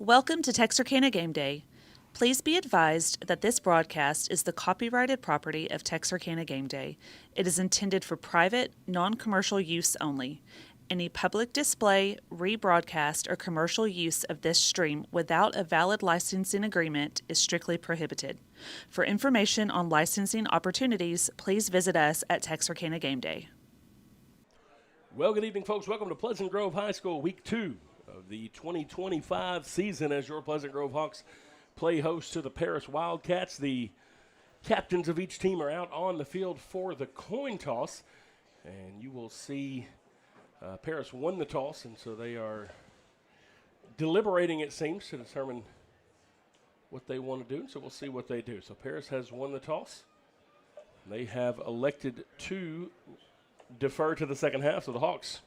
Welcome to Texarkana Gameday. Please be advised that this broadcast is the copyrighted property of Texarkana Gameday. It is intended for private, non-commercial use only. Any public display, rebroadcast, or commercial use of this stream without a valid licensing agreement is strictly prohibited. For information on licensing opportunities, please visit us at Texarkana Gameday. Well, good evening, folks. Welcome to Pleasant Grove High School, Week 2 of the 2025 season as your Pleasant Grove Hawks play host to the Paris Wildcats. The captains of each team are out on the field for the coin toss, and you will see Paris won the toss, and so they are deliberating, it seems, to determine what they want to do, so we'll see what they do. So Paris has won the toss. They have elected to defer to the second half, so the Hawks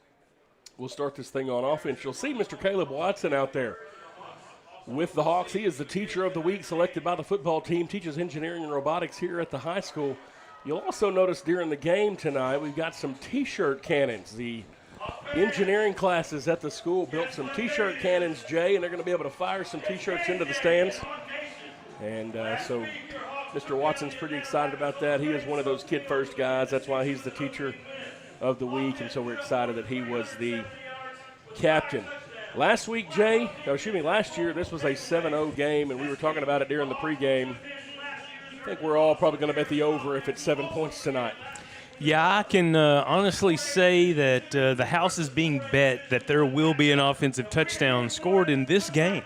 will start this thing on offense. You'll see Mr. Caleb Watson out there with the Hawks. He is the teacher of the week selected by the football team, teaches engineering and robotics here at the high school. You'll also notice during the game tonight we've got some T-shirt cannons. The engineering classes at the school built some T-shirt cannons, Jay, and they're going to be able to fire some T-shirts into the stands. And so Mr. Watson's pretty excited about that. He is one of those kid-first guys. That's why he's the teacher of the week, and so we're excited that he was the captain. Last week, last year, this was a 7-0 game, and we were talking about it during the pregame. I think we're all probably going to bet the over if it's 7 points tonight. Yeah, I can honestly say that the house is being bet that there will be an offensive touchdown scored in this game.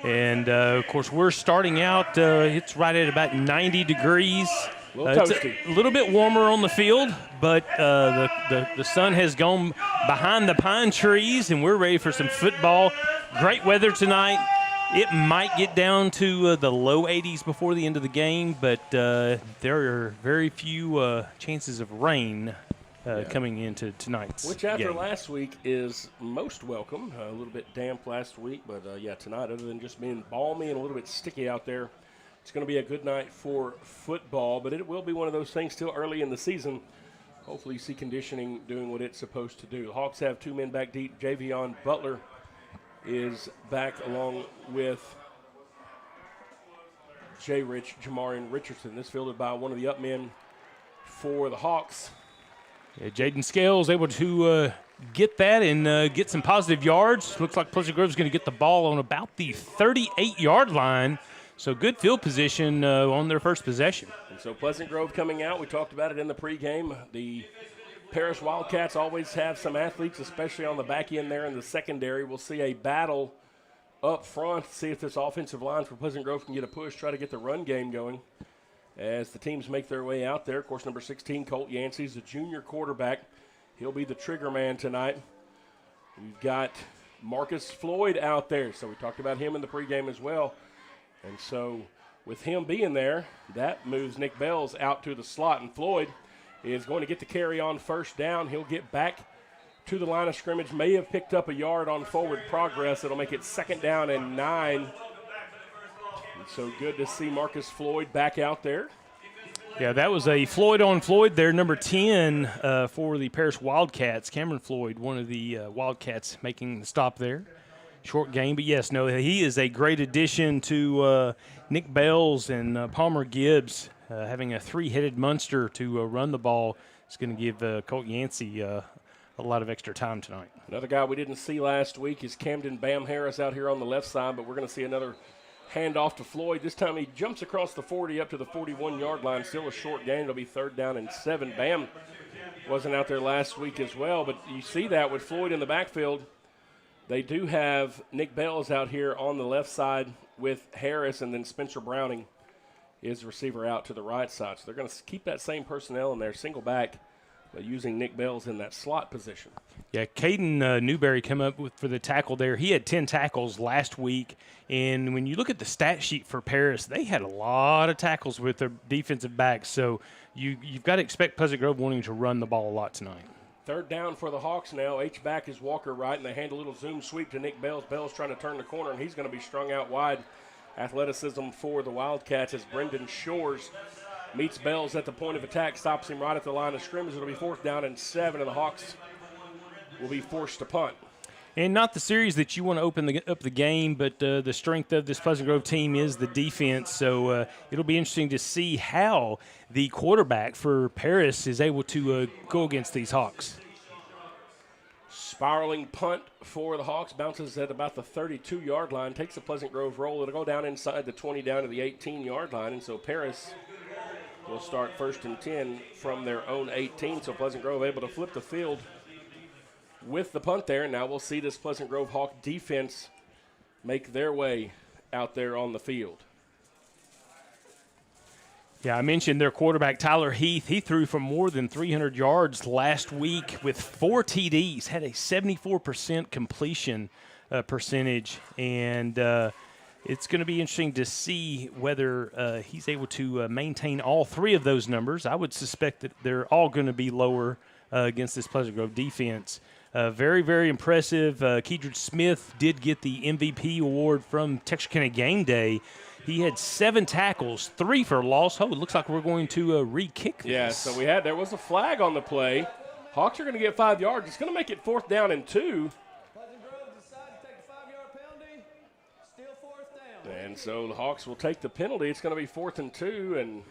And, of course, we're starting out, it's right at about 90 degrees. It's a little bit warmer on the field, but the sun has gone behind the pine trees, and we're ready for some football. Great weather tonight. It might get down to the low 80s before the end of the game, but there are very few chances of rain coming into tonight's Which after game. last week is most welcome. A little bit damp last week, but tonight, other than just being balmy and a little bit sticky out there, it's going to be a good night for football, but it will be one of those things still early in the season. Hopefully you see conditioning doing what it's supposed to do. The Hawks have two men back deep. Javion Butler is back along with Jamarian Richardson. This fielded by one of the up men for the Hawks. Yeah, Jaden Scales able to get that and get some positive yards. Looks like Pleasant Grove's going to get the ball on about the 38-yard line. So good field position on their first possession. And so Pleasant Grove coming out. We talked about it in the pregame. The Paris Wildcats always have some athletes, especially on the back end there in the secondary. We'll see a battle up front, see if this offensive line for Pleasant Grove can get a push, try to get the run game going as the teams make their way out there. Of course, number 16, Colt Yancey, is the junior quarterback. He'll be the trigger man tonight. We've got Marcus Floyd out there, so we talked about him in the pregame as well. And so with him being there, that moves Nick Bells out to the slot, and Floyd is going to get the carry on first down. He'll get back to the line of scrimmage, may have picked up a yard on forward progress. It'll make it 2nd down and 9. And so good to see Marcus Floyd back out there. Yeah, that was a Floyd on Floyd there, number 10 for the Paris Wildcats. Cameron Floyd, one of the Wildcats, making the stop there. Short game, but yes, no, he is a great addition to Nick Bells and Palmer Gibbs. Having a three-headed monster to run the ball is going to give Colt Yancey a lot of extra time tonight. Another guy we didn't see last week is Camden Bam Harris out here on the left side, but we're going to see another handoff to Floyd. This time he jumps across the 40 up to the 41-yard line. Still a short gain. It'll be 3rd down and 7. Bam wasn't out there last week as well, but you see that with Floyd in the backfield. They do have Nick Bells out here on the left side with Harris, and then Spencer Browning is the receiver out to the right side. So they're going to keep that same personnel in there, single back, but using Nick Bells in that slot position. Yeah, Caden Newberry come up for the tackle there. He had 10 tackles last week, and when you look at the stat sheet for Paris, they had a lot of tackles with their defensive backs. So you've got to expect Pleasant Grove wanting to run the ball a lot tonight. 3rd down for the Hawks now. H-back is Walker Wright, and they hand a little zoom sweep to Nick Bells. Bells trying to turn the corner, and he's going to be strung out wide. Athleticism for the Wildcats as Brendan Shores meets Bells at the point of attack, stops him right at the line of scrimmage. It'll be 4th down and 7, and the Hawks will be forced to punt. And not the series that you want to open up the game, but the strength of this Pleasant Grove team is the defense. So it'll be interesting to see how the quarterback for Paris is able to go against these Hawks. Spiraling punt for the Hawks, bounces at about the 32-yard line, takes a Pleasant Grove roll. It'll go down inside the 20 down to the 18-yard line, and so Paris will start 1st and 10 from their own 18. So Pleasant Grove able to flip the field with the punt there. Now we'll see this Pleasant Grove Hawk defense make their way out there on the field. Yeah, I mentioned their quarterback, Tyler Heath. He threw for more than 300 yards last week with 4 TDs, had a 74% completion percentage, and it's going to be interesting to see whether he's able to maintain all 3 of those numbers. I would suspect that they're all going to be lower against this Pleasant Grove defense. Very, very impressive. Keedron Smith did get the MVP award from Texarkana Gameday. He had 7 tackles, 3 for loss. Oh, it looks like we're going to re-kick this. Yeah, so there was a flag on the play. Hawks are going to get 5 yards. It's going to make it 4th down and 2. Pleasant Grove decided to take a 5-yard penalty. Still 4th down. And so the Hawks will take the penalty. It's going to be 4th and 2, and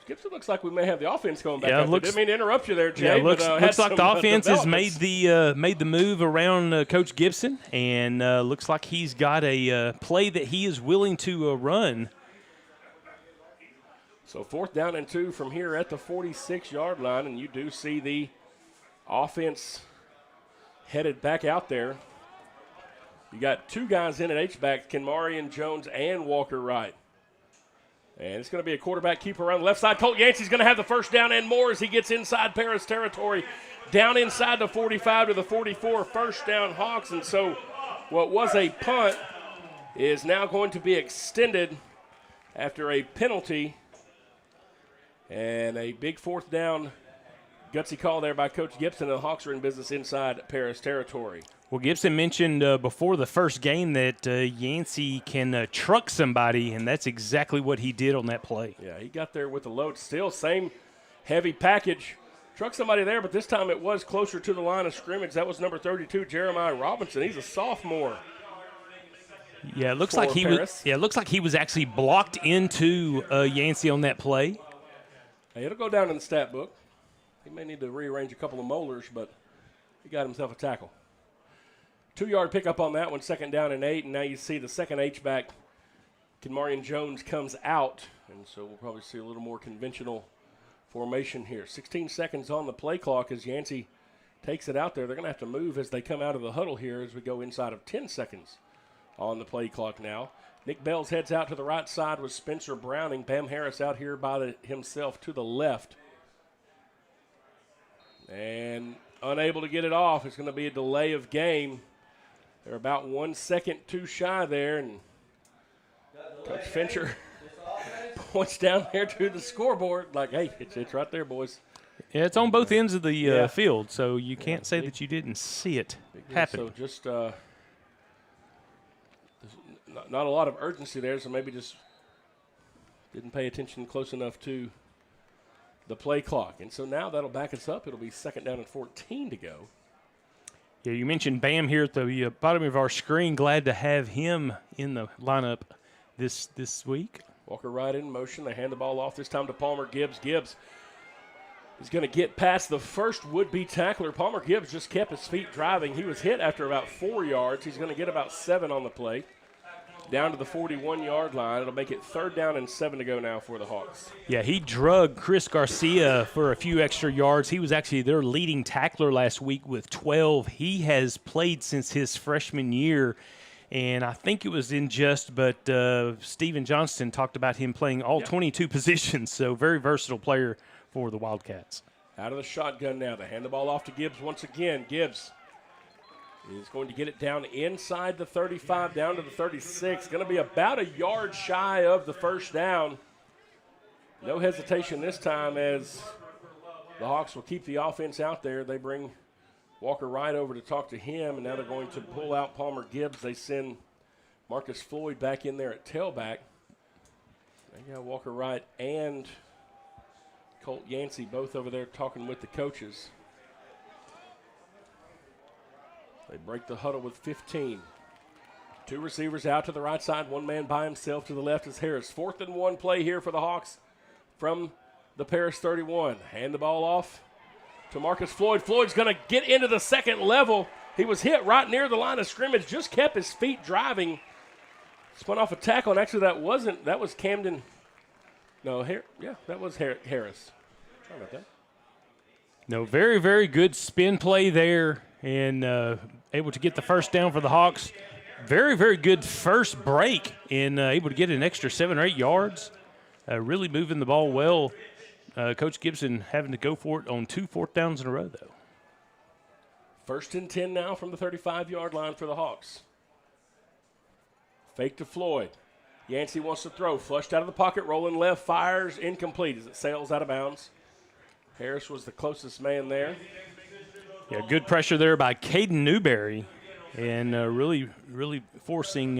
Gibson looks like we may have the offense going back up. Didn't mean to interrupt you there, Jay. Yeah, looks like the offense has made the move around Coach Gibson, and looks like he's got a play that he is willing to run. So 4th down and 2 from here at the 46-yard line, and you do see the offense headed back out there. You got 2 guys in at H-back, Kenmarian Jones and Walker Wright. And it's going to be a quarterback keeper around the left side. Colt Yancey's going to have the 1st down and more as he gets inside Paris territory. Down inside the 45 to the 44, 1st down Hawks. And so what was a punt is now going to be extended after a penalty. And a big 4th down gutsy call there by Coach Gibson. And the Hawks are in business inside Paris territory. Well, Gibson mentioned before the first game that Yancey can truck somebody, and that's exactly what he did on that play. Yeah, he got there with the load. Still same heavy package. Truck somebody there, but this time it was closer to the line of scrimmage. That was number 32, Jeremiah Robinson. He's a sophomore. Yeah, it looks like he was. Yeah, it looks like he was actually blocked into Yancey on that play. Hey, it'll go down in the stat book. He may need to rearrange a couple of molars, but he got himself a tackle. 2-yard pickup on that one, 2nd down and 8, and now you see the second H-back, Kenmarian Jones, comes out, and so we'll probably see a little more conventional formation here. 16 seconds on the play clock as Yancey takes it out there. They're going to have to move as they come out of the huddle here as we go inside of 10 seconds on the play clock now. Nick Bells heads out to the right side with Spencer Browning. Bam Harris out here by himself to the left. And unable to get it off. It's going to be a delay of game. They're about 1 second too shy there, and Coach Fincher points down there to the scoreboard like, hey, it's right there, boys. Yeah, it's on both ends of the field, so you can't say that you didn't see it happen. So just not a lot of urgency there, so maybe just didn't pay attention close enough to the play clock. And so now that'll back us up. It'll be 2nd down and 14 to go. Yeah, you mentioned Bam here at the bottom of our screen. Glad to have him in the lineup this week. Walker Wright in motion. They hand the ball off this time to Palmer Gibbs. Gibbs is going to get past the first would-be tackler. Palmer Gibbs just kept his feet driving. He was hit after about 4 yards. He's going to get about 7 on the play. Down to the 41-yard line. It'll make it 3rd down and 7 to go now for the Hawks. Yeah, he drug Chris Garcia for a few extra yards. He was actually their leading tackler last week with 12. He has played since his freshman year, and I think it was in but Steven Johnston talked about him playing all 22 positions, so very versatile player for the Wildcats. Out of the shotgun now. They hand the ball off to Gibbs once again. Gibbs is going to get it down inside the 35, down to the 36. Going to be about a yard shy of the 1st down. No hesitation this time as the Hawks will keep the offense out there. They bring Walker Wright over to talk to him, and now they're going to pull out Palmer Gibbs. They send Marcus Floyd back in there at tailback. They got Walker Wright and Colt Yancey both over there talking with the coaches. They break the huddle with 15. 2 receivers out to the right side, 1 man by himself. To the left is Harris. 4th and 1 play here for the Hawks from the Paris 31. Hand the ball off to Marcus Floyd. Floyd's going to get into the second level. He was hit right near the line of scrimmage, just kept his feet driving. Spun off a tackle, and actually that was Camden. No, that was Harris. Sorry about that. No, very, very good spin play there, and able to get the first down for the Hawks. Very, very good first break, and able to get an extra 7 or 8 yards. Really moving the ball well. Coach Gibson having to go for it on 2 4th downs in a row, though. 1st and 10 now from the 35-yard line for the Hawks. Fake to Floyd. Yancey wants to throw. Flushed out of the pocket, rolling left, fires, incomplete as it sails out of bounds. Harris was the closest man there. Yeah, good pressure there by Caden Newberry, and really forcing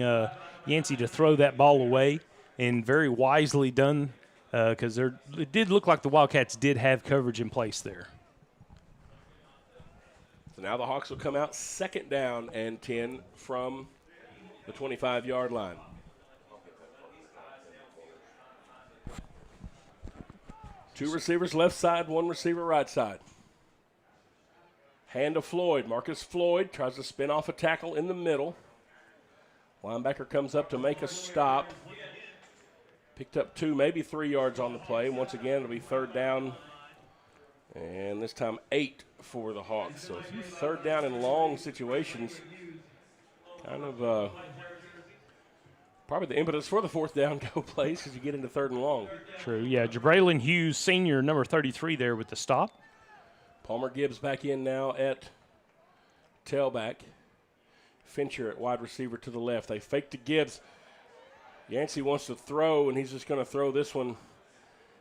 Yancey to throw that ball away, and very wisely done because it did look like the Wildcats did have coverage in place there. So now the Hawks will come out 2nd down and 10 from the 25-yard line. Two receivers left side, 1 receiver right side. Hand to Floyd. Marcus Floyd tries to spin off a tackle in the middle. Linebacker comes up to make a stop. Picked up 2, maybe 3 yards on the play. Once again, it'll be 3rd down. And this time 8 for the Hawks. So a few 3rd down and long situations. Kind of probably the impetus for the 4th down go plays as you get into 3rd and long. True, yeah. Jabraylon Hughes, senior, number 33 there with the stop. Palmer Gibbs back in now at tailback. Fincher at wide receiver to the left. They fake to Gibbs. Yancey wants to throw, and he's just going to throw this one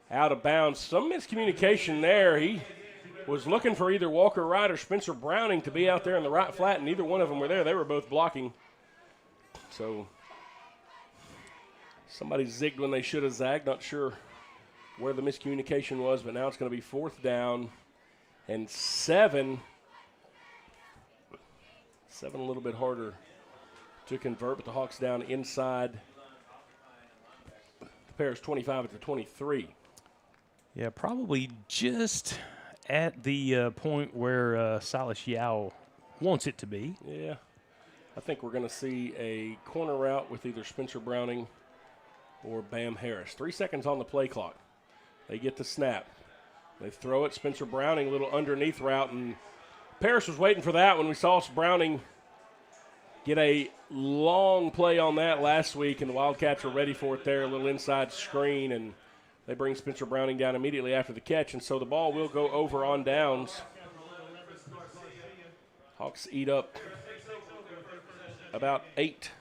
out of bounds. Some miscommunication there. He was looking for either Walker Wright or Spencer Browning to be out there in the right flat, and neither one of them were there. They were both blocking. So somebody zigged when they should have zagged. Not sure where the miscommunication was, but now it's going to be 4th down and 7. 7 a little bit harder to convert, but the Hawks down inside the Paris 25 at the 23. Yeah, probably just at the point where Silas Yao wants it to be. Yeah, I think we're going to see a corner route with either Spencer Browning or Bam Harris. 3 seconds on the play clock. They get the snap. They throw it. Spencer Browning, a little underneath route, and Paris was waiting for that when we saw Browning get a long play on that last week, and the Wildcats were ready for it there, a little inside screen, and they bring Spencer Browning down immediately after the catch, and so the ball will go over on downs. Hawks eat up about 8.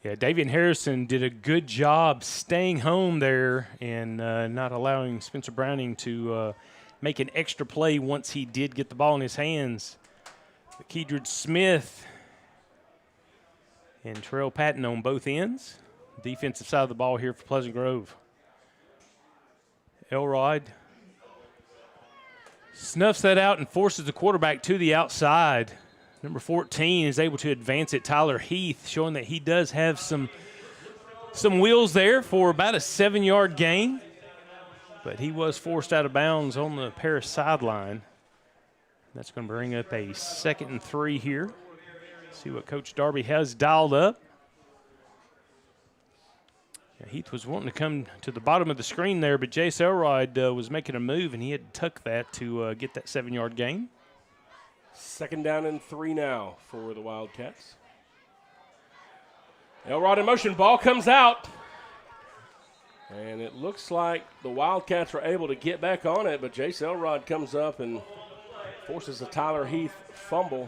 Yeah, Davian Harrison did a good job staying home there and not allowing Spencer Browning to make an extra play once he did get the ball in his hands. Keydred Smith and Terrell Patton on both ends. Defensive side of the ball here for Pleasant Grove. Elrod snuffs that out and forces the quarterback to the outside. Number 14 is able to advance it. Tyler Heath, showing that he does have some wheels there for about a 7-yard gain. But he was forced out of bounds on the Paris sideline. That's going to bring up a 2nd and 3 here. See what Coach Darby has dialed up. Yeah, Heath was wanting to come to the bottom of the screen there, but Jace Elrod was making a move, and he had to tuck that to get that 7-yard gain. 2nd down and 3 now for the Wildcats. Elrod in motion. Ball comes out. And it looks like the Wildcats were able to get back on it, but Jace Elrod comes up and forces a Tyler Heath fumble.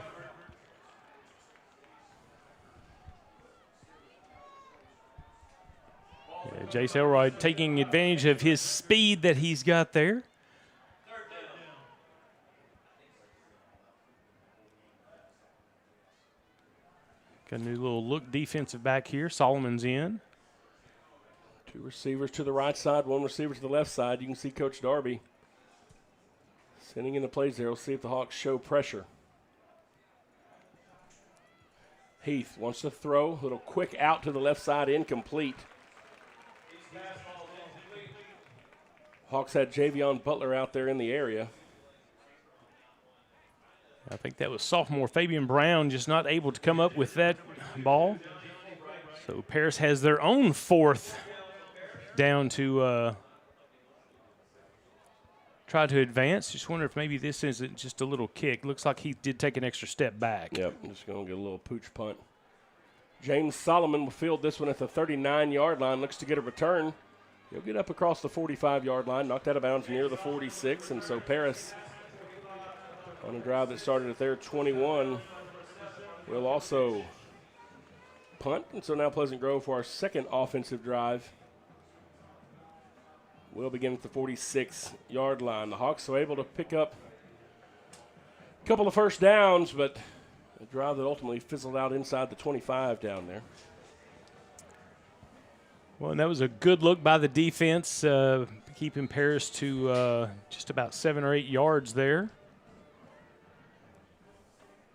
Yeah, Jace Elrod taking advantage of his speed that he's got there. Got a new little look defensive back here. Solomon's in. 2 receivers to the right side, 1 receiver to the left side. You can see Coach Darby sending in the plays there. We'll see if the Hawks show pressure. Heath wants to throw. A little quick out to the left side, incomplete. Hawks had Javion Butler out there in the area. I think that was sophomore Fabian Brown just not able to come up with that ball. So Paris has their own 4th down to try to advance. Just wonder if maybe this isn't just a little kick. Looks like he did take an extra step back. Yep, just going to get a little pooch punt. James Solomon will field this one at the 39-yard line. Looks to get a return. He'll get up across the 45-yard line, knocked out of bounds near the 46, and so Paris, on a drive that started at their 21, will also punt. And so now Pleasant Grove for our second offensive drive will begin at the 46-yard line. The Hawks were able to pick up a couple of first downs, but a drive that ultimately fizzled out inside the 25 down there. Well, and that was a good look by the defense, keeping Paris to just about 7 or 8 yards there.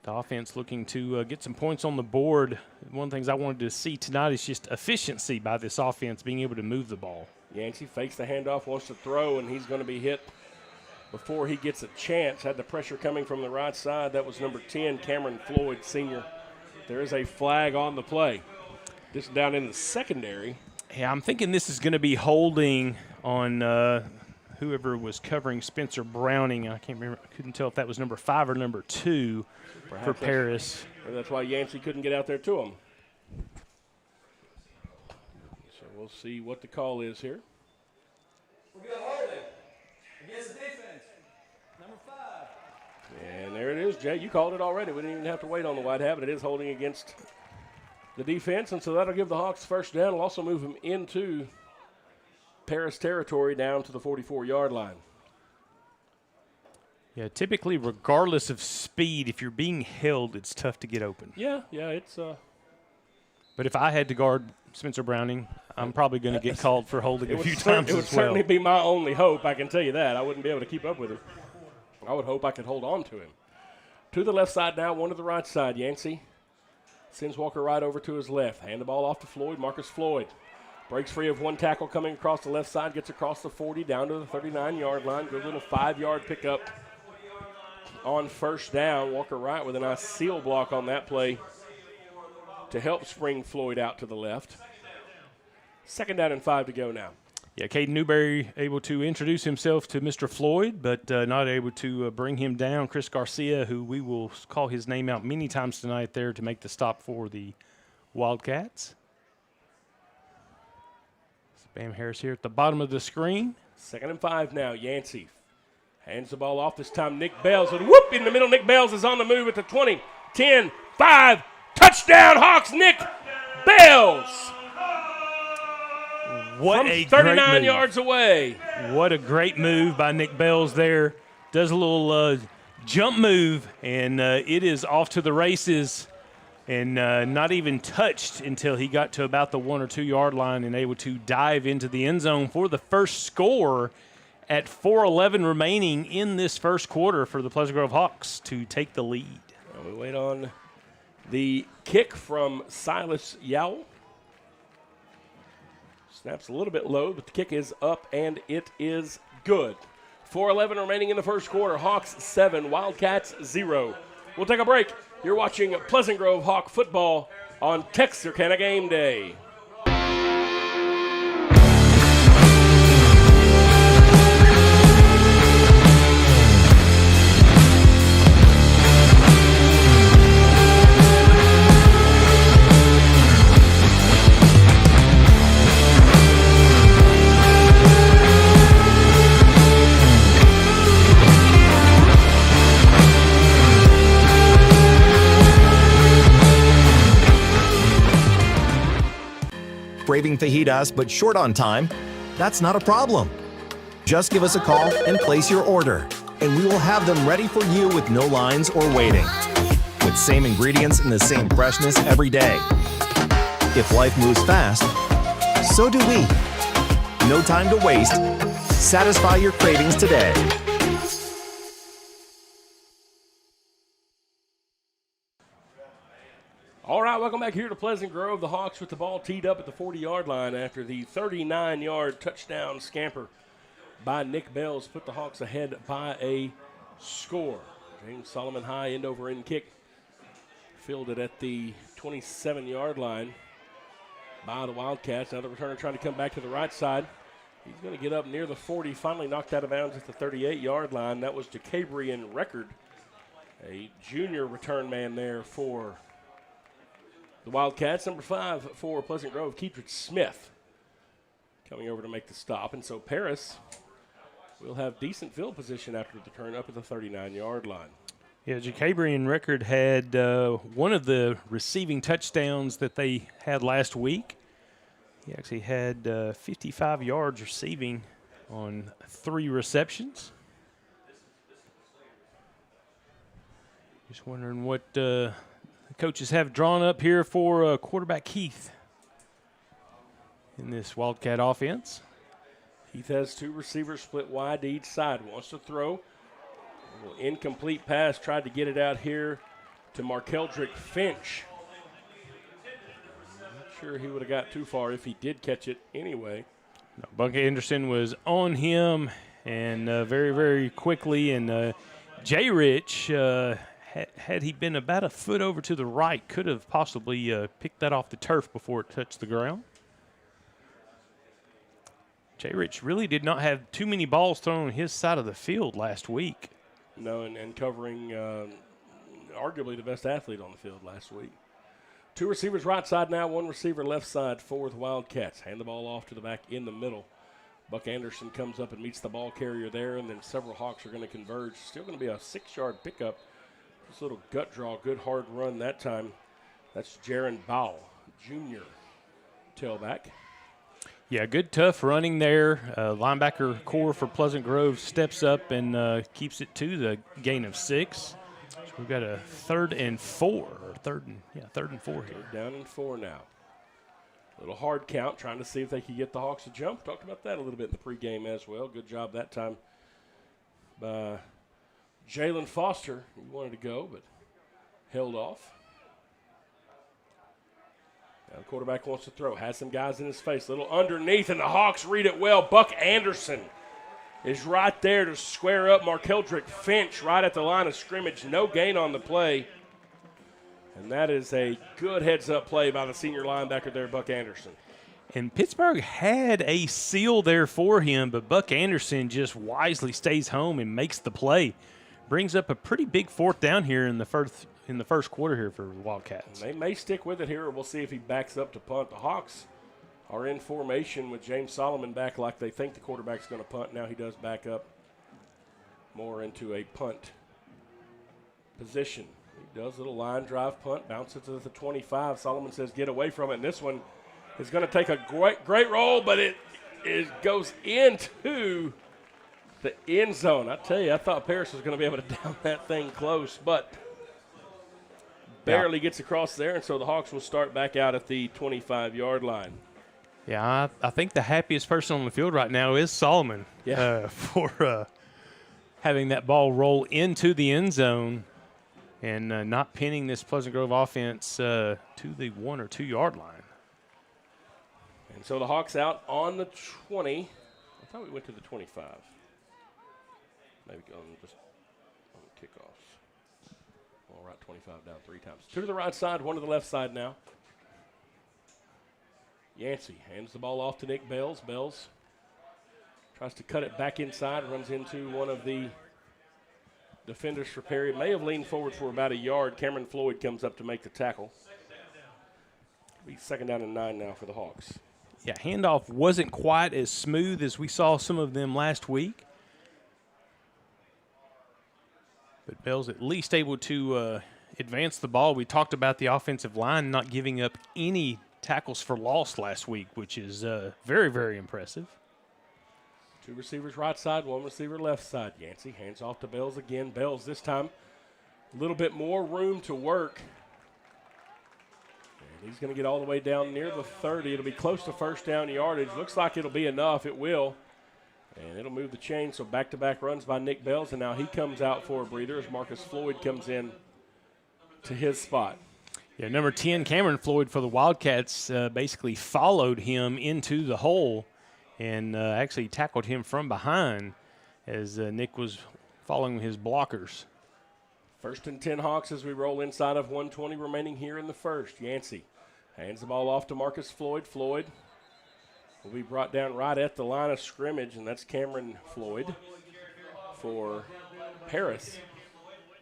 The offense looking to get some points on the board. One of the things I wanted to see tonight is just efficiency by this offense, being able to move the ball. Yancey fakes the handoff, wants to throw, and he's going to be hit before he gets a chance. Had the pressure coming from the right side. That was number 10, Cameron Floyd, senior. There is a flag on the play. This down in the secondary. Yeah, I'm thinking this is going to be holding on whoever was covering Spencer Browning. I can't remember. I couldn't tell if that was number 5 or number 2 Perhaps for Paris. That's why Yancey couldn't get out there to him. So we'll see what the call is here. We're going to hold it against the defense. Number 5. And there it is, Jay. You called it already. We didn't even have to wait on the white habit. It is holding against the defense, and so that'll give the Hawks first down. It'll also move them into Paris territory down to the 44-yard line. Yeah, typically, regardless of speed, if you're being held, it's tough to get open. Yeah, it's But if I had to guard Spencer Browning, I'm probably going to get called for holding a few times It would as well. certainly be my only hope, I can tell you that. I wouldn't be able to keep up with him. I would hope I could hold on to him. To the left side now, one to the right side. Yancey sends Walker right over to his left. Hand the ball off to Floyd. Marcus Floyd breaks free of one tackle coming across the left side, gets across the 40, down to the 39-yard line. Goes in a 5-yard pickup on first down. Walker Wright with a nice seal block on that play to help spring Floyd out to the left. 2nd down and 5 to go now. Yeah, Caden Newberry able to introduce himself to Mr. Floyd, but not able to bring him down. Chris Garcia, who we will call his name out many times tonight there to make the stop for the Wildcats. Bam Harris here at the bottom of the screen. 2nd and 5 now. Yancey hands the ball off. This time Nick Bells. And whoop, in the middle, Nick Bells is on the move at the 20, 10, 5. Touchdown, Hawks, Nick Bells. What From a 39 great move. yards away. What a great move by Nick Bells there. Does a little jump move, and it is off to the races, and not even touched until he got to about the 1 or 2 yard line and able to dive into the end zone for the first score at 4:11 remaining in this first quarter for the Pleasant Grove Hawks to take the lead. And we wait on the kick from Silas Yowell. Snaps a little bit low, but the kick is up, and it is good. 4:11 remaining in the first quarter. Hawks 7, Wildcats 0. We'll take a break. You're watching Pleasant Grove Hawk football on Texarkana Game Day. Craving fajitas but short on time? That's not a problem. Just give us a call and place your order, and we will have them ready for you with no lines or waiting. With same ingredients and the same freshness every day. If life moves fast, so do we. No time to waste. Satisfy your cravings today. All right, welcome back here to Pleasant Grove. The Hawks with the ball teed up at the 40-yard line after the 39-yard touchdown scamper by Nick Bells put the Hawks ahead by a score. James Solomon high end-over-end kick fielded at the 27-yard line by the Wildcats. Now the returner trying to come back to the right side. He's going to get up near the 40, finally knocked out of bounds at the 38-yard line. That was Gameday Record, a junior return man there for the Wildcats. Number 5 for Pleasant Grove, Keetridge Smith, coming over to make the stop. And so Paris will have decent field position after the turn up at the 39-yard line. Yeah, Gameday Record had one of the receiving touchdowns that they had last week. He actually had 55 yards receiving on 3 receptions. Just wondering what the coaches have drawn up here for quarterback Keith in this Wildcat offense. Keith has 2 receivers split wide to each side. Wants to throw. A little incomplete pass. Tried to get it out here to Markeldrick Finch. Not sure he would have got too far if he did catch it anyway. No, Buck Anderson was on him and very, very quickly. And J. Rich, had he been about a foot over to the right, could have possibly picked that off the turf before it touched the ground. J. Rich really did not have too many balls thrown on his side of the field last week. No, and covering arguably the best athlete on the field last week. 2 receivers right side now, 1 receiver left side for the Wildcats. Hand the ball off to the back in the middle. Buck Anderson comes up and meets the ball carrier there, and then several Hawks are going to converge. Still going to be a 6-yard pickup. This little gut draw, good hard run that time. That's Jaron Bowell, junior tailback. Yeah, good tough running there. Linebacker core for Pleasant Grove steps up and keeps it to the gain of 6. So we've got a 3rd and 4. Third and 4 here. Down and 4 now. Little hard count, trying to see if they can get the Hawks to jump. Talked about that a little bit in the pregame as well. Good job that time by Jalen Foster. He wanted to go, but held off. Now the quarterback wants to throw. Has some guys in his face. Little underneath, and the Hawks read it well. Buck Anderson is right there to square up Markeldrick Finch right at the line of scrimmage. No gain on the play. And that is a good heads-up play by the senior linebacker there, Buck Anderson. And Pittsburgh had a seal there for him, but Buck Anderson just wisely stays home and makes the play. Brings up a pretty big 4th down here in the first quarter here for the Wildcats. They may stick with it here, or we'll see if he backs up to punt. The Hawks are in formation with James Solomon back like they think the quarterback's going to punt. Now he does back up more into a punt position. He does a little line drive punt, bounces to the 25. Solomon says get away from it, and this one is going to take a great roll, but it goes into the end zone. I tell you, I thought Paris was going to be able to down that thing close, but barely gets across there, and so the Hawks will start back out at the 25-yard line. Yeah, I think the happiest person on the field right now is Solomon for having that ball roll into the end zone and not pinning this Pleasant Grove offense to the 1 or 2 yard line. And so the Hawks out on the 20. I thought we went to the 25. Maybe just on the kickoff. All right, 25 down 3 times. 2 to the right side, 1 to the left side now. Yancey hands the ball off to Nick Bells. Bells tries to cut it back inside, runs into one of the defenders for Perry. May have leaned forward for about a yard. Cameron Floyd comes up to make the tackle. It'll be 2nd down and 9 now for the Hawks. Yeah, handoff wasn't quite as smooth as we saw some of them last week. But Bell's at least able to advance the ball. We talked about the offensive line not giving up any tackles for loss last week, which is very, very impressive. 2 receivers right side, 1 receiver left side. Yancey hands off to Bells again. Bells this time a little bit more room to work. And he's going to get all the way down near the 30. It'll be close to 1st down yardage. Looks like it'll be enough. It will. And it'll move the chain. So back-to-back runs by Nick Bells. And now he comes out for a breather as Marcus Floyd comes in to his spot. Yeah, number 10, Cameron Floyd for the Wildcats, basically followed him into the hole and actually tackled him from behind as Nick was following his blockers. 1st and 10 Hawks as we roll inside of 1:20 remaining here in the first. Yancey hands the ball off to Marcus Floyd. Floyd will be brought down right at the line of scrimmage, and that's Cameron Floyd for Paris,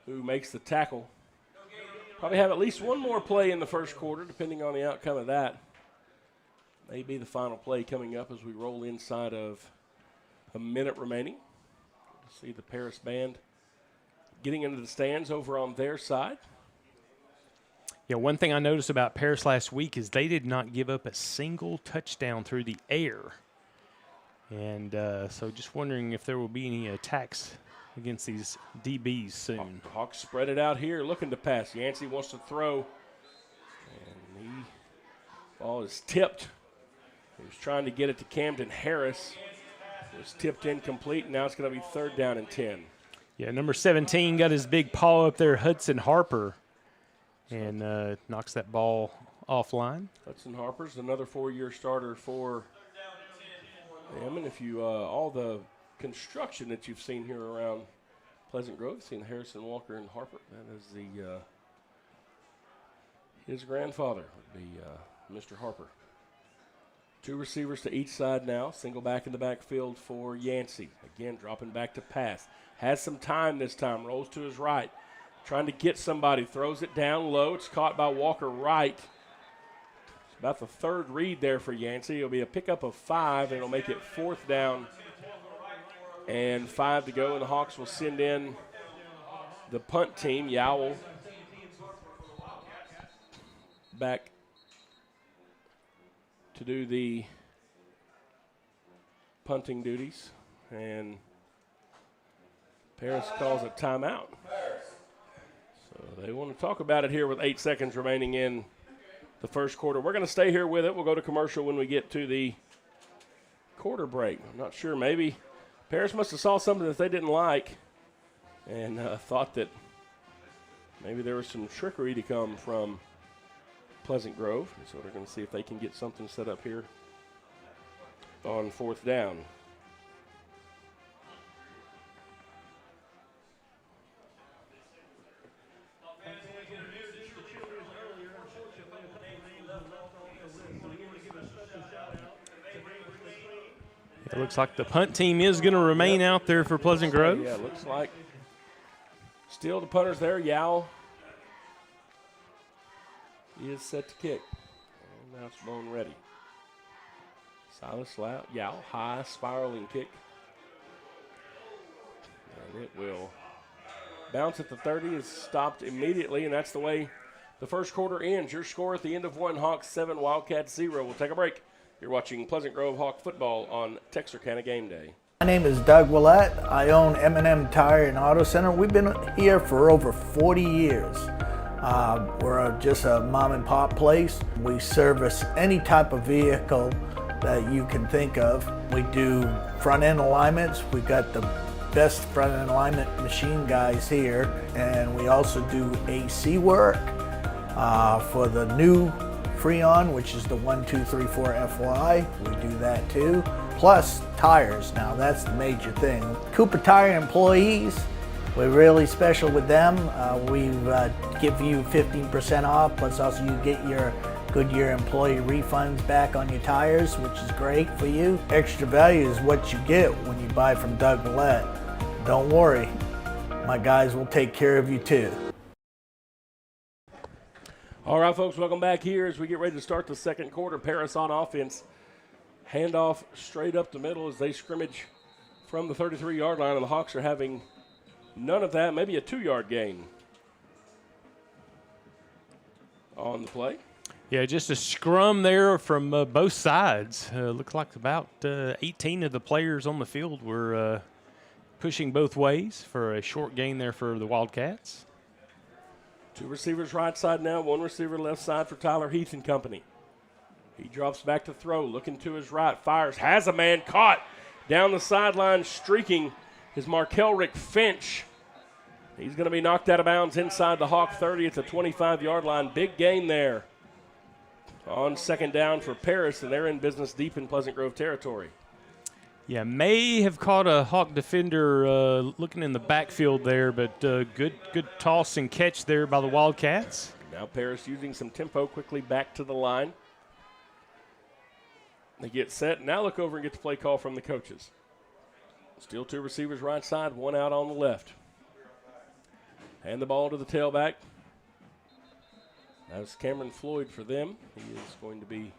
who makes the tackle. Probably have at least one more play in the first quarter, depending on the outcome of that. Maybe the final play coming up as we roll inside of a minute remaining. See the Paris band getting into the stands over on their side. Yeah, one thing I noticed about Paris last week is they did not give up a single touchdown through the air. And so just wondering if there will be any attacks against these DBs soon. Hawks spread it out here, looking to pass. Yancey wants to throw, and the ball is tipped. He was trying to get it to Camden Harris. It was tipped incomplete, and now it's going to be 3rd down and 10. Yeah, number 17 got his big paw up there, Hudson Harper, and knocks that ball offline. Hudson Harper's another 4-year starter for them, and if you all the construction that you've seen here around Pleasant Grove, you've seen Harrison, Walker, and Harper. That is the his grandfather would be Mr. Harper. 2 receivers to each side now. Single back in the backfield for Yancey. Again, dropping back to pass. Has some time this time. Rolls to his right. Trying to get somebody. Throws it down low. It's caught by Walker Wright. It's about the 3rd read there for Yancey. It'll be a pickup of 5, and it'll make it 4th down and 5 to go. And the Hawks will send in the punt team. Yowell back to do the punting duties, and Paris calls a timeout. So they want to talk about it here with 8 seconds remaining in the first quarter. We're going to stay here with it. We'll go to commercial when we get to the quarter break. I'm not sure. Maybe Paris must have saw something that they didn't like and thought that maybe there was some trickery to come from Pleasant Grove. So they're going to see if they can get something set up here on 4th down. It looks like the punt team is going to remain out there for Pleasant Grove. Yeah, it looks like still the punter's there. Yowell is set to kick. And now it's bone ready. Silas Yowell, high spiraling kick. And it will bounce at the 30. Is stopped immediately, and that's the way the first quarter ends. Your score at the end of 1, Hawks 7, Wildcats 0. We'll take a break. You're watching Pleasant Grove Hawk football on Texarkana Game Day. My name is Doug Willett. I own M&M Tire and Auto Center. We've been here for over 40 years. We're just a mom and pop place. We service any type of vehicle that you can think of. We do front end alignments. We've got the best front end alignment machine guys here. And we also do AC work for the new Freon, which is the 1234 FY. We do that too. Plus tires. Now that's the major thing. Cooper Tire employees, we're really special with them. We give you 15% off, plus also you get your Goodyear employee refunds back on your tires, which is great for you. Extra value is what you get when you buy from Doug Willett. Don't worry, my guys will take care of you too. All right, folks, welcome back here as we get ready to start the second quarter. Paris on offense. Handoff straight up the middle as they scrimmage from the 33-yard line, and the Hawks are having none of that, maybe a 2-yard gain on the play. Yeah, just a scrum there from both sides. Looks like about 18 of the players on the field were pushing both ways for a short gain there for the Wildcats. 2 receivers right side now, 1 receiver left side for Tyler Heath and company. He drops back to throw, looking to his right, fires, has a man caught down the sideline, streaking is Markelrick Finch. He's going to be knocked out of bounds inside the Hawk 30 at the 25-yard line. Big gain there on second down for Paris, and they're in business deep in Pleasant Grove territory. Yeah, may have caught a Hawk defender looking in the backfield there, but good toss and catch there by the Wildcats. Now Paris using some tempo quickly back to the line. They get set. Now look over and get the play call from the coaches. Still two receivers right side, one out on the left. Hand the ball to the tailback. That's Cameron Floyd for them. He is going to be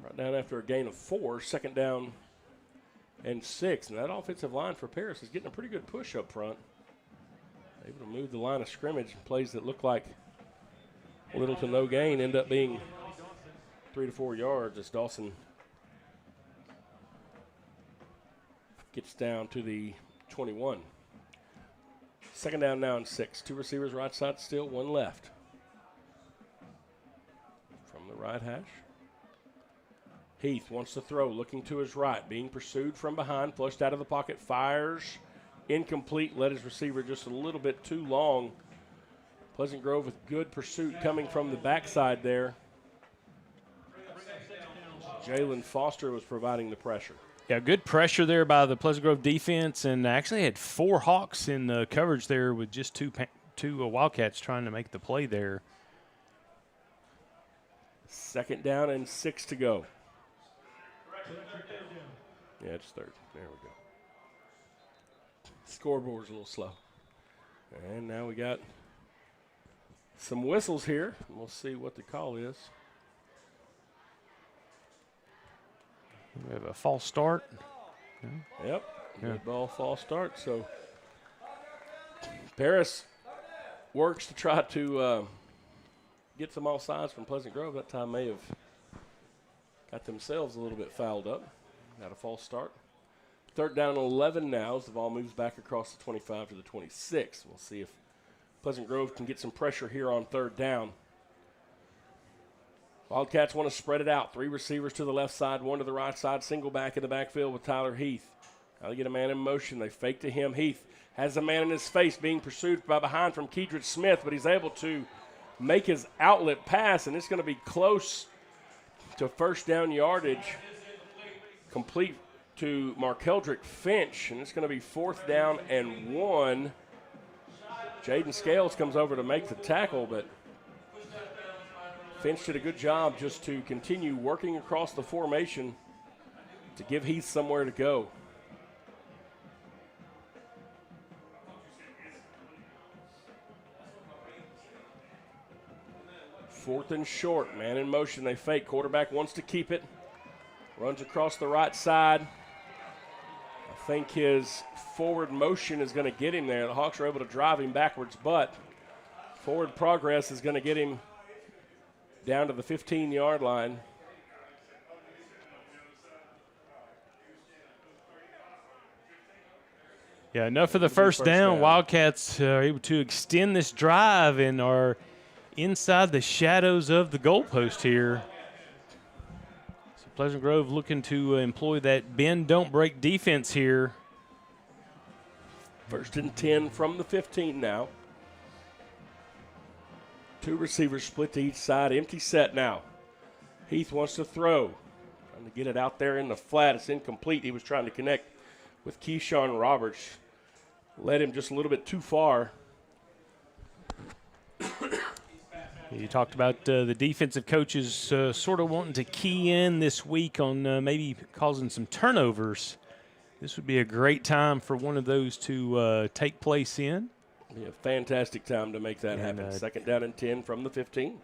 right down after a gain of 4, second down and 6. And that offensive line for Paris is getting a pretty good push up front. Able to move the line of scrimmage. Plays that look like little to no gain end up being 3 to 4 yards as Dawson gets down to the 21. Second down now and 6. Two receivers right side still, one left. From the right hash. Heath wants to throw, looking to his right, being pursued from behind, flushed out of the pocket, fires, incomplete, led his receiver just a little bit too long. Pleasant Grove with good pursuit coming from the backside there. Jalen Foster was providing the pressure. Yeah, good pressure there by the Pleasant Grove defense, and actually had 4 Hawks in coverage there with just two Wildcats trying to make the play there. Second down and 6 to go. Yeah, it's third. There we go. Scoreboard's a little slow. And now we got some whistles here. We'll see what the call is. We have a false start. Yep. Good ball, false start. So Paris works to try to get some offsides from Pleasant Grove. That time may have got themselves a little bit fouled up. Got a false start. Third down and 11 now as the ball moves back across the 25 to the 26. We'll see if Pleasant Grove can get some pressure here on third down. Wildcats want to spread it out. 3 receivers to the left side, 1 to the right side. Single back in the backfield with Tyler Heath. Now they get a man in motion. They fake to him. Heath has a man in his face being pursued by behind from Kedrick Smith, but he's able to make his outlet pass, and it's going to be close to first down yardage. Complete to Markeldrick Finch, and it's going to be 4th down and 1. Jaden Scales comes over to make the tackle, but Finch did a good job just to continue working across the formation to give Heath somewhere to go. Fourth and short, man in motion, they fake. Quarterback wants to keep it. Runs across the right side. I think his forward motion is going to get him there. The Hawks are able to drive him backwards, but forward progress is going to get him down to the 15-yard line. Yeah, enough for the first down. Wildcats are able to extend this drive and are inside the shadows of the goalpost here. So Pleasant Grove looking to employ that bend, don't break defense here. First and 10 from the 15 now. 2 receivers split to each side. Empty set now. Heath wants to throw. Trying to get it out there in the flat. It's incomplete. He was trying to connect with Keyshawn Roberts. Led him just a little bit too far. You talked about the defensive coaches sort of wanting to key in this week on maybe causing some turnovers. This would be a great time for one of those to take place in. Yeah, fantastic time to make that happen. Second down and 10 from the 15.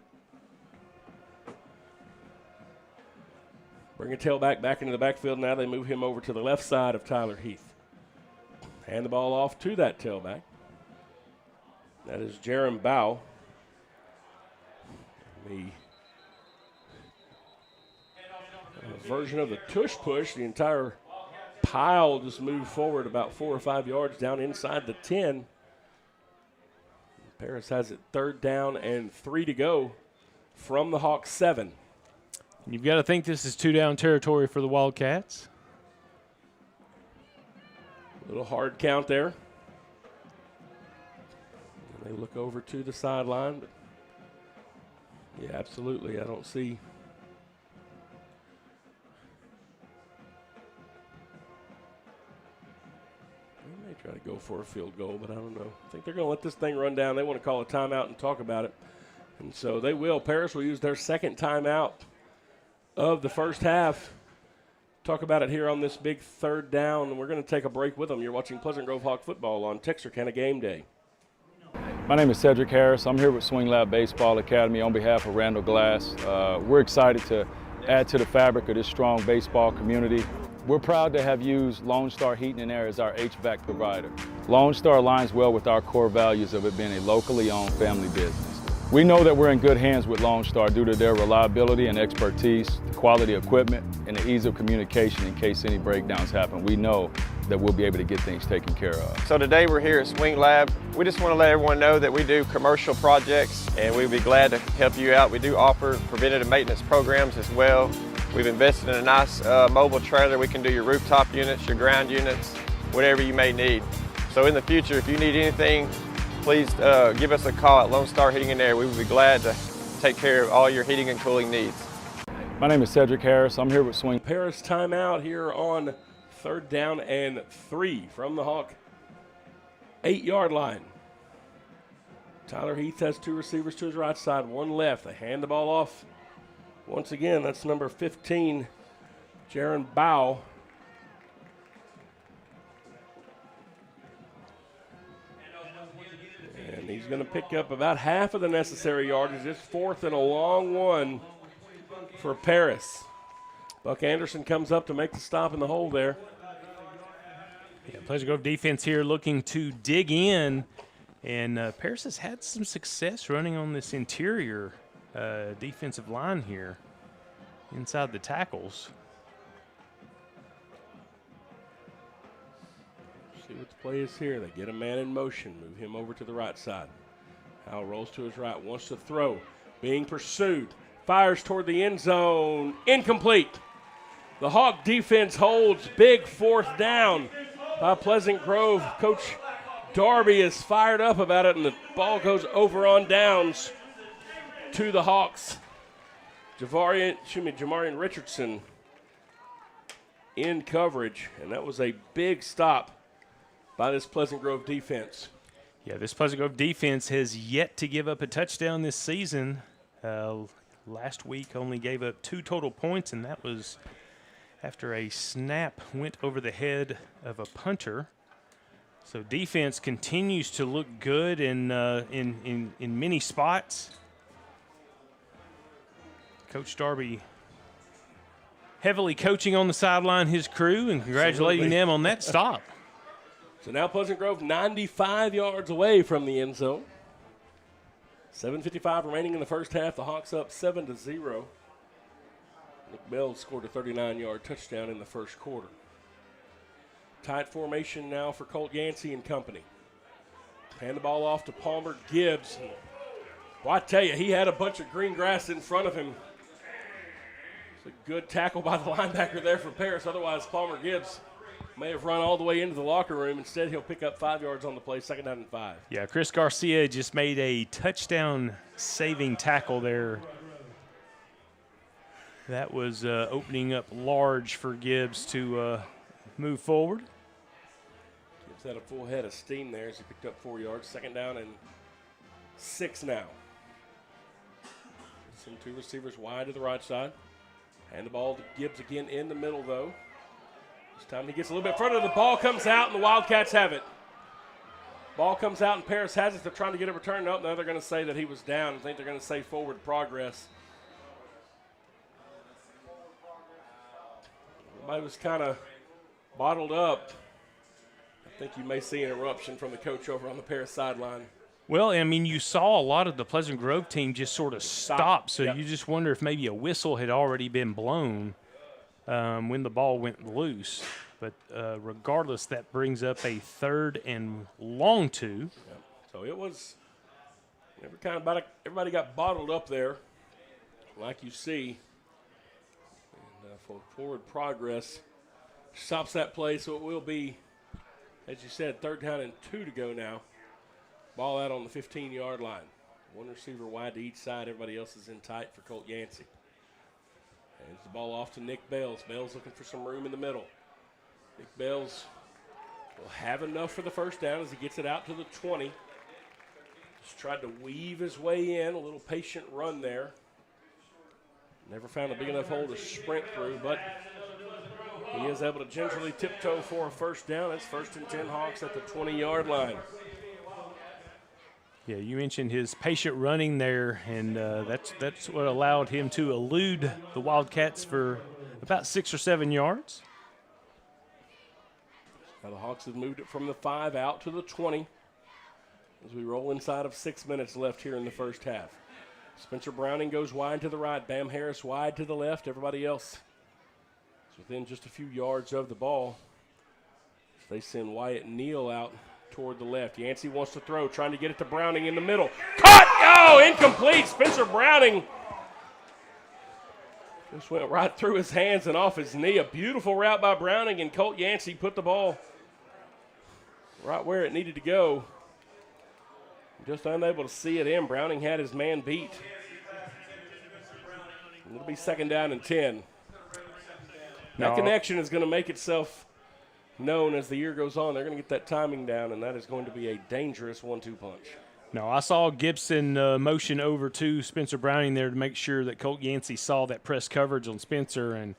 Bring a tailback back into the backfield. Now they move him over to the left side of Tyler Heath. Hand the ball off to that tailback. That is Jerem Bow. The version of the tush push, the entire pile just moved forward about 4 or 5 yards down inside the 10. Paris has it third down and 3 to go from the Hawks 7. You've got to think this is 2-down territory for the Wildcats. Little hard count there. And they look over to the sideline. But yeah, absolutely. I don't see. They may try to go for a field goal, but I don't know. I think they're going to let this thing run down. They want to call a timeout and talk about it. And so they will. Paris will use their second timeout of the first half. Talk about it here on this big third down, and we're going to take a break with them. You're watching Pleasant Grove Hawk football on Texarkana Game Day. My name is Cedric Harris. I'm here with Swing Lab Baseball Academy on behalf of Randall Glass. We're excited to add to the fabric of this strong baseball community. We're proud to have used Lone Star Heating and Air as our HVAC provider. Lone Star aligns well with our core values of it being a locally owned family business. We know that we're in good hands with Lone Star due to their reliability and expertise, the quality equipment, and the ease of communication in case any breakdowns happen. We know that we'll be able to get things taken care of. So today we're here at Swing Lab. We just want to let everyone know that we do commercial projects and we'd be glad to help you out. We do offer preventative maintenance programs as well. We've invested in a nice mobile trailer. We can do your rooftop units, your ground units, whatever you may need. So in the future, if you need anything, please give us a call at Lone Star Heating and Air. We would be glad to take care of all your heating and cooling needs. My name is Cedric Harris. I'm here with Swing. Paris timeout here on third down and 3 from the Hawk 8-yard line. Tyler Heath has 2 receivers to his right side, 1 left. They hand the ball off. Once again, that's number 15, Jaron Bow. And he's going to pick up about half of the necessary yardage. It's 4th and a long one for Paris. Buck Anderson comes up to make the stop in the hole there. Yeah, Pleasant Grove defense here looking to dig in. And Paris has had some success running on this interior defensive line here inside the tackles. See what the play is here. They get a man in motion, move him over to the right side. Howell rolls to his right, wants to throw, being pursued, fires toward the end zone, incomplete. The Hawk defense holds, big 4th down by Pleasant Grove. Coach Darby is fired up about it, and the ball goes over on downs to the Hawks. Jamarian Richardson in coverage, and that was a big stop by this Pleasant Grove defense. Yeah, this Pleasant Grove defense has yet to give up a touchdown this season. Last week only gave up 2 total points, and that was after a snap went over the head of a punter. So defense continues to look good in many spots. Coach Darby heavily coaching on the sideline his crew and congratulating them on that stop. So now Pleasant Grove 95 yards away from the end zone. 7:55 remaining in the first half. The Hawks up 7-0. Nick Bell scored a 39-yard touchdown in the first quarter. Tight formation now for Colt Yancey and company. Hand the ball off to Palmer Gibbs. Well, I tell you, he had a bunch of green grass in front of him. It's a good tackle by the linebacker there for Paris. Otherwise, Palmer Gibbs may have run all the way into the locker room. Instead, he'll pick up 5 yards on the play, 2nd down and 5. Yeah, Chris Garcia just made a touchdown-saving tackle there. That was opening up large for Gibbs to move forward. Gibbs had a full head of steam there as he picked up 4 yards. 2nd down and 6 now. Some 2 receivers wide to the right side. Hand the ball to Gibbs again in the middle, though. This time he gets a little bit further. The ball comes out, and the Wildcats have it. Ball comes out, and Paris has it. They're trying to get a return. Nope, now they're going to say that he was down. I think they're going to say forward progress. Everybody was kind of bottled up. I think you may see an eruption from the coach over on the Paris sideline. Well, I mean, you saw a lot of the Pleasant Grove team just sort of stop, so Yep. you just wonder if maybe a whistle had already been blown when the ball went loose. But regardless, that brings up a 3rd and long 2. Yep. So it was everybody got bottled up there, like you see. And for forward progress, stops that play, so it will be As you said, 3rd down and 2 to go now. Ball out on the 15-yard line. One receiver wide to each side. Everybody else is in tight for Colt Yancey. Hands the ball off to Nick Bales. Bales looking for some room in the middle. Nick Bales will have enough for the first down as he gets it out to the 20. Just tried to weave his way in. A little patient run there. Never found a big enough hole to sprint through, but he is able to gingerly tiptoe for a first down. It's 1st and 10 Hawks at the 20-yard line. Yeah, you mentioned his patient running there, and that's what allowed him to elude the Wildcats for about 6 or 7 yards. Now the Hawks have moved it from the 5 out to the 20 as we roll inside of 6 minutes left here in the first half. Spencer Browning goes wide to the right. Bam Harris wide to the left. Everybody else is within just a few yards of the ball. They send Wyatt Neal out toward the left. Yancey wants to throw, trying to get it to Browning in the middle. Cut! Oh, incomplete. Spencer Browning just went right through his hands and off his knee. A beautiful route by Browning, and Colt Yancey put the ball right where it needed to go. Just unable to see it in. Browning had his man beat. It'll be 2nd down and 10. That connection is going to make itself known as the year goes on. They're going to get that timing down, and that is going to be a dangerous 1-2 punch. No, I saw Gibson motion over to Spencer Browning there to make sure that Colt Yancey saw that press coverage on Spencer, and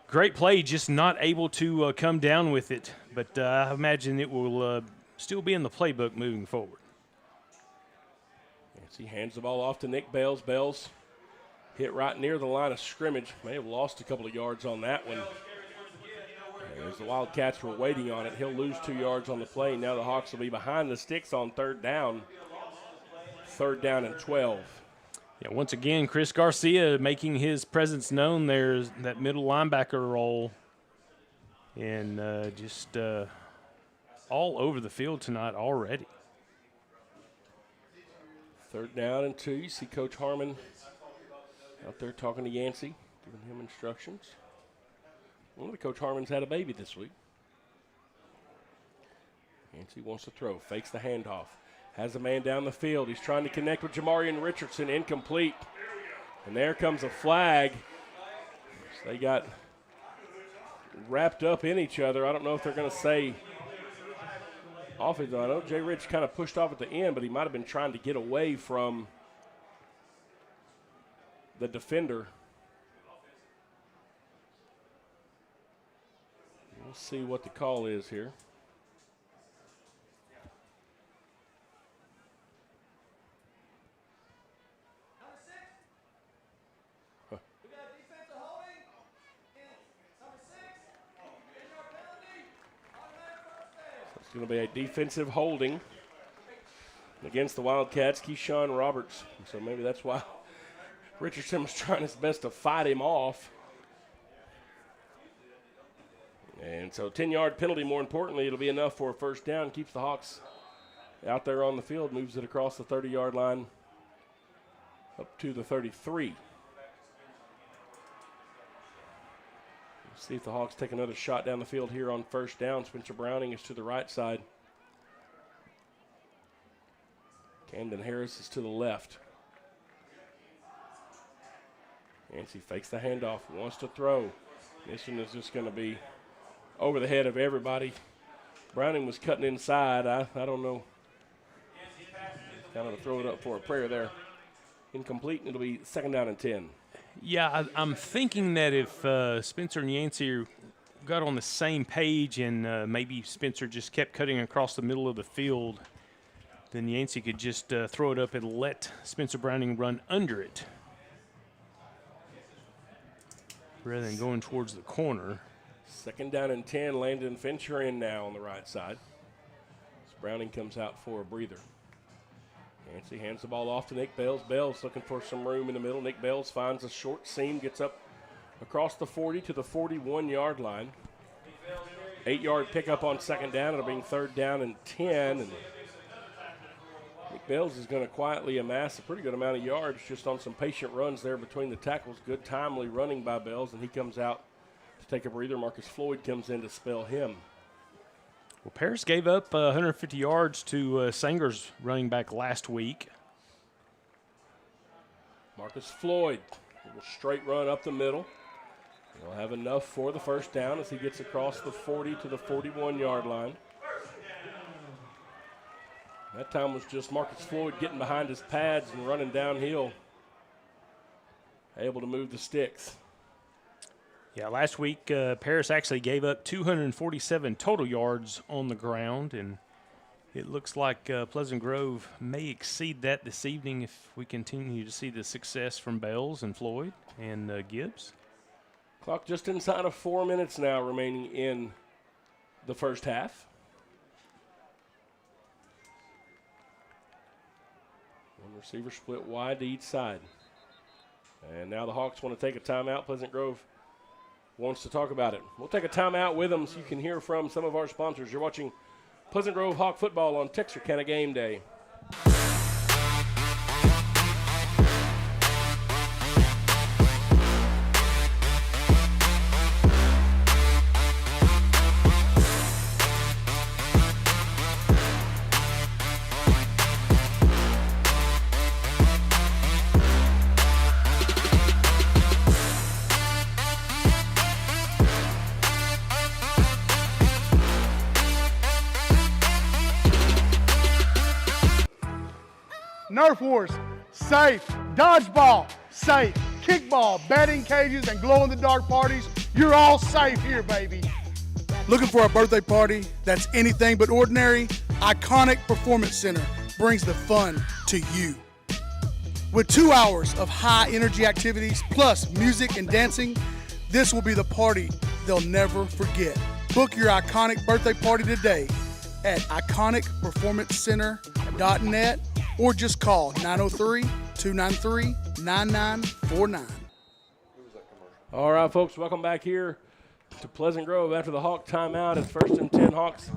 great play, just not able to come down with it. But I imagine it will still be in the playbook moving forward. Yancey hands the ball off to Nick Bales. Bales hit right near the line of scrimmage. May have lost a couple of yards on that one. As the Wildcats were waiting on it, he'll lose 2 yards on the play. Now the Hawks will be behind the sticks on 3rd down. 3rd down and 12. Yeah, once again, Chris Garcia making his presence known there, that middle linebacker role. And just all over the field tonight already. 3rd down and 2. You see Coach Harmon out there talking to Yancey, giving him instructions. Well, Coach Harmon's had a baby this week. Yancey wants to throw, fakes the handoff, has a man down the field. He's trying to connect with Jamarian Richardson, incomplete. And there comes a flag. So they got wrapped up in each other. I don't know if they're going to say offense. I know Jay Rich kind of pushed off at the end, but he might have been trying to get away from the defender. We'll see what the call is here. It's going to be a defensive holding against the Wildcats, Keyshawn Roberts. So maybe that's why Richardson was trying his best to fight him off. And so 10-yard penalty, more importantly, it'll be enough for a first down. Keeps the Hawks out there on the field, moves it across the 30-yard line up to the 33. We'll see if the Hawks take another shot down the field here on first down. Spencer Browning is to the right side. Camden Harris is to the left. Yancey fakes the handoff, wants to throw. This one is just going to be over the head of everybody. Browning was cutting inside. I don't know. Kind of throw it up for a prayer there. Incomplete, and it'll be 2nd down and 10. Yeah, I'm thinking that if Spencer and Yancey got on the same page and maybe Spencer just kept cutting across the middle of the field, then Yancey could just throw it up and let Spencer Browning run under it rather than going towards the corner. 2nd down and 10. Landon Fincher in now on the right side. As Browning comes out for a breather. Yancey hands the ball off to Nick Bales. Bales looking for some room in the middle. Nick Bales finds a short seam, gets up across the 40 to the 41-yard line. 8-yard pickup on 2nd down. It'll be 3rd down and 10. And Nick Bales is going to quietly amass a pretty good amount of yards just on some patient runs there between the tackles. Good timely running by Bales, and he comes out to take a breather. Marcus Floyd comes in to spell him. Well, Paris gave up 150 yards to Sanger's running back last week. Marcus Floyd, a little straight run up the middle. He'll have enough for the first down as he gets across the 40 to the 41-yard line. That time was just Marcus Floyd getting behind his pads and running downhill, able to move the sticks. Yeah, last week Paris actually gave up 247 total yards on the ground, and it looks like Pleasant Grove may exceed that this evening if we continue to see the success from Bells and Floyd and Gibbs. Clock just inside of 4 minutes now remaining in the first half. One receiver split wide to each side. And now the Hawks want to take a timeout. Pleasant Grove wants to talk about it. We'll take a timeout with them so you can hear from some of our sponsors. You're watching Pleasant Grove Hawk football on Texarkana Game Day. Nerf Wars, safe. Dodgeball, safe. Kickball, batting cages, and glow-in-the-dark parties, you're all safe here, baby. Looking for a birthday party that's anything but ordinary? Iconic Performance Center brings the fun to you. With 2 hours of high-energy activities, plus music and dancing, this will be the party they'll never forget. Book your iconic birthday party today at iconicperformancecenter.net or just call 903-293-9949. All right, folks, welcome back here to Pleasant Grove after the Hawk timeout. It's 1st and 10 Hawks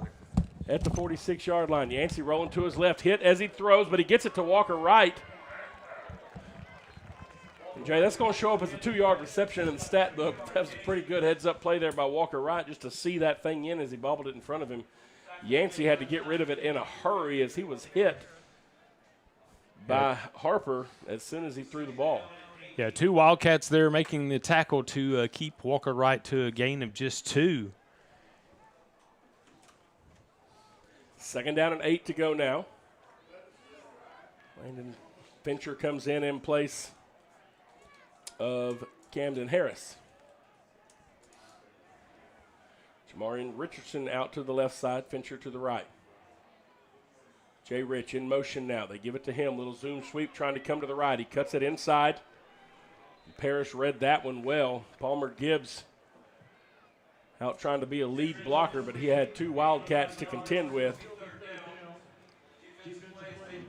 at the 46-yard line. Yancey rolling to his left, hit as he throws, but he gets it to Walker Wright. And Jay, that's going to show up as a 2-yard reception in the stat book. That was a pretty good heads-up play there by Walker Wright just to see that thing in as he bobbled it in front of him. Yancey had to get rid of it in a hurry as he was hit by Harper as soon as he threw the ball. Yeah, 2 Wildcats there making the tackle to keep Walker Wright to a gain of just 2. 2nd down and 8 to go now. Landon Fincher comes in place of Camden Harris. Jamarian Richardson out to the left side, Fincher to the right. Jay Rich in motion now. They give it to him. Little zoom sweep trying to come to the right. He cuts it inside. Parrish read that one well. Palmer Gibbs out trying to be a lead blocker, but he had 2 Wildcats to contend with.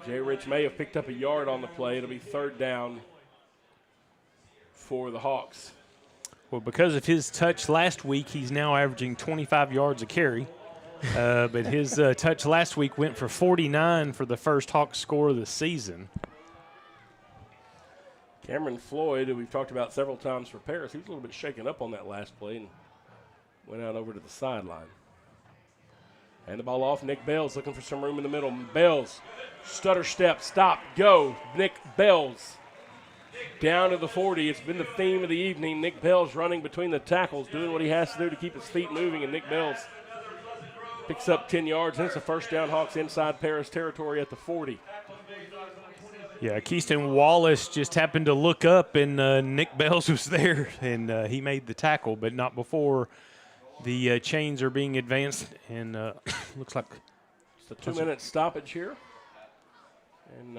Jay Rich may have picked up a yard on the play. It'll be 3rd down for the Hawks. Well, because of his touch last week, he's now averaging 25 yards a carry. But his touch last week went for 49 for the first Hawks score of the season. Cameron Floyd, who we've talked about several times for Paris, he was a little bit shaken up on that last play and went out over to the sideline. And the ball off. Nick Bells looking for some room in the middle. Bells, stutter step, stop, go. Nick Bells down to the 40. It's been the theme of the evening. Nick Bells running between the tackles, doing what he has to do to keep his feet moving, and Nick Bells picks up 10 yards, and it's a 1st down. Hawks inside Paris territory at the 40. Yeah, Keyston Wallace just happened to look up, and Nick Bells was there, and he made the tackle, but not before the chains are being advanced, and looks like it's a 2-minute stoppage here. And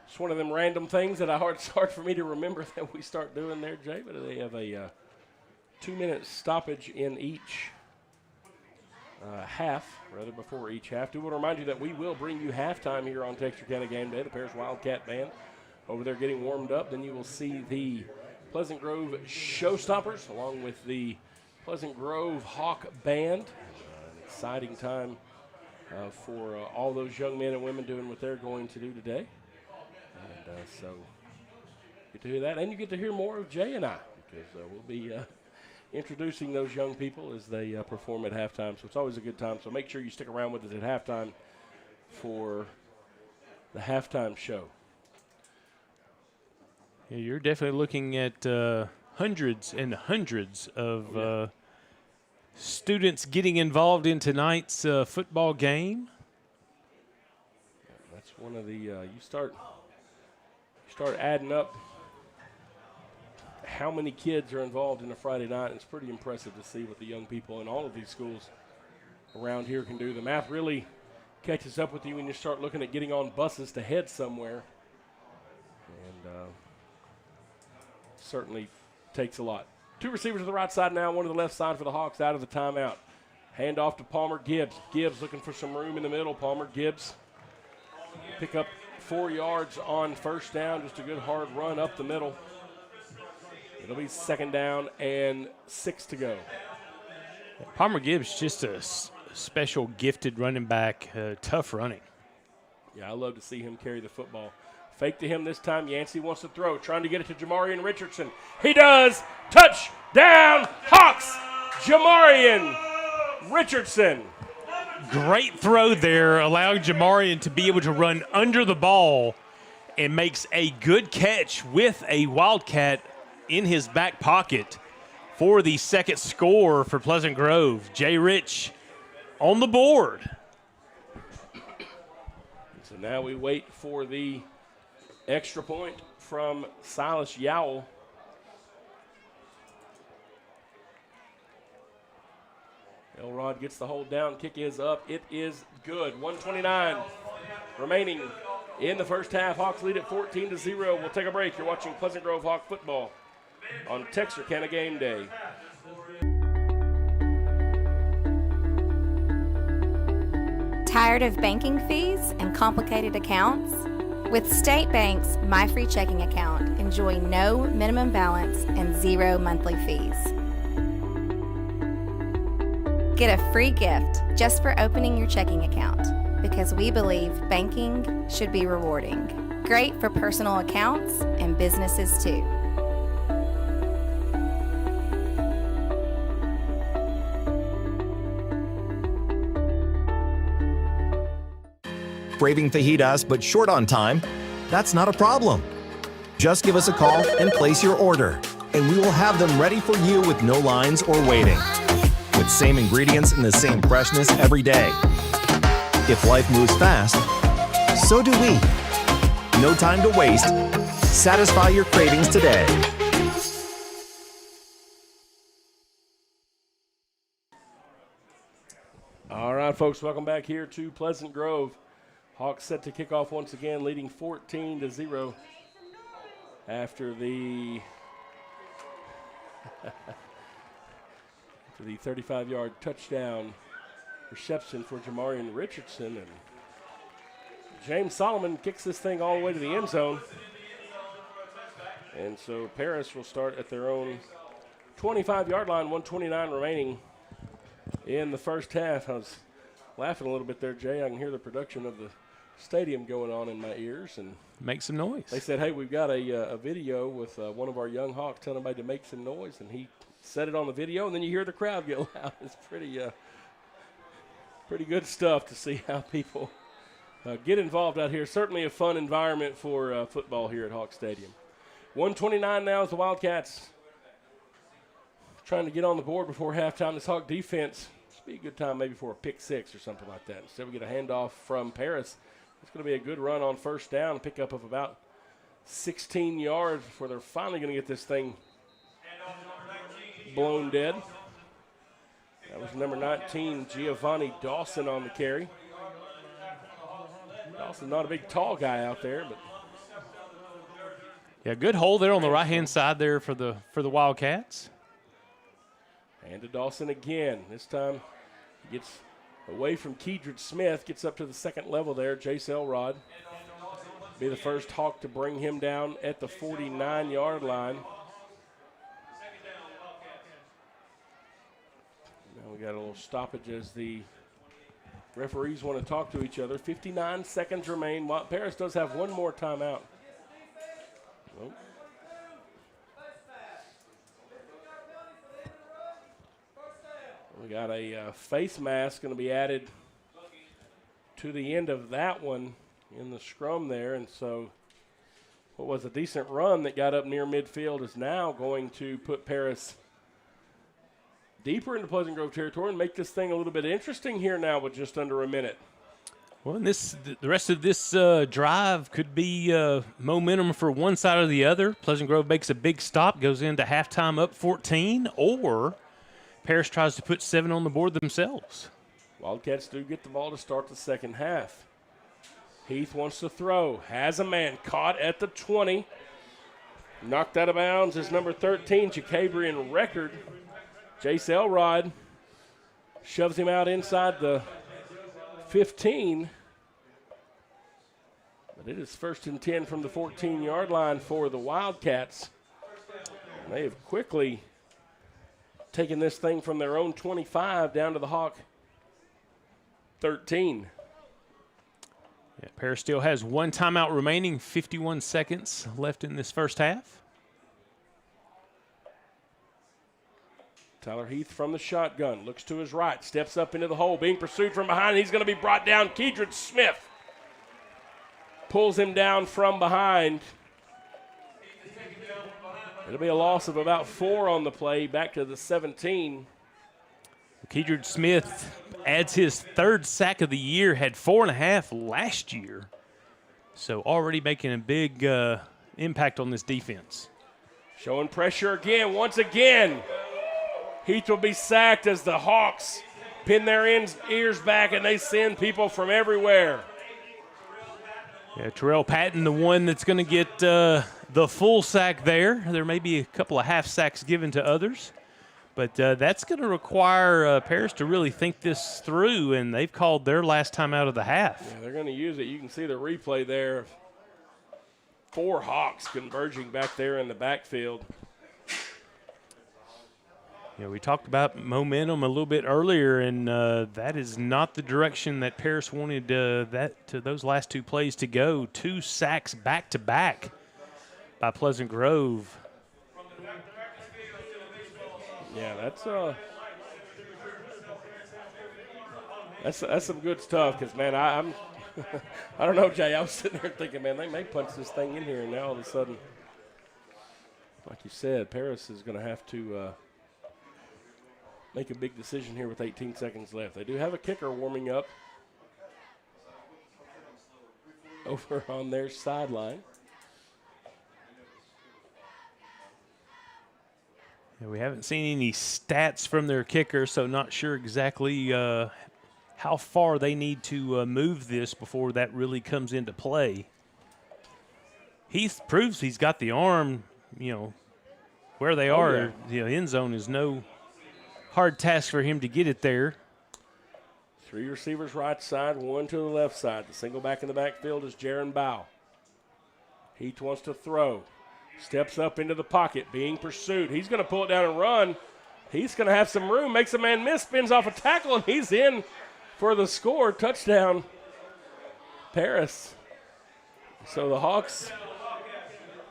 it's one of them random things that it's hard for me to remember that we start doing there, Jay, but they have a 2-minute stoppage in each half, rather before each half. Do want to remind you that we will bring you halftime here on Texarkana Game Day. The Paris Wildcat Band over there getting warmed up. Then you will see the Pleasant Grove Showstoppers along with the Pleasant Grove Hawk Band. An exciting time for all those young men and women doing what they're going to do today. And so you get to hear that, and you get to hear more of Jay and I, because we'll be introducing those young people as they perform at halftime. So it's always a good time. So make sure you stick around with us at halftime for the halftime show. Yeah, you're definitely looking at hundreds and hundreds of students getting involved in tonight's football game. That's one of the you start adding up how many kids are involved in a Friday night. And it's pretty impressive to see what the young people in all of these schools around here can do. The math really catches up with you when you start looking at getting on buses to head somewhere. And certainly takes a lot. Two receivers to the right side now, one to the left side for the Hawks out of the timeout. Hand off to Palmer Gibbs. Gibbs looking for some room in the middle. Palmer Gibbs pick up 4 yards on first down. Just a good hard run up the middle. It'll be 2nd down and 6 to go. Palmer Gibbs, just a special gifted running back, tough running. Yeah, I love to see him carry the football. Fake to him this time. Yancey wants to throw, trying to get it to Jamarian Richardson. He does. Touchdown, Hawks. Jamarian Richardson. Great throw there, allowing Jamarian to be able to run under the ball and makes a good catch with a Wildcat in his back pocket for the second score for Pleasant Grove. Jay Rich on the board. So now we wait for the extra point from Silas Yowell. Elrod gets the hold down. Kick is up. It is good. 1:29 remaining in the first half. Hawks lead at 14-0. We'll take a break. You're watching Pleasant Grove Hawk football on Texarkana Game Day. Tired of banking fees and complicated accounts? With State Bank's My Free Checking Account, enjoy no minimum balance and 0 monthly fees. Get a free gift just for opening your checking account, because we believe banking should be rewarding. Great for personal accounts and businesses too. Craving fajitas but short on time? That's not a problem. Just give us a call and place your order, and we will have them ready for you with no lines or waiting. With same ingredients and the same freshness every day. If life moves fast, so do we. No time to waste. Satisfy your cravings today. All right, folks, welcome back here to Pleasant Grove. Hawks set to kick off once again, leading 14-0 after the 35-yard touchdown reception for Jamarian Richardson. And James Solomon kicks this thing all the way to the end zone. And so Paris will start at their own 25-yard line, 1:29 remaining in the first half. I was laughing a little bit there, Jay. I can hear the production of the stadium going on in my ears, and make some noise. They said, hey, we've got a video with one of our young Hawks telling everybody to make some noise, and he said it on the video, and then you hear the crowd get loud. It's pretty good stuff to see how people get involved out here. Certainly a fun environment for football here at Hawk Stadium. 1:29 now as the Wildcats trying to get on the board before halftime. This Hawk defense, this would be a good time maybe for a pick six or something like that. Instead we get a handoff from Paris. It's going to be a good run on first down, a pickup of about 16 yards before they're finally going to get this thing blown dead. That was number 19, Giovanni Dawson, on the carry. Dawson's not a big, tall guy out there, but yeah, good hole there on the right-hand side there for the Wildcats. And to Dawson again. This time he gets away from Keedred Smith, gets up to the second level there. Jace Elrod be the first Hawk to bring him down at the 49-yard line. Now we got a little stoppage as the referees want to talk to each other. 59 seconds remain. Paris does have one more timeout. Nope. We got a face mask going to be added to the end of that one in the scrum there. And so what was a decent run that got up near midfield is now going to put Paris deeper into Pleasant Grove territory and make this thing a little bit interesting here now with just under a minute. Well, and the rest of this drive could be momentum for one side or the other. Pleasant Grove makes a big stop, goes into halftime up 14, or Paris tries to put 7 on the board themselves. Wildcats do get the ball to start the second half. Heath wants to throw, has a man caught at the 20. Knocked out of bounds is number 13, Jacabrian Record. Jace Elrod shoves him out inside the 15. But it is 1st and 10 from the 14-yard line for the Wildcats. And they have quickly taken this thing from their own 25 down to the Hawk 13. Yeah, Paris still has one timeout remaining, 51 seconds left in this first half. Tyler Heath from the shotgun, looks to his right, steps up into the hole, being pursued from behind. He's going to be brought down. Kedron Smith pulls him down from behind. It'll be a loss of about 4 on the play, back to the 17. Kedron Smith adds his 3rd sack of the year, had 4.5 last year. So already making a big impact on this defense. Showing pressure again, once again. Heath will be sacked as the Hawks pin their ears back and they send people from everywhere. Yeah, Terrell Patton, the one that's going to get the full sack there. There may be a couple of half sacks given to others. But that's going to require Paris to really think this through, and they've called their last time out of the half. Yeah, they're going to use it. You can see the replay there. 4 Hawks converging back there in the backfield. Yeah, we talked about momentum a little bit earlier, and that is not the direction that Paris wanted those last 2 plays to go. 2 sacks back-to-back by Pleasant Grove. Yeah, that's some good stuff. Because man, I'm I don't know, Jay. I was sitting there thinking, man, they may punch this thing in here, and now all of a sudden, like you said, Paris is going to have to make a big decision here with 18 seconds left. They do have a kicker warming up over on their sideline. Yeah, we haven't seen any stats from their kicker, so not sure exactly how far they need to move this before that really comes into play. Heath proves he's got the arm, where they are. Yeah. The end zone is no hard task for him to get it there. 3 receivers right side, 1 to the left side. The single back in the backfield is Jaron Bow. Heath wants to throw. Steps up into the pocket, being pursued. He's going to pull it down and run. He's going to have some room, makes a man miss, spins off a tackle, and he's in for the score. Touchdown, Paris. So the Hawks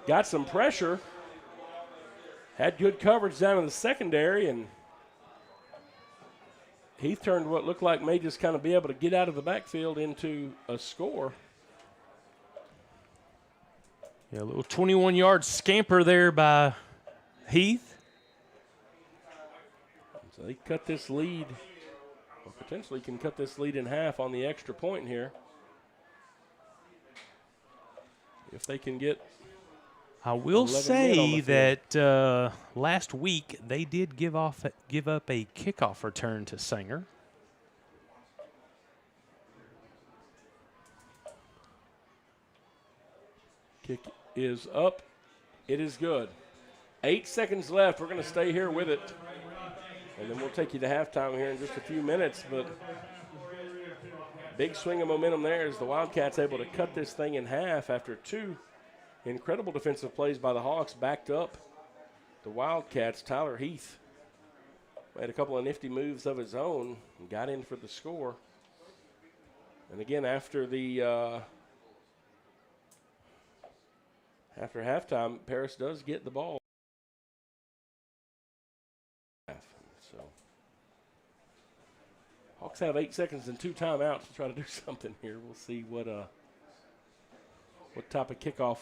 got some pressure, had good coverage down in the secondary, and he turned what looked like may just kind of be able to get out of the backfield into a score. Yeah, a little 21-yard scamper there by Heath. So they cut this lead, or potentially can cut this lead in half on the extra point here. If they can get. I will say that last week they did give up a kickoff return to Sanger. Kick is up. It is good. 8 seconds left. We're going to stay here with it. And then we'll take you to halftime here in just a few minutes. But big swing of momentum there as the Wildcats able to cut this thing in half after 2 incredible defensive plays by the Hawks backed up the Wildcats. Tyler Heath made a couple of nifty moves of his own and got in for the score. And again, after the after halftime, Paris does get the ball. So Hawks have 8 seconds and 2 timeouts to try to do something here. We'll see what type of kickoff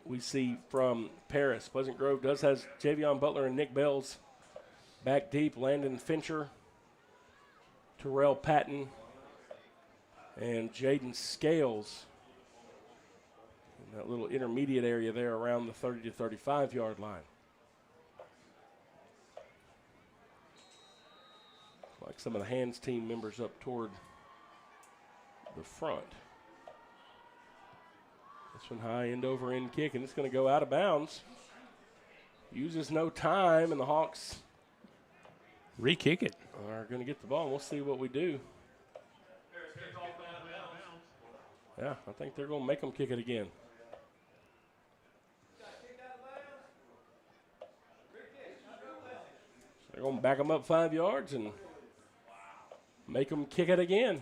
we see from Paris. Pleasant Grove does has Javion Butler and Nick Bells back deep. Landon Fincher, Terrell Patton, and Jaden Scales in that little intermediate area there around the 30 to 35-yard line. Like some of the hands team members up toward the front. This one high end over end kick, and it's going to go out of bounds. Uses no time, and the Hawks re-kick it. Are going to get the ball, and we'll see what we do. Yeah, I think they're going to make them kick it again. So they're going to back them up 5 yards and make them kick it again.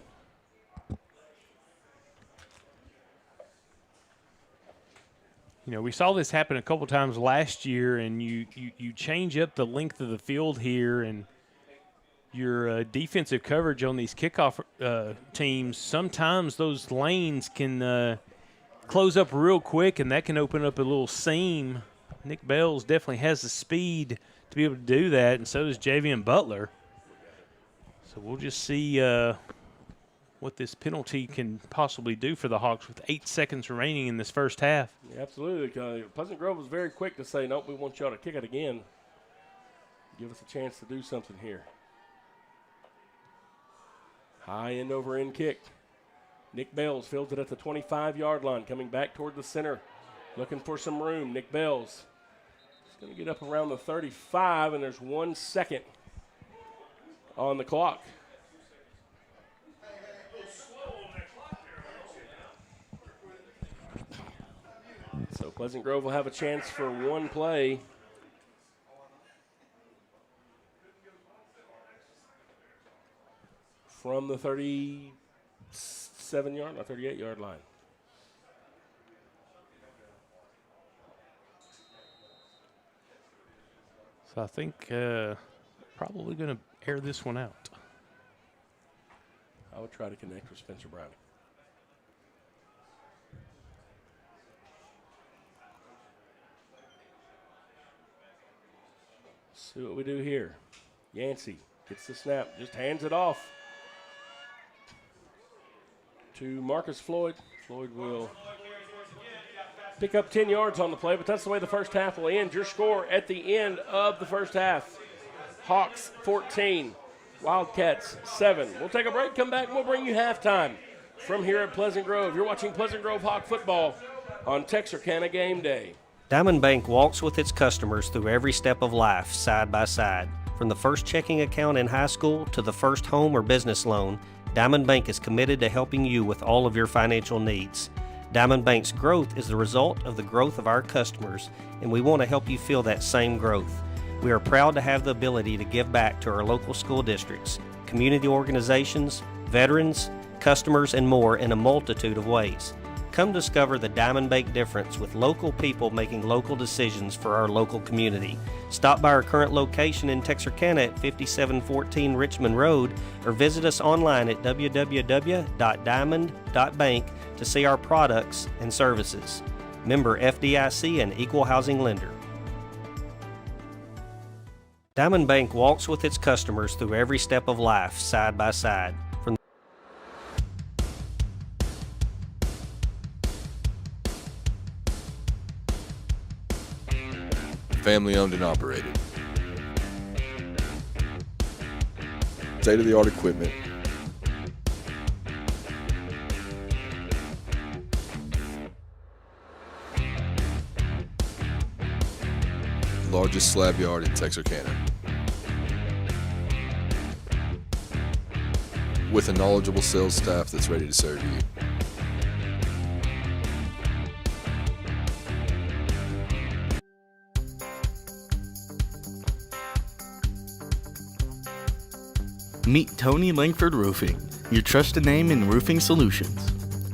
You know, we saw this happen a couple times last year, and you change up the length of the field here, and your defensive coverage on these kickoff teams, sometimes those lanes can close up real quick, and that can open up a little seam. Nick Bells definitely has the speed to be able to do that, and so does Javion Butler. So we'll just see what this penalty can possibly do for the Hawks with 8 seconds remaining in this first half. Yeah, absolutely. Pleasant Grove was very quick to say, nope, we want y'all to kick it again. Give us a chance to do something here. High end over end kick. Nick Bells fields it at the 25-yard line, coming back toward the center, looking for some room. Nick Bells is going to get up around the 35, and there's 1 second on the clock. So Pleasant Grove will have a chance for one play. From the 37-yard or 38-yard line. So I think probably going to air this one out. I would try to connect with Spencer Browning. See what we do here. Yancey gets the snap, just hands it off to Marcus Floyd. Floyd will pick up 10 yards on the play, but that's the way the first half will end. Your score at the end of the first half: Hawks 14, Wildcats 7. We'll take a break, come back, and we'll bring you halftime from here at Pleasant Grove. You're watching Pleasant Grove Hawk football on Texarkana Game Day. Diamond Bank walks with its customers through every step of life, side by side. From the first checking account in high school to the first home or business loan, Diamond Bank is committed to helping you with all of your financial needs. Diamond Bank's growth is the result of the growth of our customers, and we want to help you feel that same growth. We are proud to have the ability to give back to our local school districts, community organizations, veterans, customers, and more in a multitude of ways. Come discover the Diamond Bank difference with local people making local decisions for our local community. Stop by our current location in Texarkana at 5714 Richmond Road or visit us online at www.diamond.bank to see our products and services. Member FDIC and Equal Housing Lender. Diamond Bank walks with its customers through every step of life, side by side. Family owned and operated. State-of-the-art equipment. Largest slab yard in Texarkana. With a knowledgeable sales staff that's ready to serve you. Meet Tony Langford Roofing, your trusted name in roofing solutions.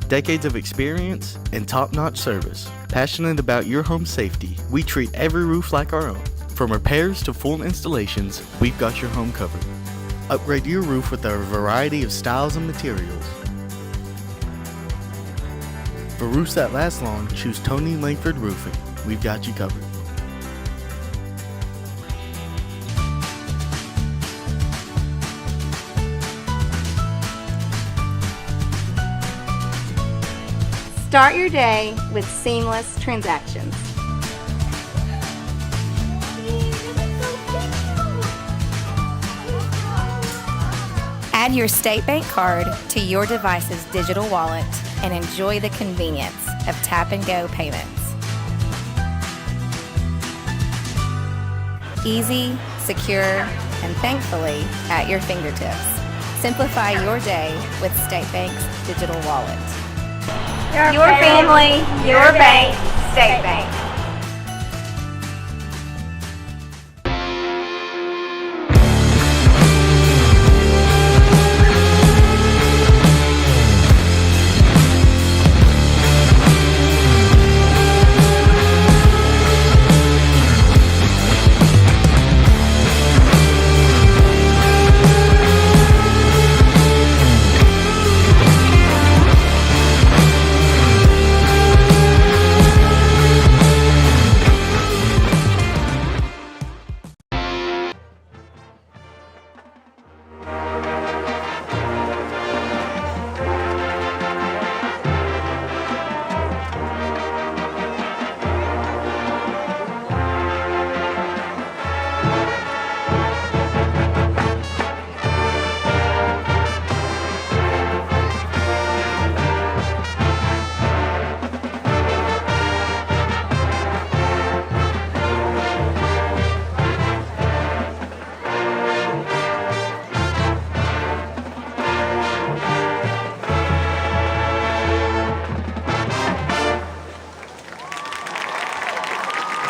Decades of experience and top-notch service. Passionate about your home safety, we treat every roof like our own. From repairs to full installations, we've got your home covered. Upgrade your roof with a variety of styles and materials. For roofs that last long, choose Tony Langford Roofing. We've got you covered. Start your day with seamless transactions. Add your State Bank card to your device's digital wallet and enjoy the convenience of tap-and-go payments. Easy, secure, and thankfully at your fingertips. Simplify your day with State Bank's digital wallet. Your family, your bank, State Bank.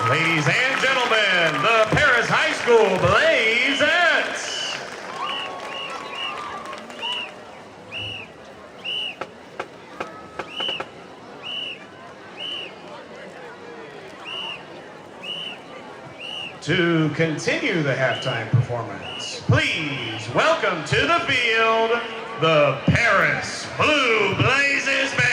Ladies and gentlemen, the Paris High School Blazettes. To continue the halftime performance, please welcome to the field the Paris Blue Blazes Band.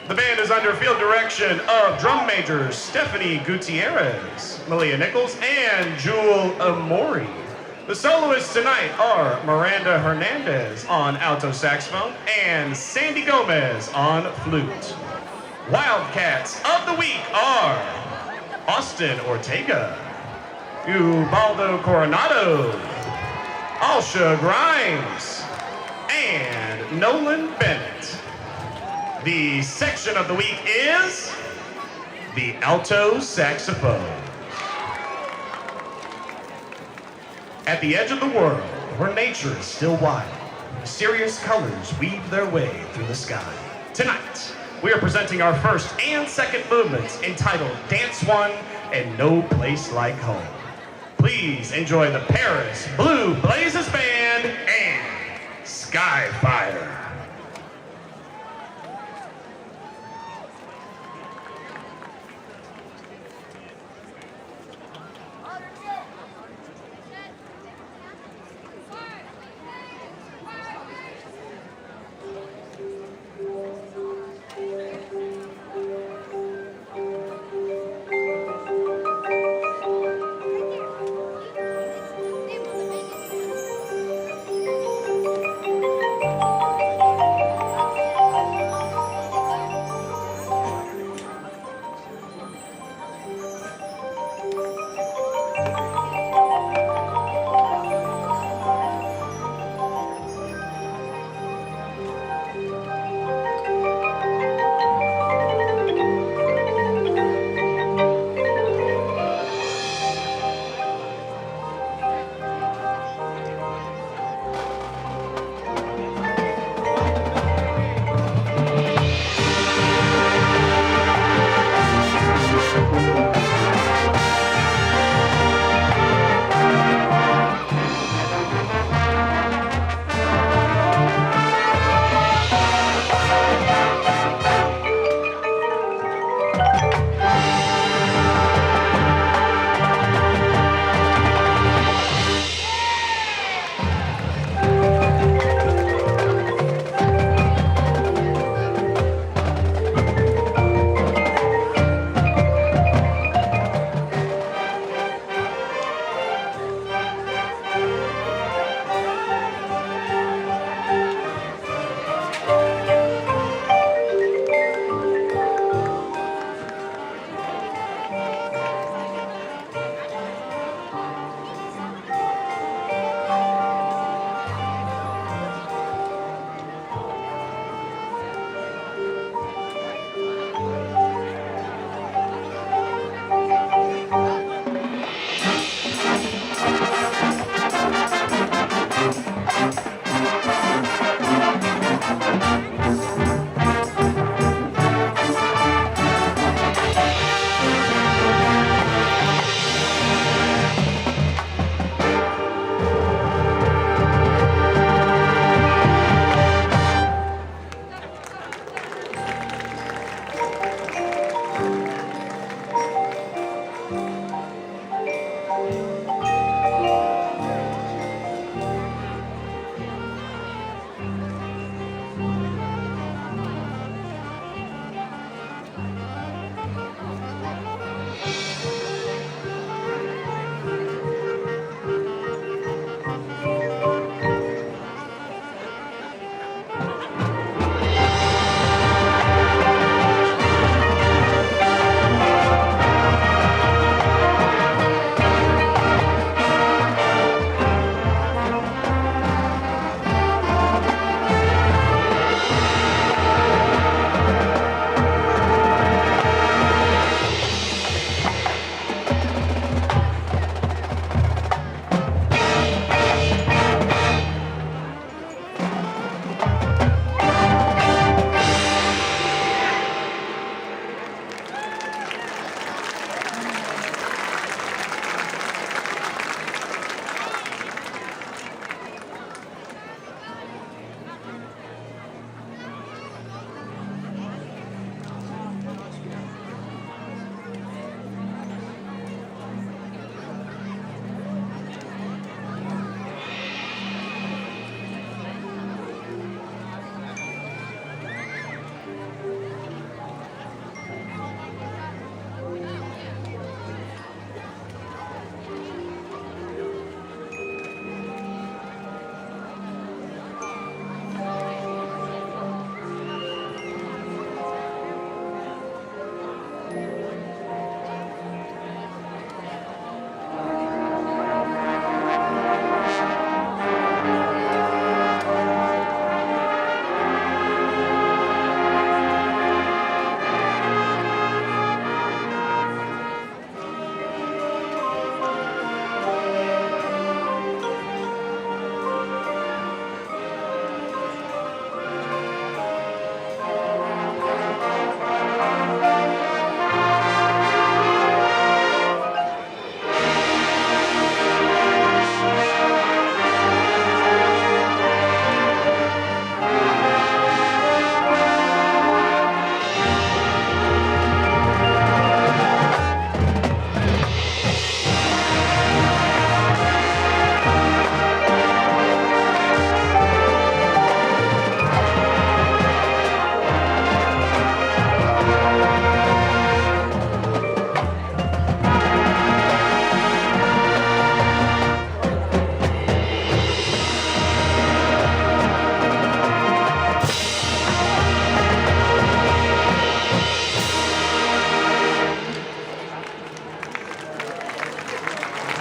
The band is under field direction of drum majors Stephanie Gutierrez, Malia Nichols, and Jewel Amori. The soloists tonight are Miranda Hernandez on alto saxophone and Sandy Gomez on flute. Wildcats of the week are Austin Ortega, Ubaldo Coronado, Alsha Grimes, and Nolan Bennett. The section of the week is the alto saxophone. At the edge of the world, where nature is still wild, mysterious colors weave their way through the sky. Tonight, we are presenting our first and second movements entitled Dance One and No Place Like Home. Please enjoy the Paris Blue Blazes Band and Skyfire.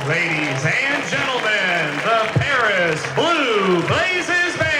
Ladies and gentlemen, the Paris Blue Blazes Band.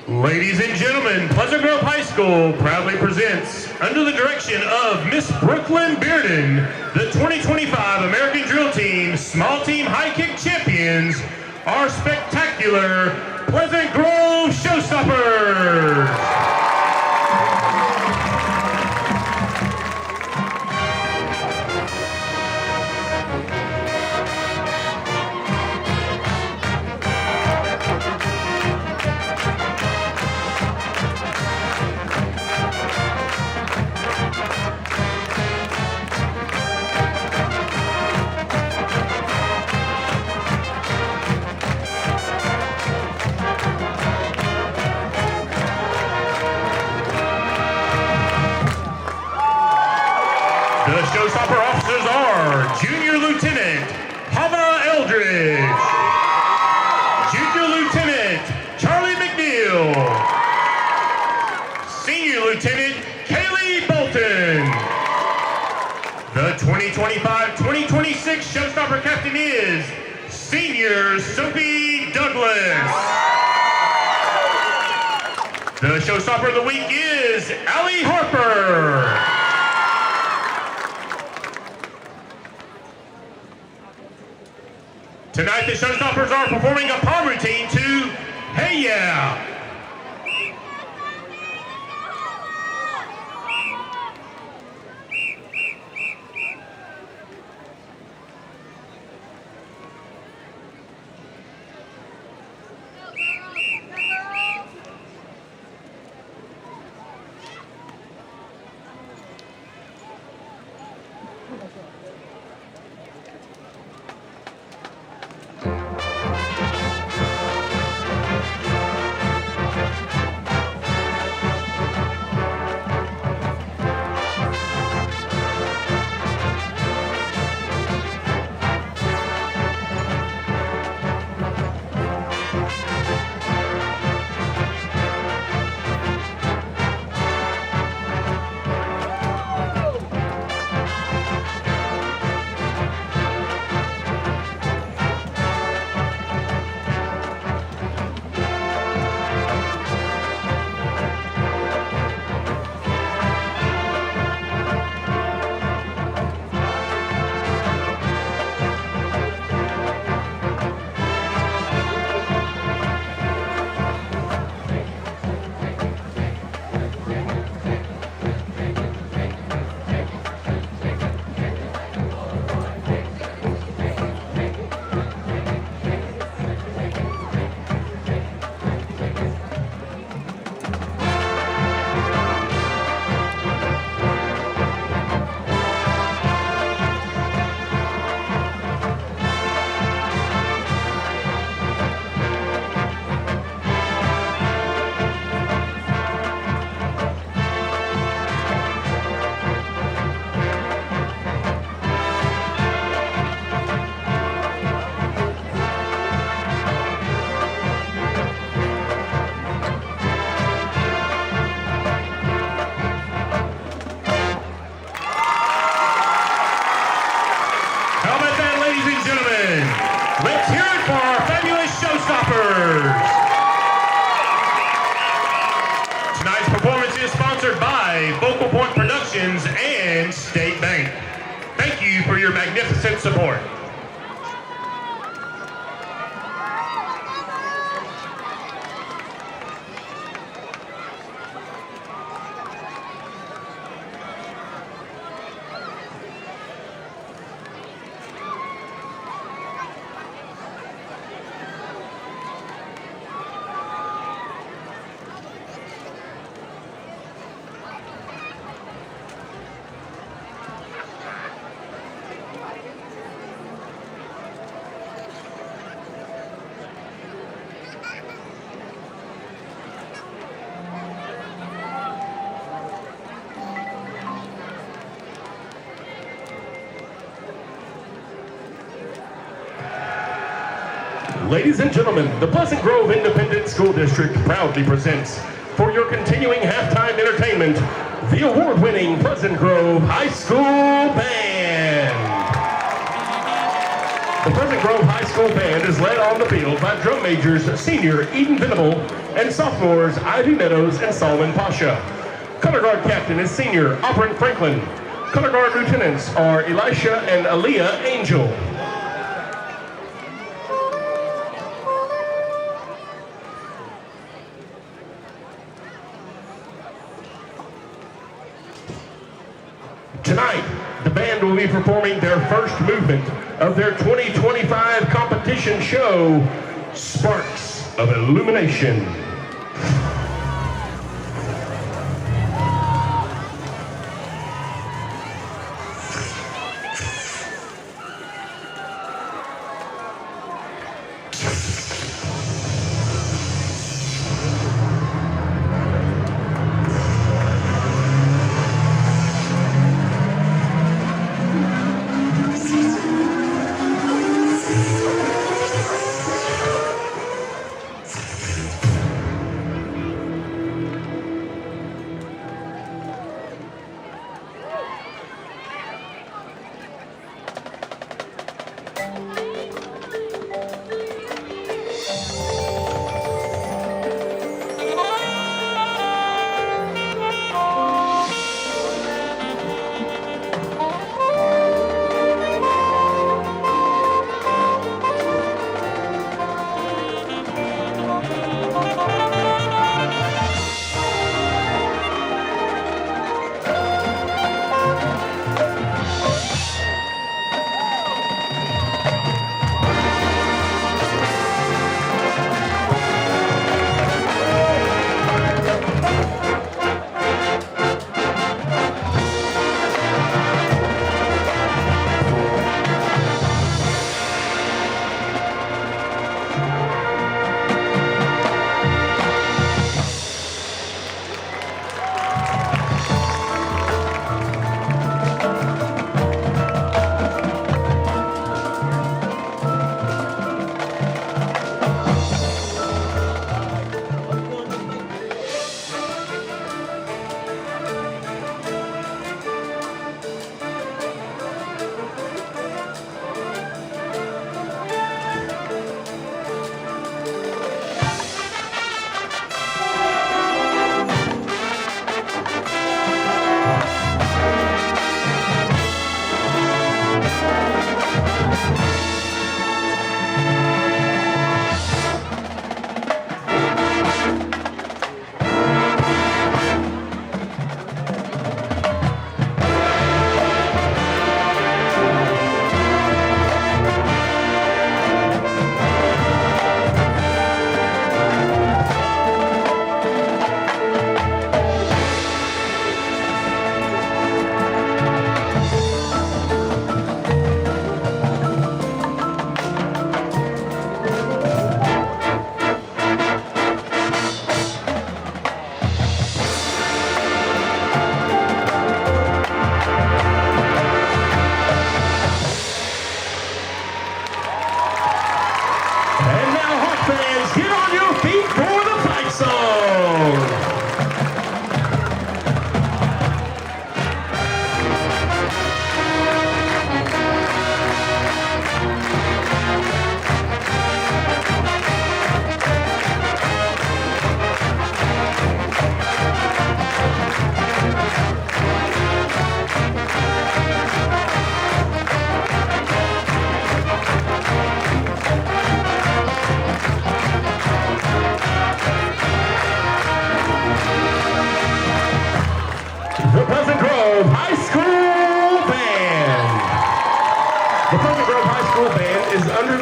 Ladies and gentlemen, Pleasant Grove High School proudly presents, under the direction of Miss Brooklyn Bearden, the 2025 American Drill Team Small Team High Kick Champions, our spectacular Pleasant Grove Showstoppers. The showstopper officers are Junior Lieutenant Hava Eldridge, Junior Lieutenant Charlie McNeil, Senior Lieutenant Kaylee Bolton. The 2025-2026 showstopper captain is Senior Sophie Douglas. The showstopper of the week is Allie Harper. Tonight, the showstoppers are performing a palm routine to Hey Yeah! hear it for our fabulous showstoppers. Tonight's performance is sponsored by Focal Point Productions and State Bank. Thank you for your magnificent support. Ladies and gentlemen, the Pleasant Grove Independent School District proudly presents, for your continuing halftime entertainment, the award-winning Pleasant Grove High School Band. The Pleasant Grove High School Band is led on the field by drum majors senior Eden Venable and sophomores Ivy Meadows and Solomon Pasha. Color guard captain is senior Auburn Franklin. Color guard lieutenants are Elisha and Aaliyah Angel. Tonight, the band will be performing their first movement of their 2025 competition show, Sparks of Illumination.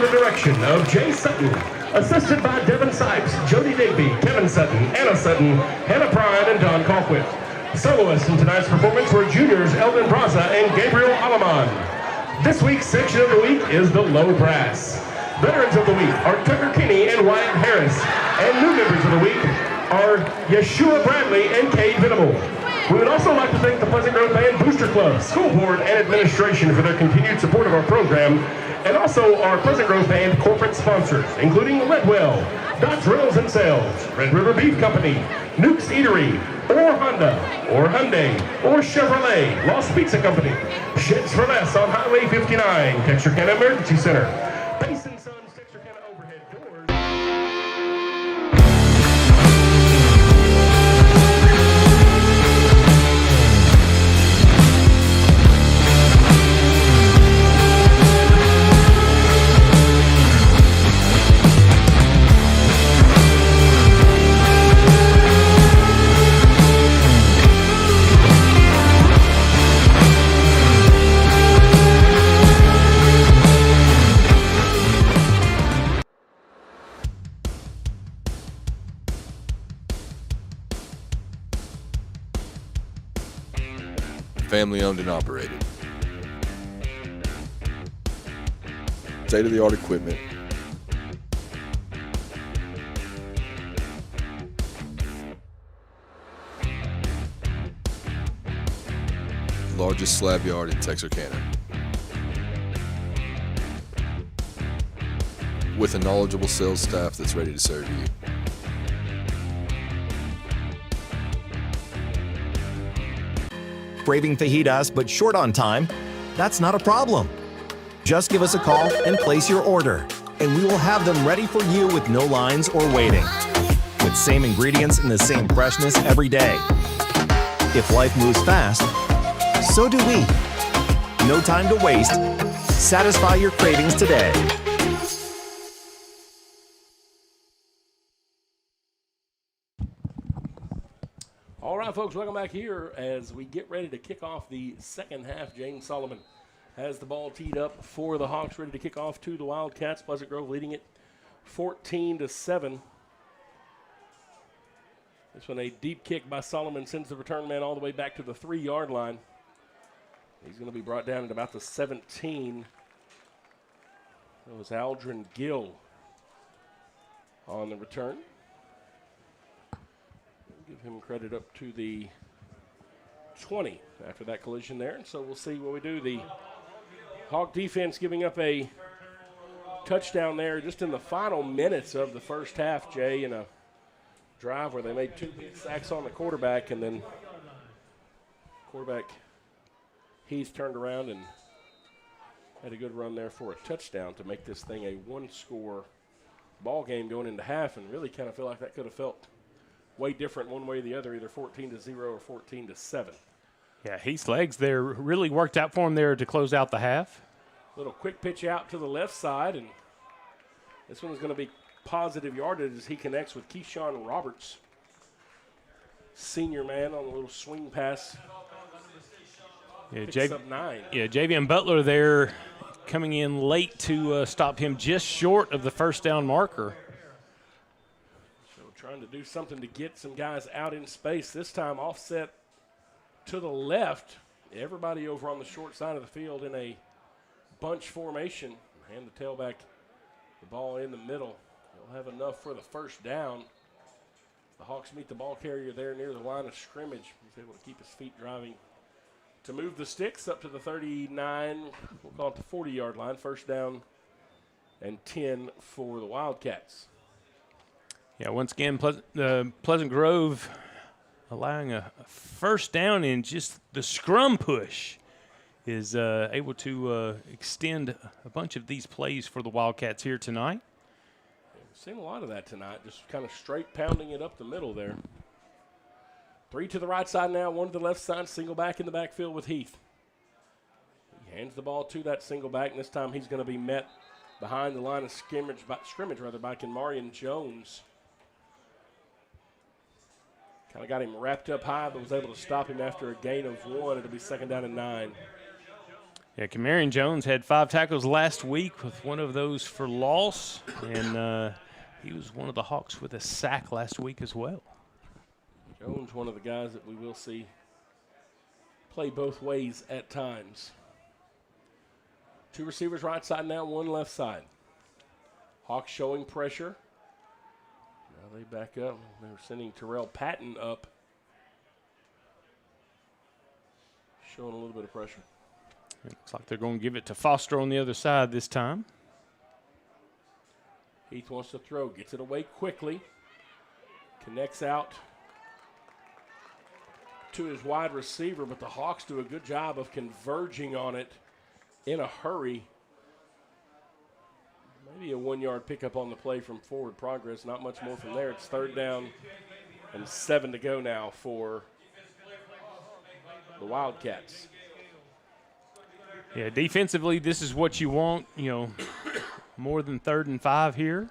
the direction of Jay Sutton, assisted by Devin Sipes, Jody Digby, Kevin Sutton, Anna Sutton, Hannah Pride, and Don Colquitt. Soloists in tonight's performance were juniors Eldon Braza and Gabriel Alaman. This week's section of the week is the low brass. Veterans of the week are Tucker Kinney and Wyatt Harris, and new members of the week are Yeshua Bradley and Cade Venable. We would also like to thank the Pleasant Grove Band Booster Club, School Board, and Administration for their continued support of our program, and also our Pleasant Grove Band corporate sponsors, including Redwell, Dodge Reynolds and Sales, Red River Beef Company, Nuke's Eatery, or Honda, or Hyundai, or Chevrolet, Lost Pizza Company, Sheds for Less on Highway 59, Texarkana Emergency Center, Basin Sons Texarkana Overhead Doors. Family owned and operated. State-of-the-art equipment. Largest slab yard in Texarkana. With a knowledgeable sales staff that's ready to serve you. Craving fajitas but short on time? That's not a problem. Just give us a call and place your order, and we will have them ready for you with no lines or waiting. With same ingredients and the same freshness every day. If life moves fast, so do we. No time to waste. Satisfy your cravings today. All right, folks, welcome back here as we get ready to kick off the second half. James Solomon has the ball teed up for the Hawks, ready to kick off to the Wildcats. Pleasant Grove leading it 14-7. This one, a deep kick by Solomon, sends the return man all the way back to the 3-yard line. He's going to be brought down at about the 17. It was Aldrin Gill on the return. Give him credit up to the 20 after that collision there. And so we'll see what we do. The Hawk defense giving up a touchdown there just in the final minutes of the first half, Jay, in a drive where they made 2 big sacks on the quarterback, and then quarterback Heath turned around and had a good run there for a touchdown to make this thing a one-score ball game going into half, and really kind of feel like that could have felt way different one way or the other, either 14-0 or 14-7. Yeah, Heath's legs there really worked out for him there to close out the half. Little quick pitch out to the left side, and this one's going to be positive yardage as he connects with Keyshawn Roberts, senior man, on a little swing pass. Yeah, Picks up 9. Yeah, Javian Butler there coming in late to stop him just short of the first down marker. Trying to do something to get some guys out in space. This time offset to the left. Everybody over on the short side of the field in a bunch formation. Hand the tailback the ball in the middle. He'll have enough for the first down. The Hawks meet the ball carrier there near the line of scrimmage. He's able to keep his feet driving to move the sticks up to the 39, we'll call it the 40-yard line. First down and 10 for the Wildcats. Yeah, once again, Pleasant Grove allowing a first down in just the scrum push is able to extend a bunch of these plays for the Wildcats here tonight. We've seen a lot of that tonight, just kind of straight pounding it up the middle there. 3 to the right side now, 1 to the left side, single back in the backfield with Heath. He hands the ball to that single back, and this time he's going to be met behind the line of scrimmage by Kenmarian Jones. Kind of got him wrapped up high, but was able to stop him after a gain of 1. It'll be second down and 9. Yeah, Camarion Jones had 5 tackles last week with one of those for loss, and he was one of the Hawks with a sack last week as well. Jones, one of the guys that we will see play both ways at times. 2 receivers right side now, 1 left side. Hawks showing pressure. Now they back up. They're sending Terrell Patton up. Showing a little bit of pressure. It looks like they're going to give it to Foster on the other side this time. Heath wants to throw, gets it away quickly. Connects out to his wide receiver, but the Hawks do a good job of converging on it in a hurry. Maybe a 1-yard pickup on the play from forward progress. Not much more from there. It's 3rd down and 7 to go now for the Wildcats. Yeah, defensively, this is what you want, more than 3rd and 5 here.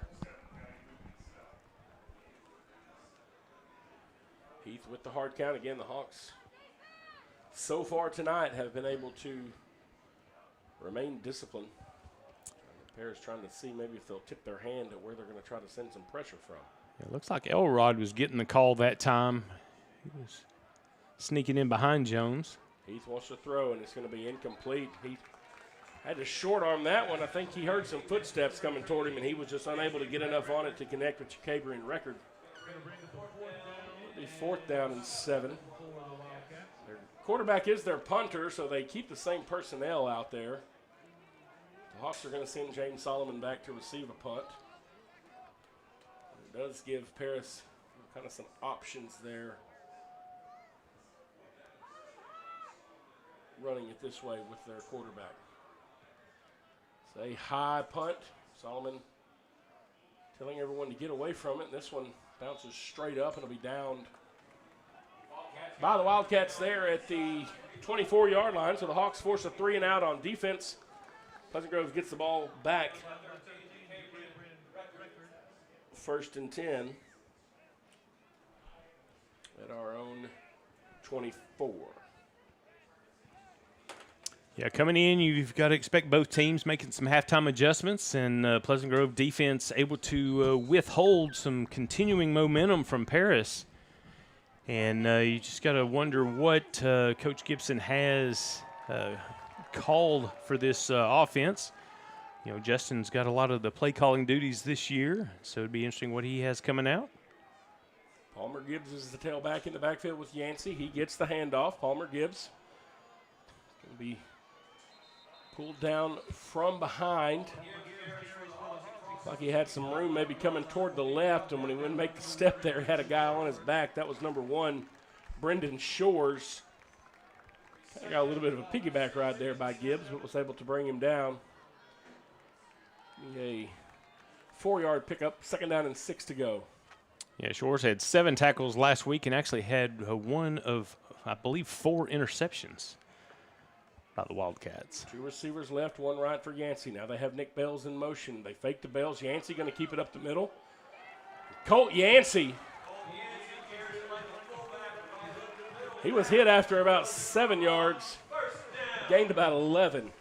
Heath with the hard count. Again, the Hawks so far tonight have been able to remain disciplined. The Bears trying to see maybe if they'll tip their hand at where they're going to try to send some pressure from. It looks like Elrod was getting the call that time. He was sneaking in behind Jones. Heath wants to throw, and it's going to be incomplete. He had to short arm that one. I think he heard some footsteps coming toward him, and he was just unable to get enough on it to connect with Cabrian Record. It'll be 4th down and 7. Their quarterback is their punter, so they keep the same personnel out there. The Hawks are going to send James Solomon back to receive a punt. It does give Paris kind of some options there, running it this way with their quarterback. It's a high punt. Solomon telling everyone to get away from it. And this one bounces straight up and it'll be downed by the Wildcats there at the 24-yard line. So the Hawks force a 3 and out on defense. Pleasant Grove gets the ball back. 1st and 10 at our own 24. Yeah, coming in, you've got to expect both teams making some halftime adjustments, and Pleasant Grove defense able to withhold some continuing momentum from Paris. And you just got to wonder what Coach Gibson has called for this offense. Justin's got a lot of the play calling duties this year, so it'd be interesting what he has coming out. Palmer Gibbs is the tailback in the backfield with Yancey. He gets the handoff. Palmer Gibbs going to be pulled down from behind. Looks like he had some room maybe coming toward the left, and when he went to make the step there, he had a guy on his back. That was number 1, Brendan Shores. Kind of got a little bit of a piggyback ride there by Gibbs, but was able to bring him down. A 4-yard pickup, 2nd down and 6 to go. Yeah, Shores had 7 tackles last week and actually had one of, I believe, 4 interceptions by the Wildcats. 2 receivers left, 1 right for Yancey. Now they have Nick Bells in motion. They fake the Bells. Yancey going to keep it up the middle. Colt Yancey. He was hit after about 7 yards. Gained about 11.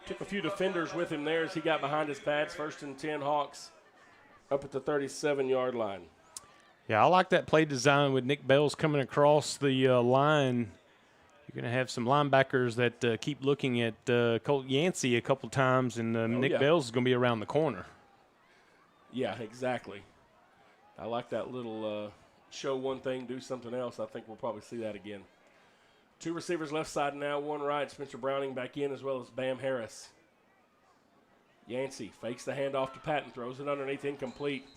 Took a few defenders with him there as he got behind his pads. 1st and 10 Hawks up at the 37-yard line. Yeah, I like that play design with Nick Bells coming across the line. You're going to have some linebackers that keep looking at Colt Yancey a couple times, and Nick Bells is going to be around the corner. Yeah, exactly. I like that little show one thing, do something else. I think we'll probably see that again. 2 receivers left side now, 1 right. Spencer Browning back in as well as Bam Harris. Yancey fakes the handoff to Patton, throws it underneath, incomplete.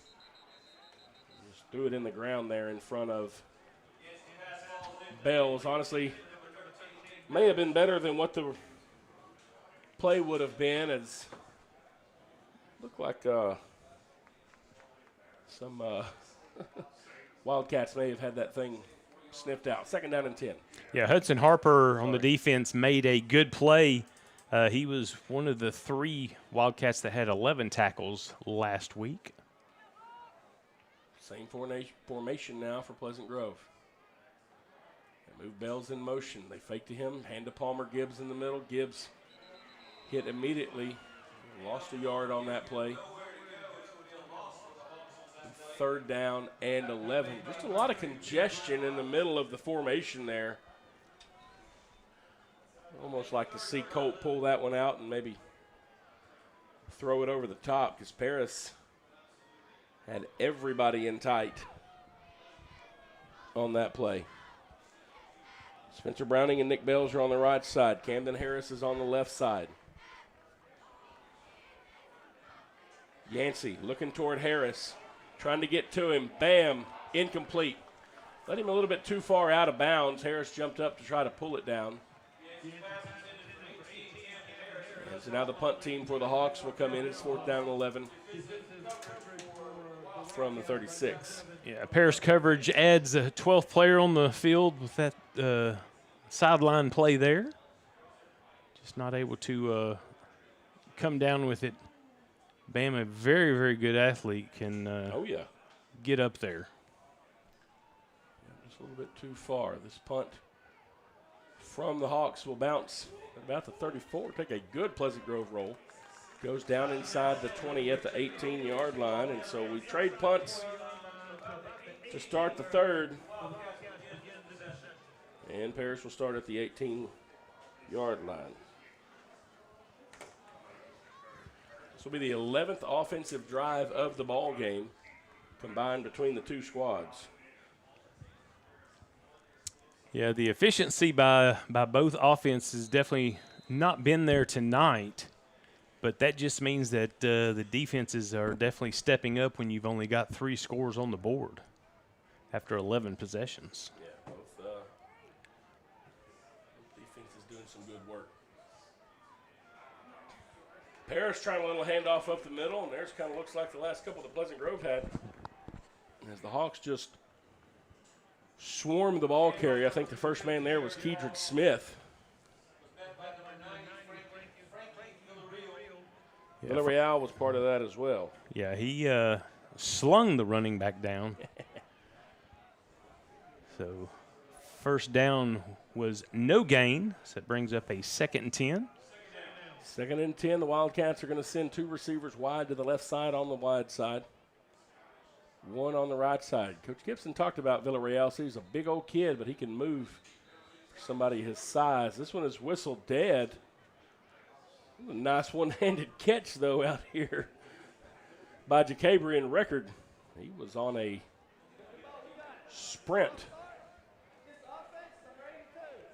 Just threw it in the ground there in front of Bells. Honestly, may have been better than what the play would have been, as looked like some Wildcats may have had that thing sniffed out. 2nd down and 10. Yeah, Hudson Harper on the defense made a good play. He was one of the 3 Wildcats that had 11 tackles last week. Same formation now for Pleasant Grove. They move Bells in motion. They fake to him, hand to Palmer Gibbs in the middle. Gibbs hit immediately. Lost a yard on that play. 3rd down and 11. Just a lot of congestion in the middle of the formation there. Almost like to see Colt pull that one out and maybe throw it over the top, because Paris had everybody in tight on that play. Spencer Browning and Nick Bells are on the right side. Camden Harris is on the left side. Yancey looking toward Harris, trying to get to him. Bam, incomplete. Let him a little bit too far out of bounds. Harris jumped up to try to pull it down. And so now the punt team for the Hawks will come in. It's 4th down and 11 from the 36. Yeah, Paris coverage adds a 12th player on the field with that sideline play there. Just not able to come down with it. Bam, a very, very good athlete, can get up there. Just a little bit too far. This punt from the Hawks will bounce at about the 34. Take a good Pleasant Grove roll. Goes down inside the 20 at the 18-yard line, and so we trade punts to start the 3rd. And Paris will start at the 18-yard line. This will be the 11th offensive drive of the ball game combined between the two squads. Yeah, the efficiency by both offenses definitely not been there tonight, but that just means that the defenses are definitely stepping up when you've only got 3 scores on the board after 11 possessions. Yeah, both defenses doing some good work. Paris trying a little handoff up the middle, and theirs kind of looks like the last couple that Pleasant Grove had. As the Hawks just swarmed the ball carrier. I think the first man there was Keedred Smith. Villarreal was part of that as well. Yeah, he slung the running back down. So 1st down was no gain, so it brings up a 2nd and 10. 2nd and 10, the Wildcats are going to send 2 receivers wide to the left side on the wide side. 1 on the right side. Coach Gibson talked about Villarreal. So he's a big old kid, but he can move for somebody his size. This one is whistled dead. A nice one-handed catch, though, out here by Jacabrian Record. He was on a sprint.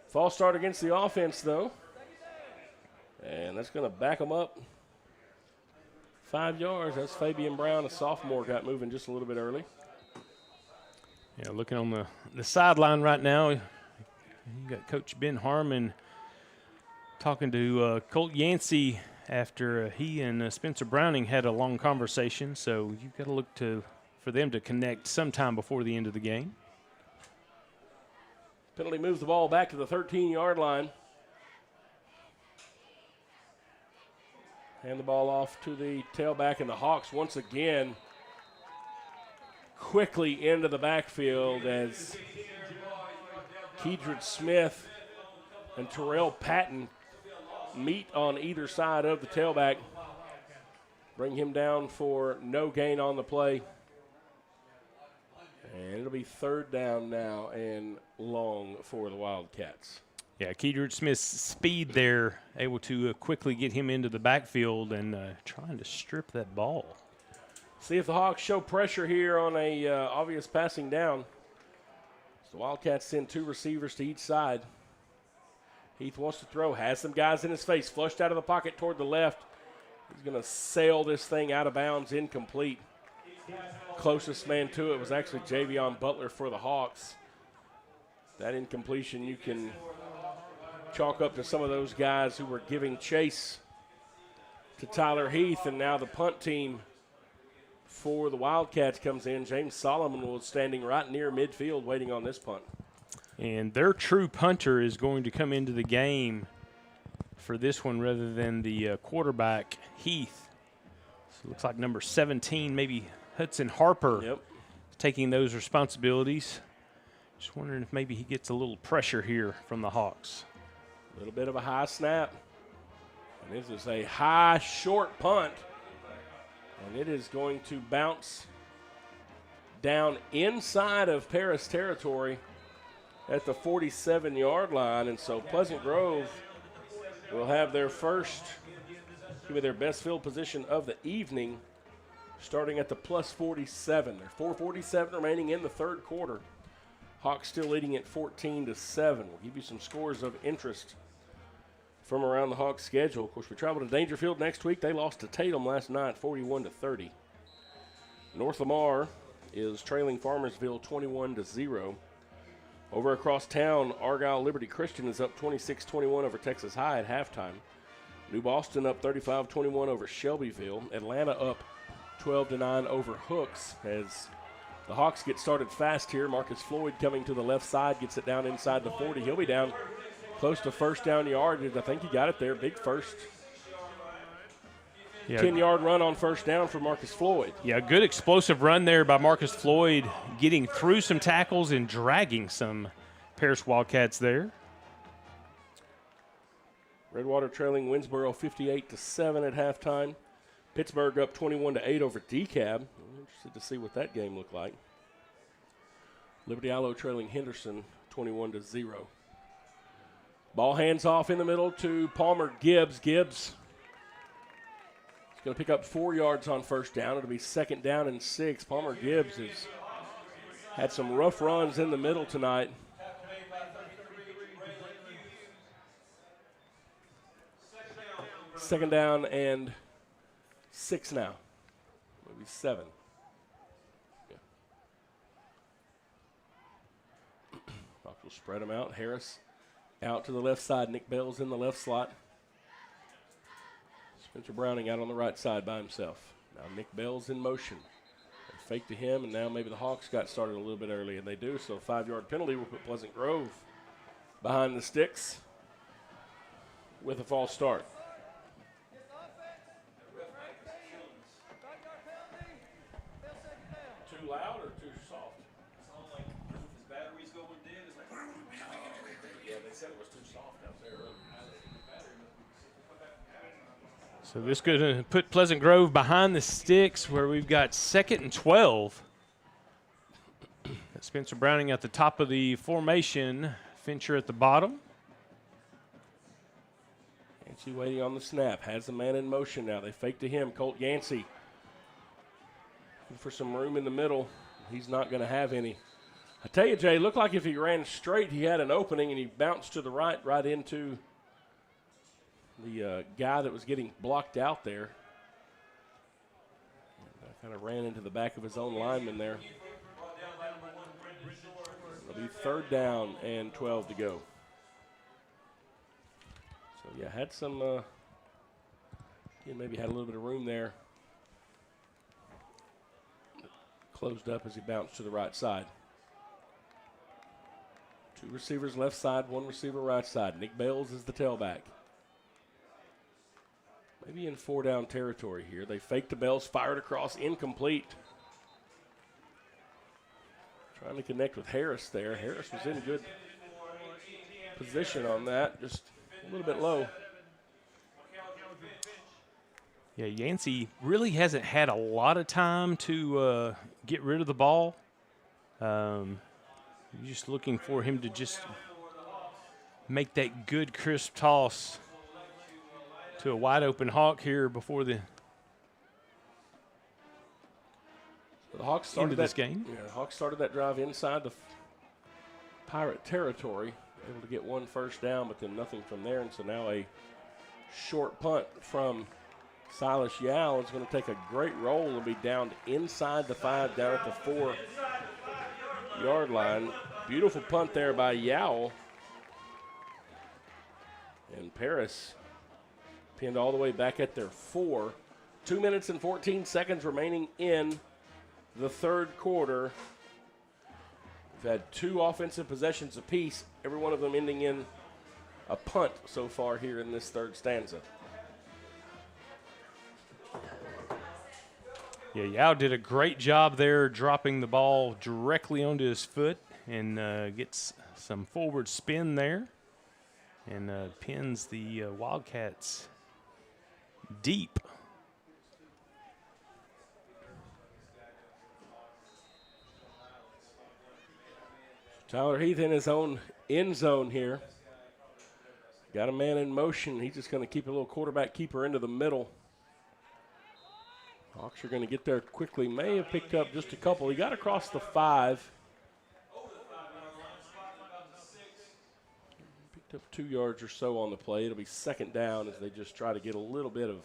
False start against the offense, though. And that's going to back them up 5 yards. That's Fabian Brown, a sophomore, got moving just a little bit early. Yeah, looking on the sideline right now, you got Coach Ben Harmon talking to Colt Yancey after he and Spencer Browning had a long conversation. So you've got to look for them to connect sometime before the end of the game. Penalty moves the ball back to the 13-yard line. Hand the ball off to the tailback, and the Hawks once again quickly into the backfield as Keedred Smith and Terrell Patton meet on either side of the tailback. Bring him down for no gain on the play. And it'll be 3rd down now and long for the Wildcats. Yeah, Keedred Smith's speed there, able to quickly get him into the backfield and trying to strip that ball. See if the Hawks show pressure here on a obvious passing down. So the Wildcats send 2 receivers to each side. Heath wants to throw, has some guys in his face, flushed out of the pocket toward the left. He's going to sail this thing out of bounds, incomplete. Closest man to it was actually Javion Butler for the Hawks. That incompletion you can chalk up to some of those guys who were giving chase to Tyler Heath, and now the punt team for the Wildcats comes in. James Solomon was standing right near midfield waiting on this punt. And their true punter is going to come into the game for this one rather than the quarterback, Heath. So it looks like number 17, maybe Hudson Harper, taking those responsibilities. Just wondering if maybe he gets a little pressure here from the Hawks. A little bit of a high snap. This is a high, short punt, and it is going to bounce down inside of Paris territory at the 47-yard line. And so Pleasant Grove will have their first, give their best field position of the evening, starting at the plus 47. There's 4:47 remaining in the third quarter. Hawks still leading at 14-7. We'll give you some scores of interest from around the Hawks schedule. Of course, we travel to Dangerfield next week. They lost to Tatum last night, 41-30. North Lamar is trailing Farmersville 21-0. Over across town, Argyle Liberty Christian is up 26-21 over Texas High at halftime. New Boston up 35-21 over Shelbyville. Atlanta up 12-9 over Hooks as the Hawks get started fast here. Marcus Floyd coming to the left side, gets it down inside the 40. He'll be down close to first down yardage. I think he got it there. Big first. 10-yard run on first down for Marcus Floyd. Yeah, good explosive run there by Marcus Floyd, getting through some tackles and dragging some Paris Wildcats there. Redwater trailing Winsboro 58-7 at halftime. Pittsburgh up 21-8 over DeKalb. I'm interested to see what that game looked like. Liberty Allo trailing Henderson 21-0. Ball hands off in the middle to Palmer Gibbs. Gibbs is going to pick up 4 yards on first down. It'll be second down and 6. Palmer Gibbs has had some rough runs in the middle tonight. Second down and 6 now. Maybe 7. Yeah. Hawks will spread them out. Harris out to the left side. Nick Bell's in the left slot. Spencer Browning out on the right side by himself. Now Nick Bell's in motion. They fake to him, and now maybe the Hawks got started a little bit early, and they do. So a 5-yard penalty will put Pleasant Grove behind the sticks with a false start. Too loud or too soft? Sounds like his battery's going dead. It's like, yeah, they said it was too soft out there earlier. So this going to put Pleasant Grove behind the sticks where we've got 2nd and 12. Spencer Browning at the top of the formation, Fincher at the bottom. Yancey waiting on the snap, has the man in motion now. They fake to him, Colt Yancey. For some room in the middle, he's not going to have any. I tell you, Jay, it looked like if he ran straight, he had an opening, and he bounced to the right into the guy that was getting blocked out there. Kind of ran into the back of his own lineman there. It'll be third down and 12 to go. So, yeah, had some, maybe had a little bit of room there. Closed up as he bounced to the right side. 2 receivers left side, 1 receiver right side. Nick Bales is the tailback. Maybe in 4-down territory here. They fake to Bales, fired across, incomplete. Trying to connect with Harris there. Harris was in good position on that, just a little bit low. Yeah, Yancey really hasn't had a lot of time to get rid of the ball. You're just looking for him to just make that good, crisp toss to a wide-open Hawk here before the Hawks started this game. Yeah, the Hawks started that drive inside the Pirate territory, able to get 1 first down, but then nothing from there. And so now a short punt from Silas Yao is going to take a great roll and be down inside the 5, down at the 4-yard line. Beautiful punt there by Yao. And Paris pinned all the way back at their 4. 2 minutes and 14 seconds remaining in the third quarter. We've had 2 offensive possessions apiece, every one of them ending in a punt so far here in this third stanza. Yeah, Yao did a great job there dropping the ball directly onto his foot and gets some forward spin there and pins the Wildcats deep. Tyler Heath in his own end zone here. Got a man in motion. He's just going to keep a little quarterback keeper into the middle. Hawks are going to get there quickly. May have picked up just a couple. He got across the 5. Picked up 2 yards or so on the play. It'll be second down as they just try to get a little bit of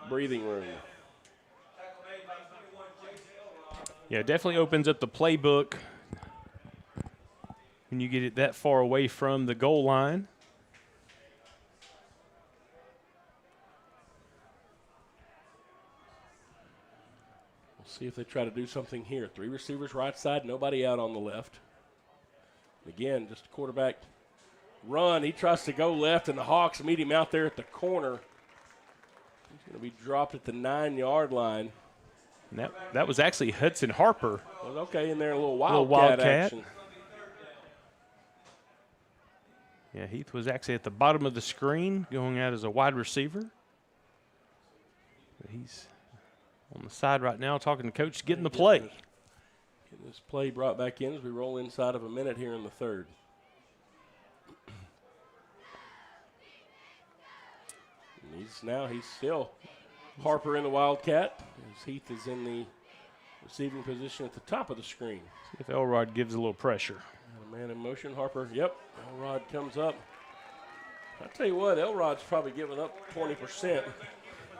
breathing room. Yeah, it definitely opens up the playbook when you get it that far away from the goal line. We'll see if they try to do something here. 3 receivers right side, nobody out on the left. Again, just a quarterback run. He tries to go left, and the Hawks meet him out there at the corner. He's going to be dropped at the 9-yard line. And that was actually Hudson Harper. Was okay in there, a little wildcat action. Yeah, Heath was actually at the bottom of the screen going out as a wide receiver. But he's on the side right now talking to Coach, getting the play. Getting this play brought back in as we roll inside of a minute here in the third. And he's still Harper in the Wildcat as Heath is in the receiving position at the top of the screen. See if Elrod gives a little pressure. Got a man in motion. Harper, yep. Elrod comes up. I'll tell you what, Elrod's probably given up 20%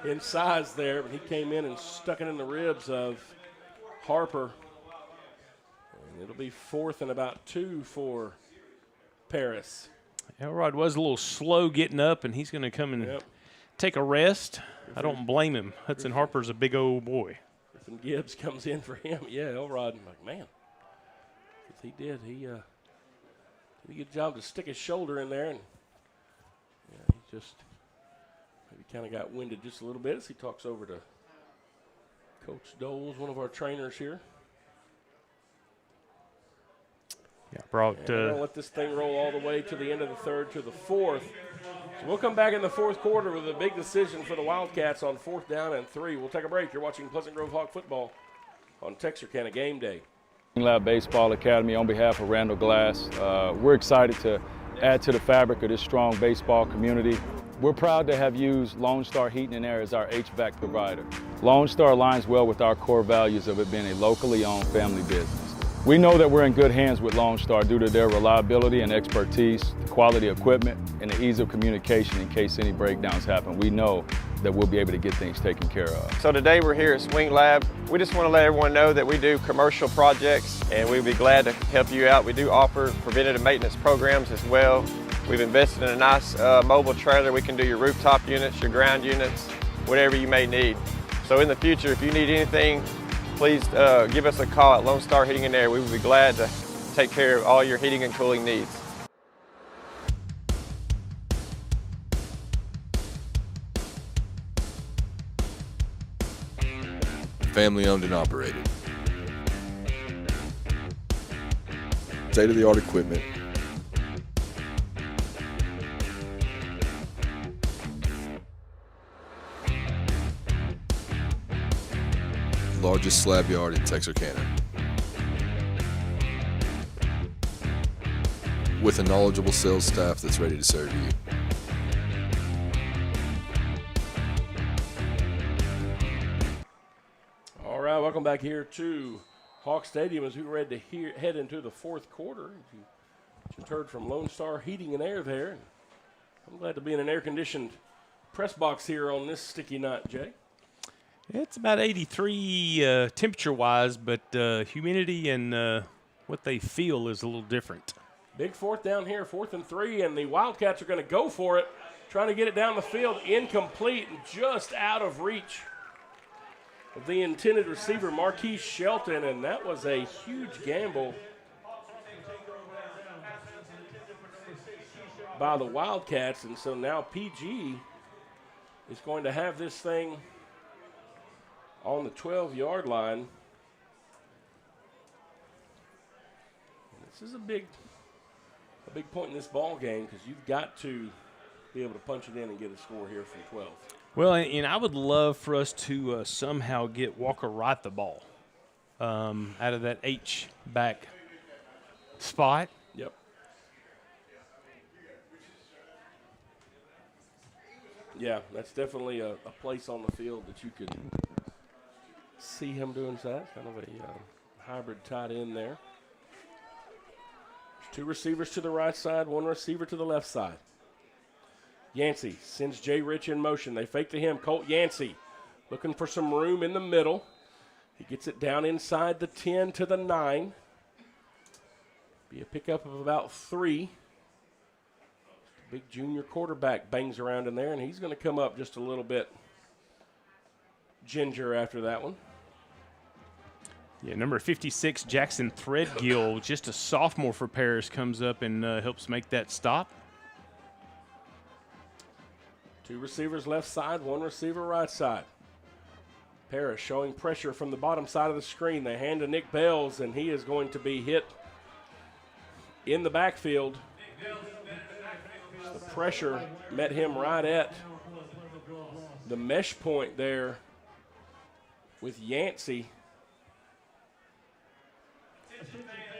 in size there, but he came in and stuck it in the ribs of Harper. And it'll be 4th and about 2 for Paris. Elrod was a little slow getting up, and he's going to come and take a rest. I don't blame him. Hudson Harper's a big old boy. Griffin Gibbs comes in for him. Yeah, Elrod, I'm like, man. He did. He did a good job to stick his shoulder in there. And yeah, he just maybe kind of got winded just a little bit as he talks over to Coach Doles, one of our trainers here. Yeah, brought. We're going to let this thing roll all the way to the end of the third to the 4th. So we'll come back in the 4th quarter with a big decision for the Wildcats on 4th down and 3. We'll take a break. You're watching Pleasant Grove Hawk football on Texarkana Game Day. Lab Baseball Academy on behalf of Randall Glass. We're excited to add to the fabric of this strong baseball community. We're proud to have used Lone Star Heating and Air as our HVAC provider. Lone Star aligns well with our core values of it being a locally owned family business. We know that we're in good hands with Lone Star due to their reliability and expertise, the quality of equipment, and the ease of communication in case any breakdowns happen. We know that we'll be able to get things taken care of. So today we're here at Swing Lab. We just want to let everyone know that we do commercial projects and we'd be glad to help you out. We do offer preventative maintenance programs as well. We've invested in a nice mobile trailer. We can do your rooftop units, your ground units, whatever you may need. So in the future, if you need anything, please give us a call at Lone Star Heating and Air. We would be glad to take care of all your heating and cooling needs. Family owned and operated. State-of-the-art equipment. Largest slab yard in Texarkana. With a knowledgeable sales staff that's ready to serve you. All right, welcome back here to Hawk Stadium as we were ready to head into the 4th quarter. You just heard from Lone Star Heating and Air there. I'm glad to be in an air-conditioned press box here on this sticky night, Jay. It's about 83 temperature-wise, but humidity and what they feel is a little different. Big 4th down here, 4th and 3, and the Wildcats are going to go for it, trying to get it down the field, incomplete and just out of reach of the intended receiver, Marquise Shelton, and that was a huge gamble by the Wildcats, and so now PG is going to have this thing on the 12-yard line. And this is a big point in this ball game because you've got to be able to punch it in and get a score here from 12. Well, and I would love for us to somehow get Walker Wright the ball out of that H-back spot. Yep. Yeah, that's definitely a place on the field that you could see him doing that. Kind of a hybrid tight end there. There's 2 receivers to the right side, 1 receiver to the left side. Yancey sends Jay Rich in motion. They fake to him. Colt Yancey looking for some room in the middle. He gets it down inside the 10 to the 9. Be a pickup of about 3. Big junior quarterback bangs around in there, and he's going to come up just a little bit ginger after that one. Yeah, number 56, Jackson Threadgill, just a sophomore for Paris, comes up and helps make that stop. 2 receivers left side, 1 receiver right side. Paris showing pressure from the bottom side of the screen. They hand to Nick Bells, and he is going to be hit in the backfield. The pressure met him right at the mesh point there with Yancey.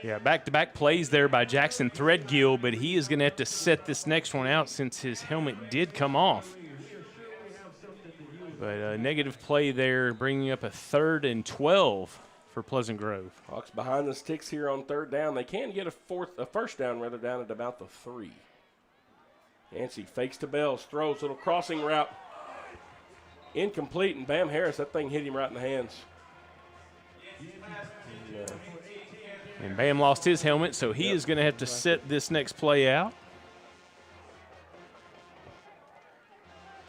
Yeah, back-to-back plays there by Jackson Threadgill, but he is going to have to set this next one out since his helmet did come off. But a negative play there, bringing up a 3rd and 12 for Pleasant Grove. Hawks behind the sticks here on 3rd down. They can get a first down rather down at about the 3. Yancey fakes to Bells, throws, little crossing route. Incomplete, and Bam Harris, that thing hit him right in the hands. And Bam lost his helmet, so he is going to have to set this next play out.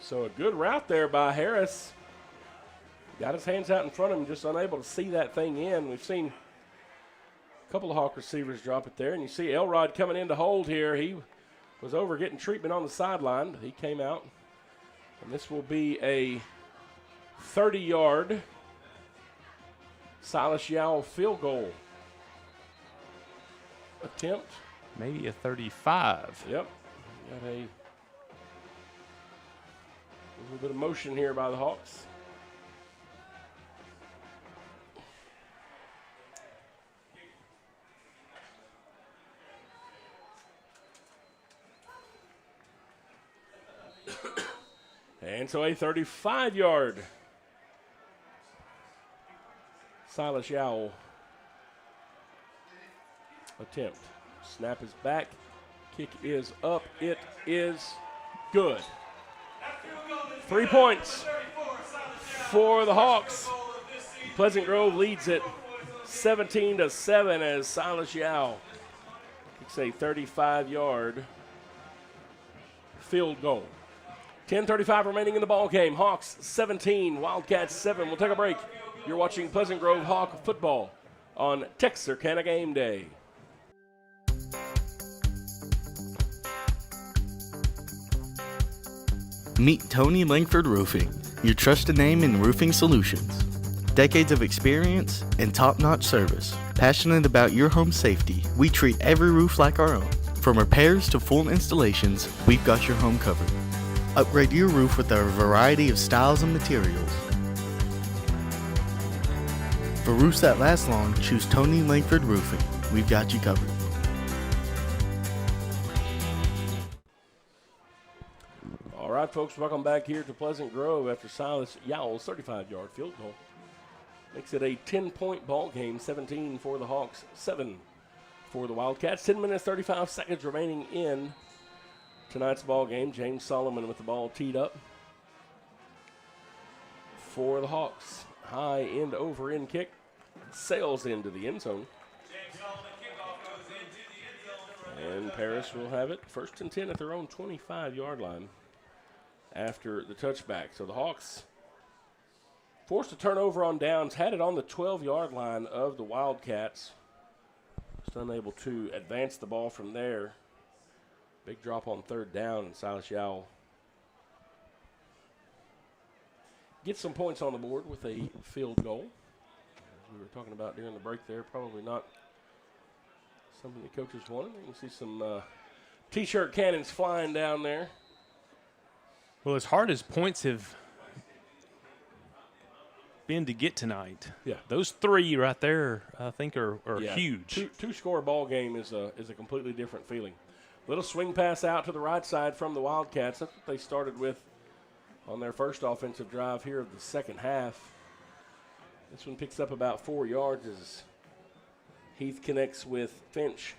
So a good route there by Harris. Got his hands out in front of him, just unable to see that thing in. We've seen a couple of Hawk receivers drop it there, and you see Elrod coming in to hold here. He was over getting treatment on the sideline, but he came out. And this will be a 30-yard Silas Yowell field goal attempt. Maybe a 35. Yep. Got a little bit of motion here by the Hawks. And so a 35-yard Silas Yowell attempt. Snap is back. Kick is up. It is good. 3 points for the Hawks. Pleasant Grove leads it 17-7 as Silas Yowell kicks a 35-yard field goal. 10:35 remaining in the ball game. Hawks 17, Wildcats 7. We'll take a break. You're watching Pleasant Grove Hawk football on Texarkana Game Day. Meet Tony Langford Roofing, your trusted name in roofing solutions. Decades of experience and top-notch service. Passionate about your home safety, we treat every roof like our own. From repairs to full installations, we've got your home covered. Upgrade your roof with our variety of styles and materials. For roofs that last long, choose Tony Langford Roofing. We've got you covered. All right, folks, welcome back here to Pleasant Grove after Silas Yowell's 35-yard field goal. Makes it a 10-point ball game, 17 for the Hawks, 7 for the Wildcats. 10 minutes, 35 seconds remaining in tonight's ball game. James Solomon with the ball teed up for the Hawks. High end over end kick. Sails into the end zone. And Paris will have it. 1st and 10 at their own 25-yard line after the touchback. So the Hawks forced a turnover on downs. Had it on the 12-yard line of the Wildcats. Just unable to advance the ball from there. Big drop on 3rd down, and Silas Yowell gets some points on the board with a field goal. As we were talking about during the break there, probably not something the coaches wanted. You can see some T-shirt cannons flying down there Well, as hard as points have been to get tonight, those 3 right there, I think, are huge. Two-score ball game is a completely different feeling. Little swing pass out to the right side from the Wildcats. That's what they started with on their first offensive drive here of the second half. This one picks up about 4 yards as Heath connects with Finch.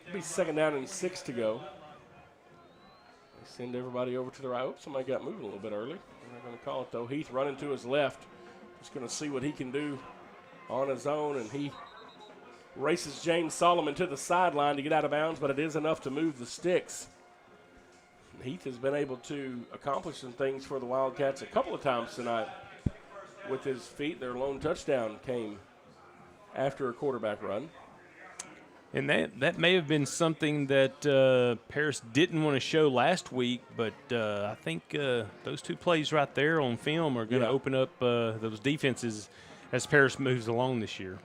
It'll be 2nd down and 6 to go. They send everybody over to the right. Oops, somebody got moving a little bit early. They're not going to call it, though. Heath running to his left. Just going to see what he can do on his own, and he races James Solomon to the sideline to get out of bounds, but it is enough to move the sticks. Heath has been able to accomplish some things for the Wildcats a couple of times tonight with his feet. Their lone touchdown came after a quarterback run. And that may have been something that Paris didn't want to show last week, but I think those 2 plays right there on film are going to open up those defenses as Paris moves along this year.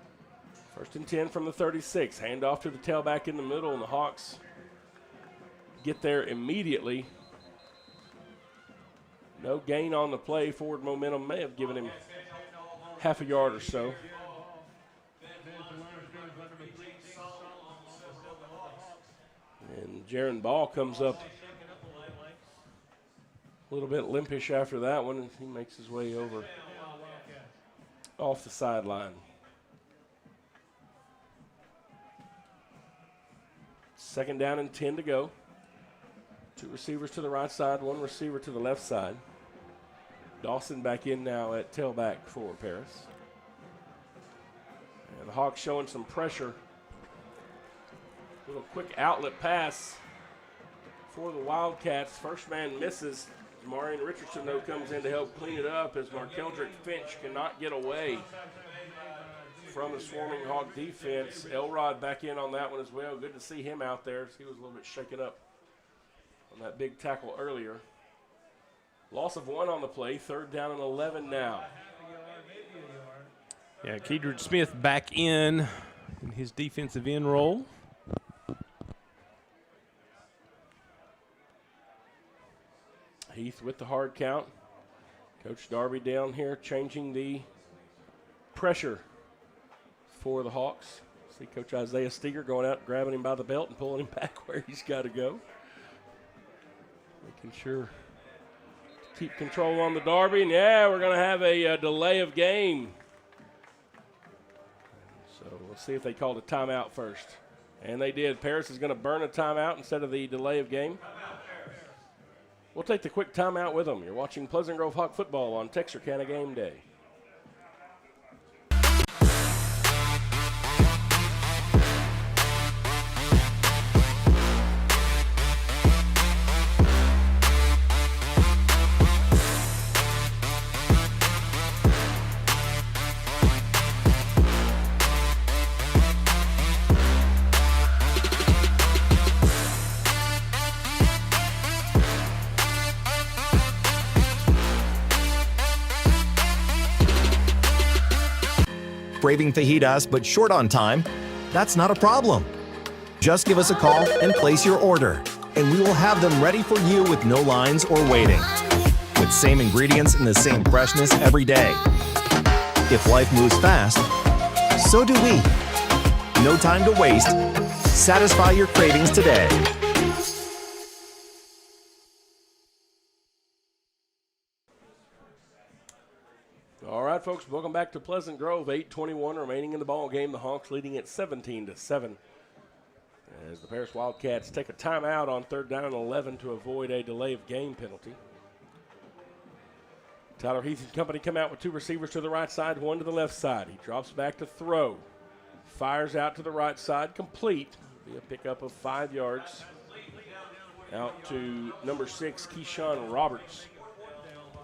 1st and 10 from the 36. Hand off to the tailback in the middle, and the Hawks get there immediately. No gain on the play. Forward momentum may have given him half a yard or so. And Jaron Ball comes up a little bit limpish after that one, and he makes his way over off the sideline. 2nd down and 10 to go. 2 receivers to the right side, 1 receiver to the left side. Dawson back in now at tailback for Paris. And the Hawks showing some pressure. Little quick outlet pass for the Wildcats. First man misses. Marion Richardson, though, comes in to help clean it up as Markeldrick Finch cannot get away from the swarming Hawk defense. Elrod back in on that one as well. Good to see him out there. He was a little bit shaken up on that big tackle earlier. Loss of 1 on the play. 3rd down and 11 now. Yeah, Keedred Smith back in his defensive end role. Heath with the hard count. Coach Darby down here changing the pressure for the Hawks. See Coach Isaiah Steger going out, grabbing him by the belt and pulling him back where he's got to go. Making sure to keep control on the Darby. And, we're going to have a delay of game. So we'll see if they called a timeout first. And they did. Paris is going to burn a timeout instead of the delay of game. We'll take the quick timeout with them. You're watching Pleasant Grove Hawk football on Texarkana Game Day. Craving fajitas but short on time? That's not a problem. Just give us a call and place your order, and we will have them ready for you with no lines or waiting. With same ingredients and the same freshness every day. If life moves fast, so do we. No time to waste. Satisfy your cravings today. All right, folks, welcome back to Pleasant Grove. 8:21 remaining in the ball game. The Hawks leading at 17-7. As the Paris Wildcats take a timeout on 3rd down and 11 to avoid a delay of game penalty. Tyler Heath and company come out with 2 receivers to the right side, 1 to the left side. He drops back to throw. Fires out to the right side, complete. Be a pickup of 5 yards. Out to number 6, Keyshawn Roberts.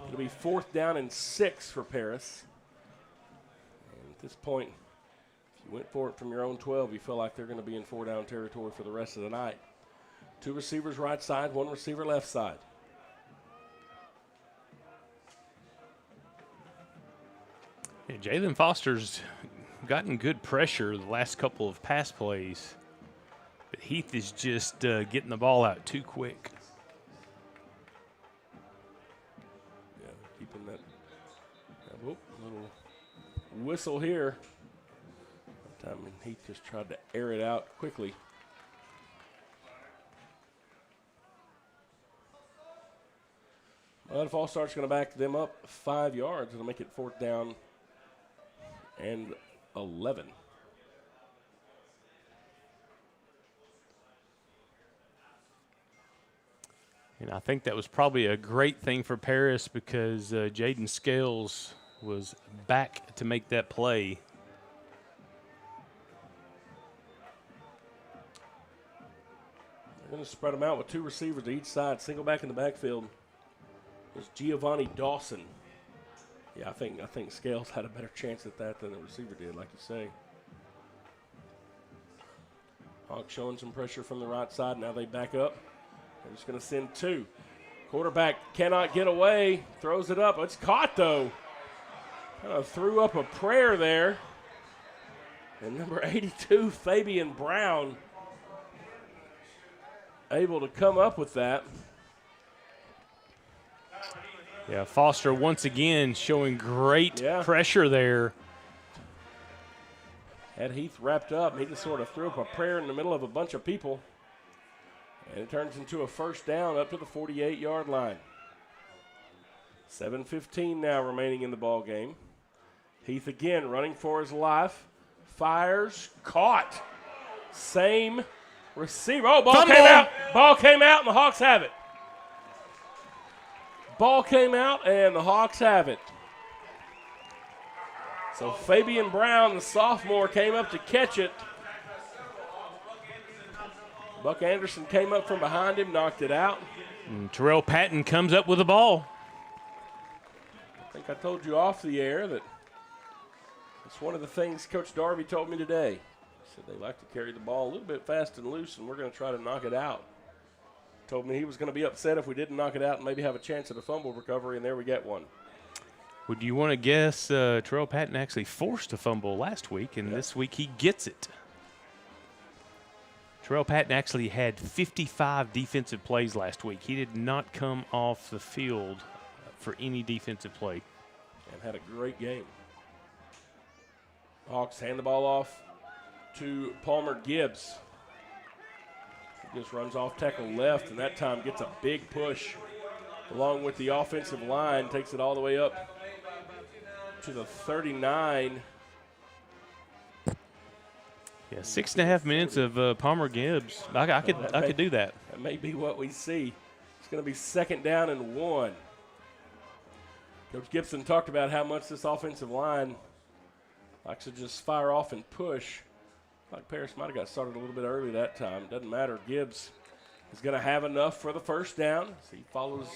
It'll be 4th down and 6 for Paris. And at this point, if you went for it from your own 12, you feel like they're going to be in 4-down territory for the rest of the night. 2 receivers right side, 1 receiver left side. Yeah, Jalen Foster's gotten good pressure the last couple of pass plays. But Heath is just getting the ball out too quick. Yeah, keeping that little whistle here. That time Heath just tried to air it out quickly. Well, the false start's going to back them up 5 yards. It'll make it 4th down and 11. And I think that was probably a great thing for Paris because Jaden Scales was back to make that play. They're going to spread them out with 2 receivers to each side. Single back in the backfield is Giovanni Dawson. Yeah, I think Scales had a better chance at that than the receiver did, like you say. Hawks showing some pressure from the right side. Now they back up. They're just going to send 2. Quarterback cannot get away. Throws it up. It's caught, though. Kind of threw up a prayer there. And number 82, Fabian Brown, able to come up with that. Yeah, Foster once again showing great pressure there. Had Heath wrapped up. He just sort of threw up a prayer in the middle of a bunch of people. And it turns into a 1st down up to the 48-yard line. 7:15 now remaining in the ball game. Heath again running for his life. Fires, caught. Same receiver. Oh, ball came out. Ball came out, and the Hawks have it. Ball came out, and the Hawks have it. So Fabian Brown, the sophomore, came up to catch it. Buck Anderson came up from behind him, knocked it out. And Terrell Patton comes up with the ball. I think I told you off the air that it's one of the things Coach Darby told me today. He said they like to carry the ball a little bit fast and loose, and we're going to try to knock it out. Told me he was going to be upset if we didn't knock it out and maybe have a chance at a fumble recovery, and there we get one. Would you want to guess Terrell Patton actually forced a fumble last week, and this week he gets it? Terrell Patton actually had 55 defensive plays last week. He did not come off the field for any defensive play. And had a great game. Hawks hand the ball off to Palmer Gibbs. He just runs off tackle left, and that time gets a big push along with the offensive line, takes it all the way up to the 39. Yeah, 6.5 minutes of Palmer Gibbs. I could do that. That may be what we see. It's going to be 2nd down and 1. Coach Gibson talked about how much this offensive line likes to just fire off and push. Like Paris might have got started a little bit early that time. Doesn't matter. Gibbs is going to have enough for the 1st down. So he follows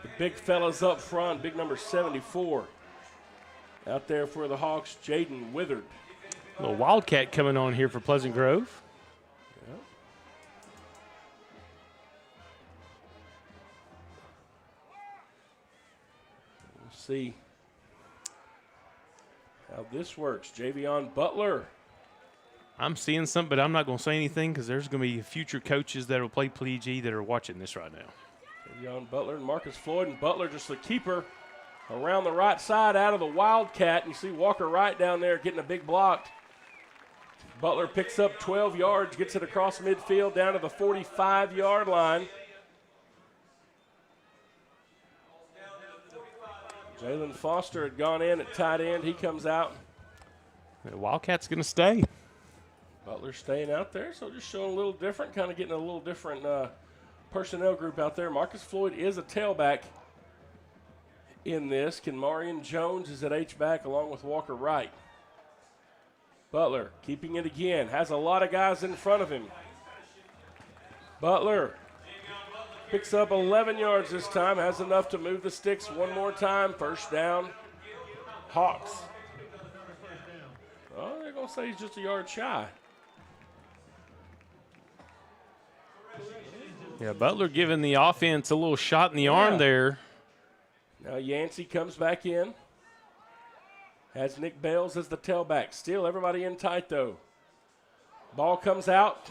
the big fellas up front. Big number 74 out there for the Hawks, Jaden Withard. A little Wildcat coming on here for Pleasant Grove. Yep. We'll see how this works. Javion Butler. I'm seeing something, but I'm not going to say anything because there's going to be future coaches that will play PG that are watching this right now. Javion Butler and Marcus Floyd, and Butler just the keeper around the right side out of the Wildcat. You see Walker Wright down there getting a big block. Butler picks up 12 yards, gets it across midfield down to the 45-yard line. Jalen Foster had gone in at tight end. He comes out. The Wildcat's going to stay. Butler staying out there, so just showing a little different, kind of getting a little different personnel group out there. Marcus Floyd is a tailback in this. Kenmarion Jones is at H-back along with Walker Wright. Butler keeping it again, has a lot of guys in front of him. Butler picks up 11 yards this time, has enough to move the sticks one more time. 1st down, Hawks. Oh, they're going to say he's just a yard shy. Yeah, Butler giving the offense a little shot in the arm there. Now Yancey comes back in. Has Nick Bales as the tailback. Still everybody in tight, though. Ball comes out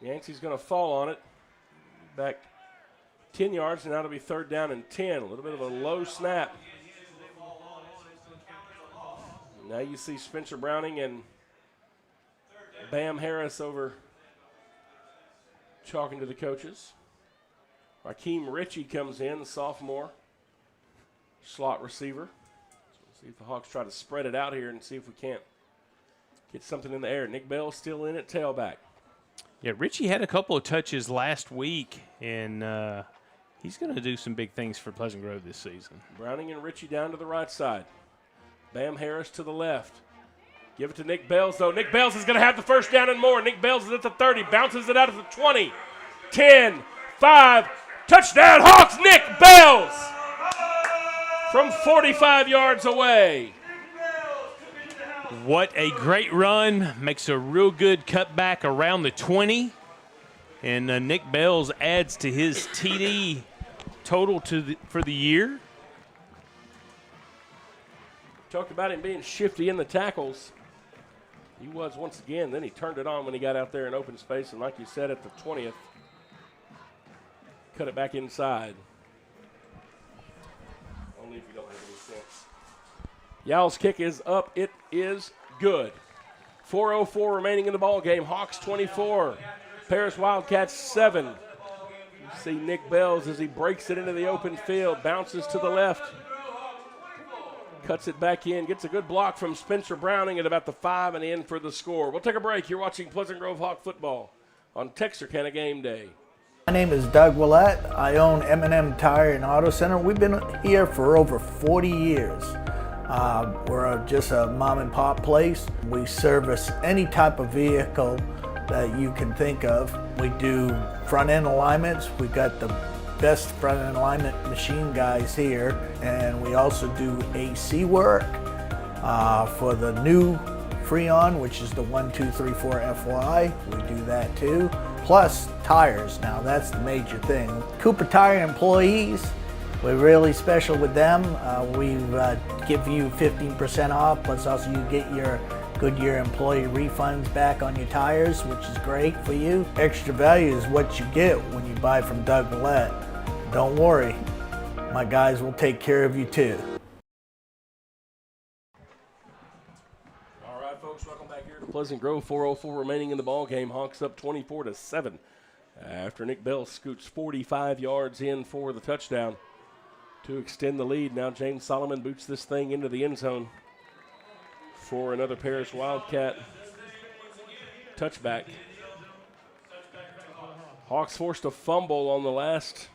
Yancey's going to fall on it. Back 10 yards, and now it'll be 3rd down and 10. A little bit of a low snap. Now you see Spencer Browning and Bam Harris over talking to the coaches. Rakeem Ritchie comes in, the sophomore slot receiver. So we'll see if the Hawks try to spread it out here and see if we can't get something in the air. Nick Bell's still in at tailback. Yeah, Ritchie had a couple of touches last week, and he's going to do some big things for Pleasant Grove this season. Browning and Ritchie down to the right side. Bam Harris to the left. Give it to Nick Bells, though. Nick Bells is going to have the 1st down and more. Nick Bells is at the 30, bounces it out at the 20, 10, 5, touchdown Hawks, Nick Bells from 45 yards away. What a great run. Makes a real good cutback around the 20. And Nick Bells adds to his TD total for the year. Talked about him being shifty in the tackles. He was once again. Then he turned it on when he got out there in open space. And like you said, at the 20th, cut it back inside. Only if you don't have any sense. Yowell's kick is up. It is good. 4:04 remaining in the ball game. Hawks 24. Paris Wildcats 7. You see Nick Bells as he breaks it into the open field. Bounces to the left. Cuts it back in. Gets a good block from Spencer Browning at about the 5 and in for the score. We'll take a break. You're watching Pleasant Grove Hawk football on Texarkana Game Day. My name is Doug Willett. I own M&M Tire and Auto Center. We've been here for over 40 years. We're just a mom and pop place. We service any type of vehicle that you can think of. We do front end alignments. We got the best front end alignment machine guys here, and we also do AC work for the new Freon, which is the 1234 FY. We do that too. Plus tires. Now that's the major thing. Cooper Tire employees, we're really special with them. We give you 15% off, plus also you get your Goodyear employee refunds back on your tires, which is great for you. Extra value is what you get when you buy from Doug Willett. Don't worry, my guys will take care of you too. All right, folks, welcome back here to Pleasant Grove. 4:04 remaining in the ball game. Hawks up 24-7 after Nick Bell scoots 45 yards in for the touchdown to extend the lead. Now James Solomon boots this thing into the end zone for another Paris Wildcat touchback. Hawks forced a fumble on the last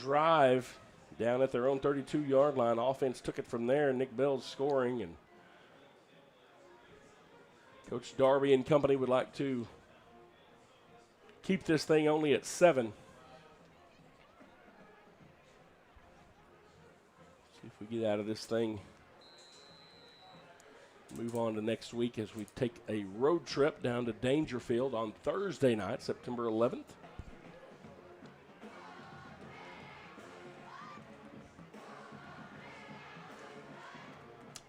drive down at their own 32-yard line. Offense took it from there. Nick Bell's scoring, and Coach Darby and company would like to keep this thing only at 7. See if we get out of this thing. Move on to next week as we take a road trip down to Dangerfield on Thursday night, September 11th.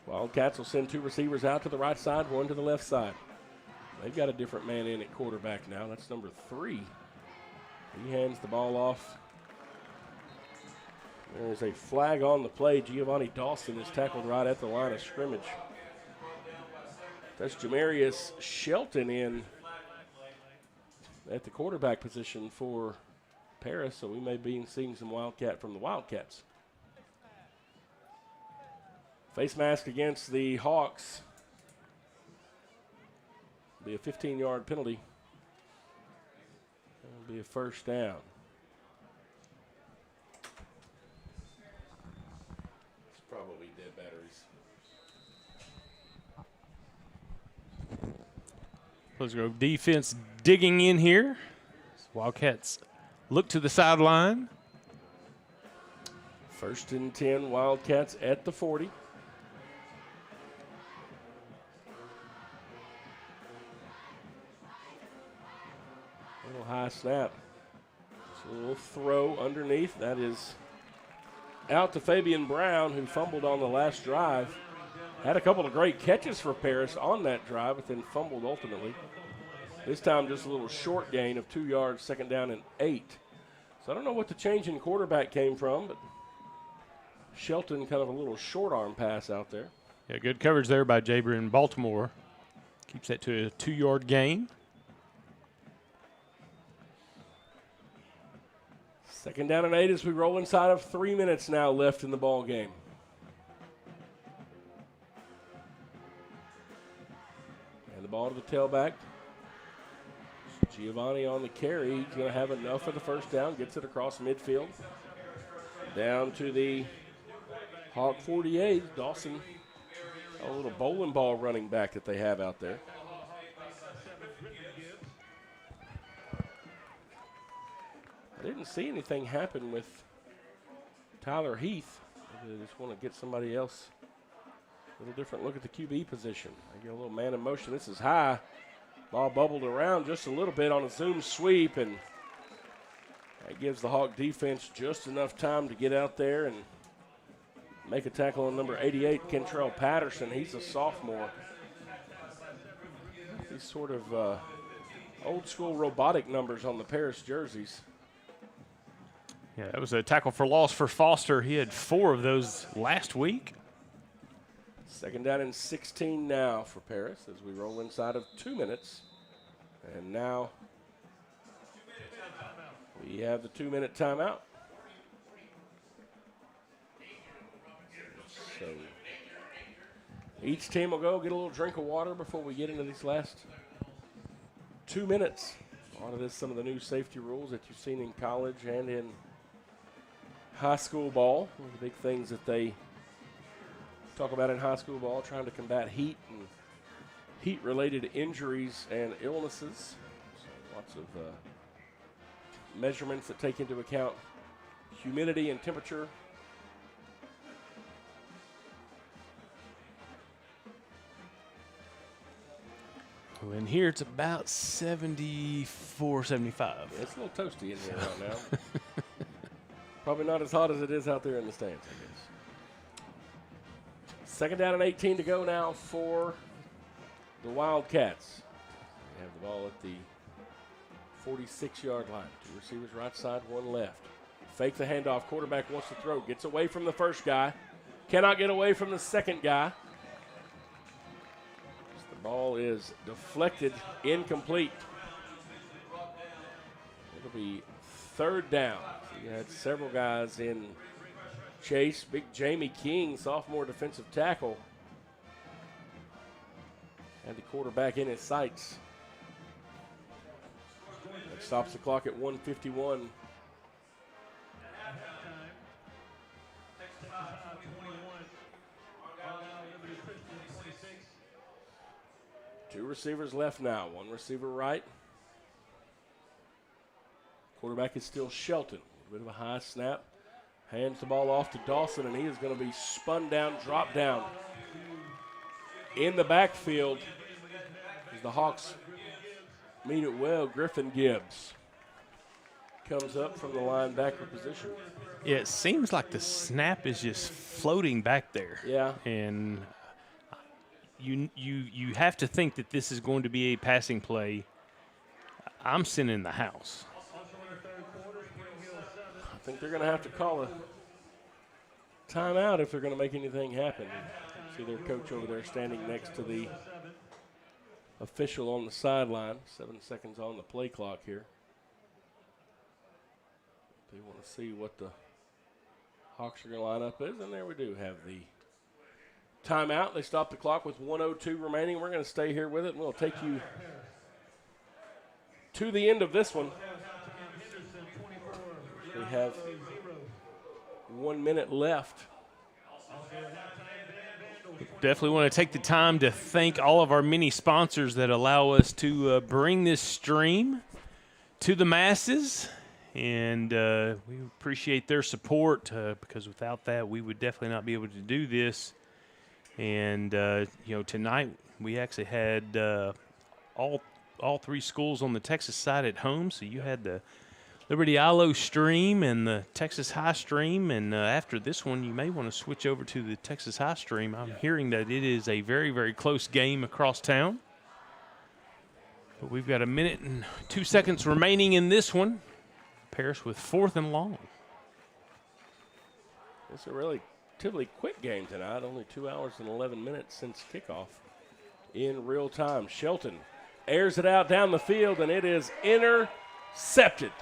Wildcats will send 2 receivers out to the right side, 1 to the left side. They've got a different man in at quarterback now. That's number 3. He hands the ball off. There's a flag on the play. Giovanni Dawson is tackled right at the line of scrimmage. That's Jamarius Shelton in at the quarterback position for Paris, so we may be seeing some Wildcat from the Wildcats. Face mask against the Hawks. Be a 15-yard penalty. It'll be a 1st down. It's probably dead batteries. Pleasant Grove defense digging in here. Wildcats look to the sideline. 1st and 10, Wildcats at the 40. Little high snap. So a little throw underneath. That is out to Fabian Brown, who fumbled on the last drive. Had a couple of great catches for Paris on that drive, but then fumbled ultimately. This time just a little short gain of 2 yards, 2nd down and 8. So I don't know what the change in quarterback came from, but Shelton kind of a little short arm pass out there. Yeah, good coverage there by Jaber in Baltimore. Keeps that to a 2-yard gain. 2nd down and 8 as we roll inside of 3 minutes now left in the ball game. And the ball to the tailback. Giovanni on the carry. He's going to have enough for the 1st down. Gets it across midfield. Down to the Hawk 48. Dawson, a little bowling ball running back that they have out there. I didn't see anything happen with Tyler Heath. I just want to get somebody else a little different look at the QB position. I get a little man in motion. This is high. Ball bubbled around just a little bit on a zoom sweep, and that gives the Hawk defense just enough time to get out there and make a tackle on number 88, Kentrell Patterson. He's a sophomore. He's sort of old school robotic numbers on the Paris jerseys. Yeah, that was a tackle for loss for Foster. He had 4 of those last week. 2nd down and 16 now for Paris as we roll inside of 2 minutes. And now we have the 2-minute timeout. So each team will go get a little drink of water before we get into these last 2 minutes. A lot of this, some of the new safety rules that you've seen in college and in high school ball. One of the big things that they talk about in high school ball, trying to combat heat and heat-related injuries and illnesses. So lots of measurements that take into account humidity and temperature. In here, it's about 74, 75. Yeah, it's a little toasty in here right now. Probably not as hot as it is out there in the stands, I guess. 2nd down and 18 to go now for the Wildcats. They have the ball at the 46-yard line. 2 receivers right side, 1 left. Fake the handoff. Quarterback wants to throw. Gets away from the first guy. Cannot get away from the second guy. The ball is deflected, incomplete. It'll be 3rd down. So you had several guys in chase. Big Jamie King, sophomore defensive tackle. Had the quarterback in his sights. That stops the clock at 1:51. Two receivers left now. 1 receiver right. Quarterback is still Shelton. A bit of a high snap. Hands the ball off to Dawson, and he is going to be spun down, dropped down. In the backfield, as the Hawks mean it well, Griffin Gibbs comes up from the linebacker position. Yeah, it seems like the snap is just floating back there. Yeah. And you have to think that this is going to be a passing play. I'm sending the house. I think they're going to have to call a timeout if they're going to make anything happen. See their coach over there standing next to the official on the sideline. 7 seconds on the play clock here. They want to see what the Hawks are going to line up as, and there we do have the timeout. They stop the clock with 1:02 remaining. We're going to stay here with it, and we'll take you to the end of this one. We have 1 minute left. Definitely want to take the time to thank all of our many sponsors that allow us to bring this stream to the masses. And we appreciate their support because without that, we would definitely not be able to do this. And, tonight we actually had all 3 schools on the Texas side at home. So you had the Liberty ILO stream and the Texas High stream. And after this one, you may want to switch over to the Texas High stream. I'm hearing that it is a very, very close game across town. But we've got 1 minute and 2 seconds remaining in this one. Paris with 4th and long. It's a relatively quick game tonight, only 2 hours and 11 minutes since kickoff in real time. Shelton airs it out down the field, and it is intercepted.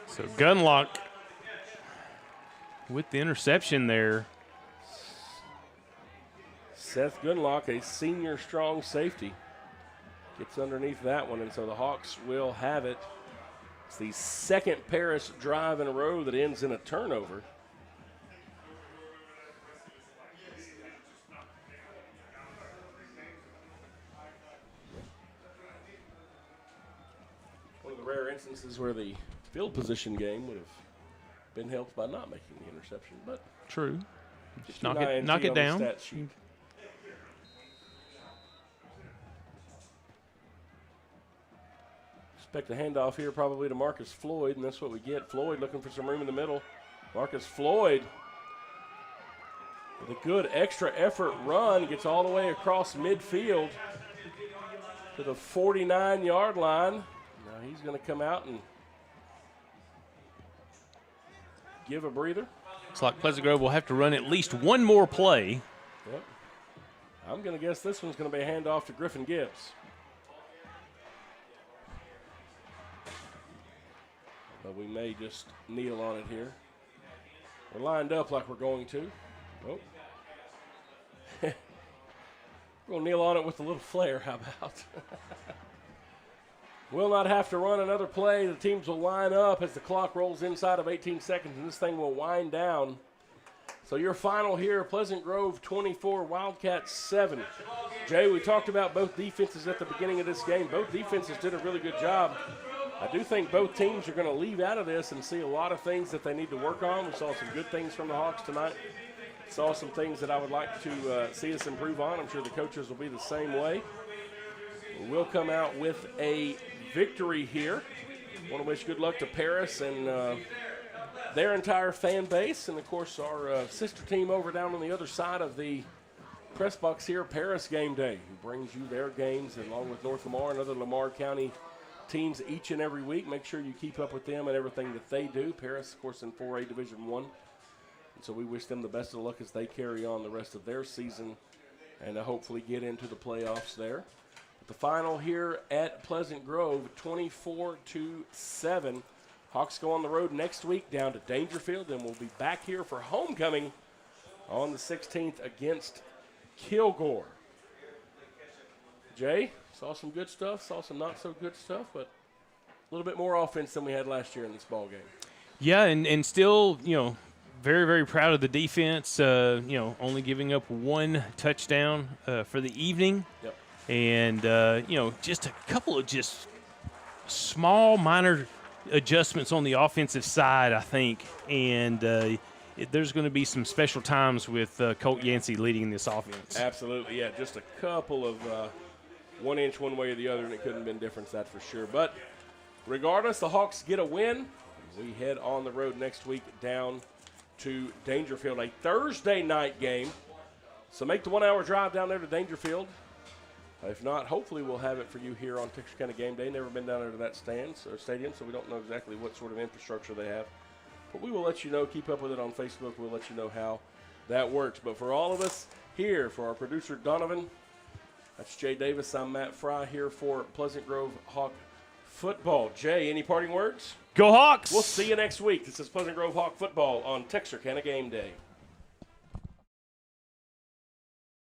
So Gunlock with the interception there. Seth Gunlock, a senior strong safety, gets underneath that one, and so the Hawks will have it. It's the second Paris drive in a row that ends in a turnover. One of the rare instances where the field position game would have been helped by not making the interception, but true. just Knock an it INT knock it on the down. stat sheet. Expect a handoff here probably to Marcus Floyd, and that's what we get. Floyd looking for some room in the middle. Marcus Floyd with a good extra effort run, gets all the way across midfield to the 49-yard line. Now he's going to come out and give a breather. Looks like Pleasant Grove will have to run at least one more play. Yep. I'm going to guess this one's going to be a handoff to Griffin Gibbs. But we may just kneel on it here. We're lined up like we're going to. Oh. We're going to kneel on it with a little flair, how about? We'll not have to run another play. The teams will line up as the clock rolls inside of 18 seconds, and this thing will wind down. So your final here, Pleasant Grove 24, Wildcats 7. Jay, we talked about both defenses at the beginning of this game. Both defenses did a really good job. I do think both teams are going to leave out of this and see a lot of things that they need to work on. We saw some good things from the Hawks tonight. Saw some things that I would like to see us improve on. I'm sure the coaches will be the same way. We'll come out with a victory here. Want to wish good luck to Paris and their entire fan base, and of course our sister team over down on the other side of the press box here, Paris Game Day, who brings you their games along with North Lamar and other Lamar County teams each and every week. Make sure you keep up with them and everything that they do. Paris, of course, in 4A Division I. And so we wish them the best of luck as they carry on the rest of their season and hopefully get into the playoffs there. The final here at Pleasant Grove, 24-7. Hawks go on the road next week down to Dangerfield, and we'll be back here for homecoming on the 16th against Kilgore. Jay, saw some good stuff, saw some not so good stuff, but a little bit more offense than we had last year in this ball game. Yeah, and still, very, very proud of the defense, only giving up one touchdown for the evening. Yep. And, just a couple of just small, minor adjustments on the offensive side, I think. And there's going to be some special times with Colt Yancey leading this offense. Absolutely, yeah. Just a couple of 1 inch one way or the other, and it couldn't have been different, that's for sure. But regardless, the Hawks get a win. We head on the road next week down to Dangerfield, a Thursday night game. So make the 1 hour drive down there to Dangerfield. If not, hopefully we'll have it for you here on Texarkana Game Day. Never been down there to that stadium, so we don't know exactly what sort of infrastructure they have. But we will let you know. Keep up with it on Facebook. We'll let you know how that works. But for all of us here, for our producer Donovan, that's Jay Davis. I'm Matt Fry here for Pleasant Grove Hawk Football. Jay, any parting words? Go Hawks! We'll see you next week. This is Pleasant Grove Hawk Football on Texarkana Game Day.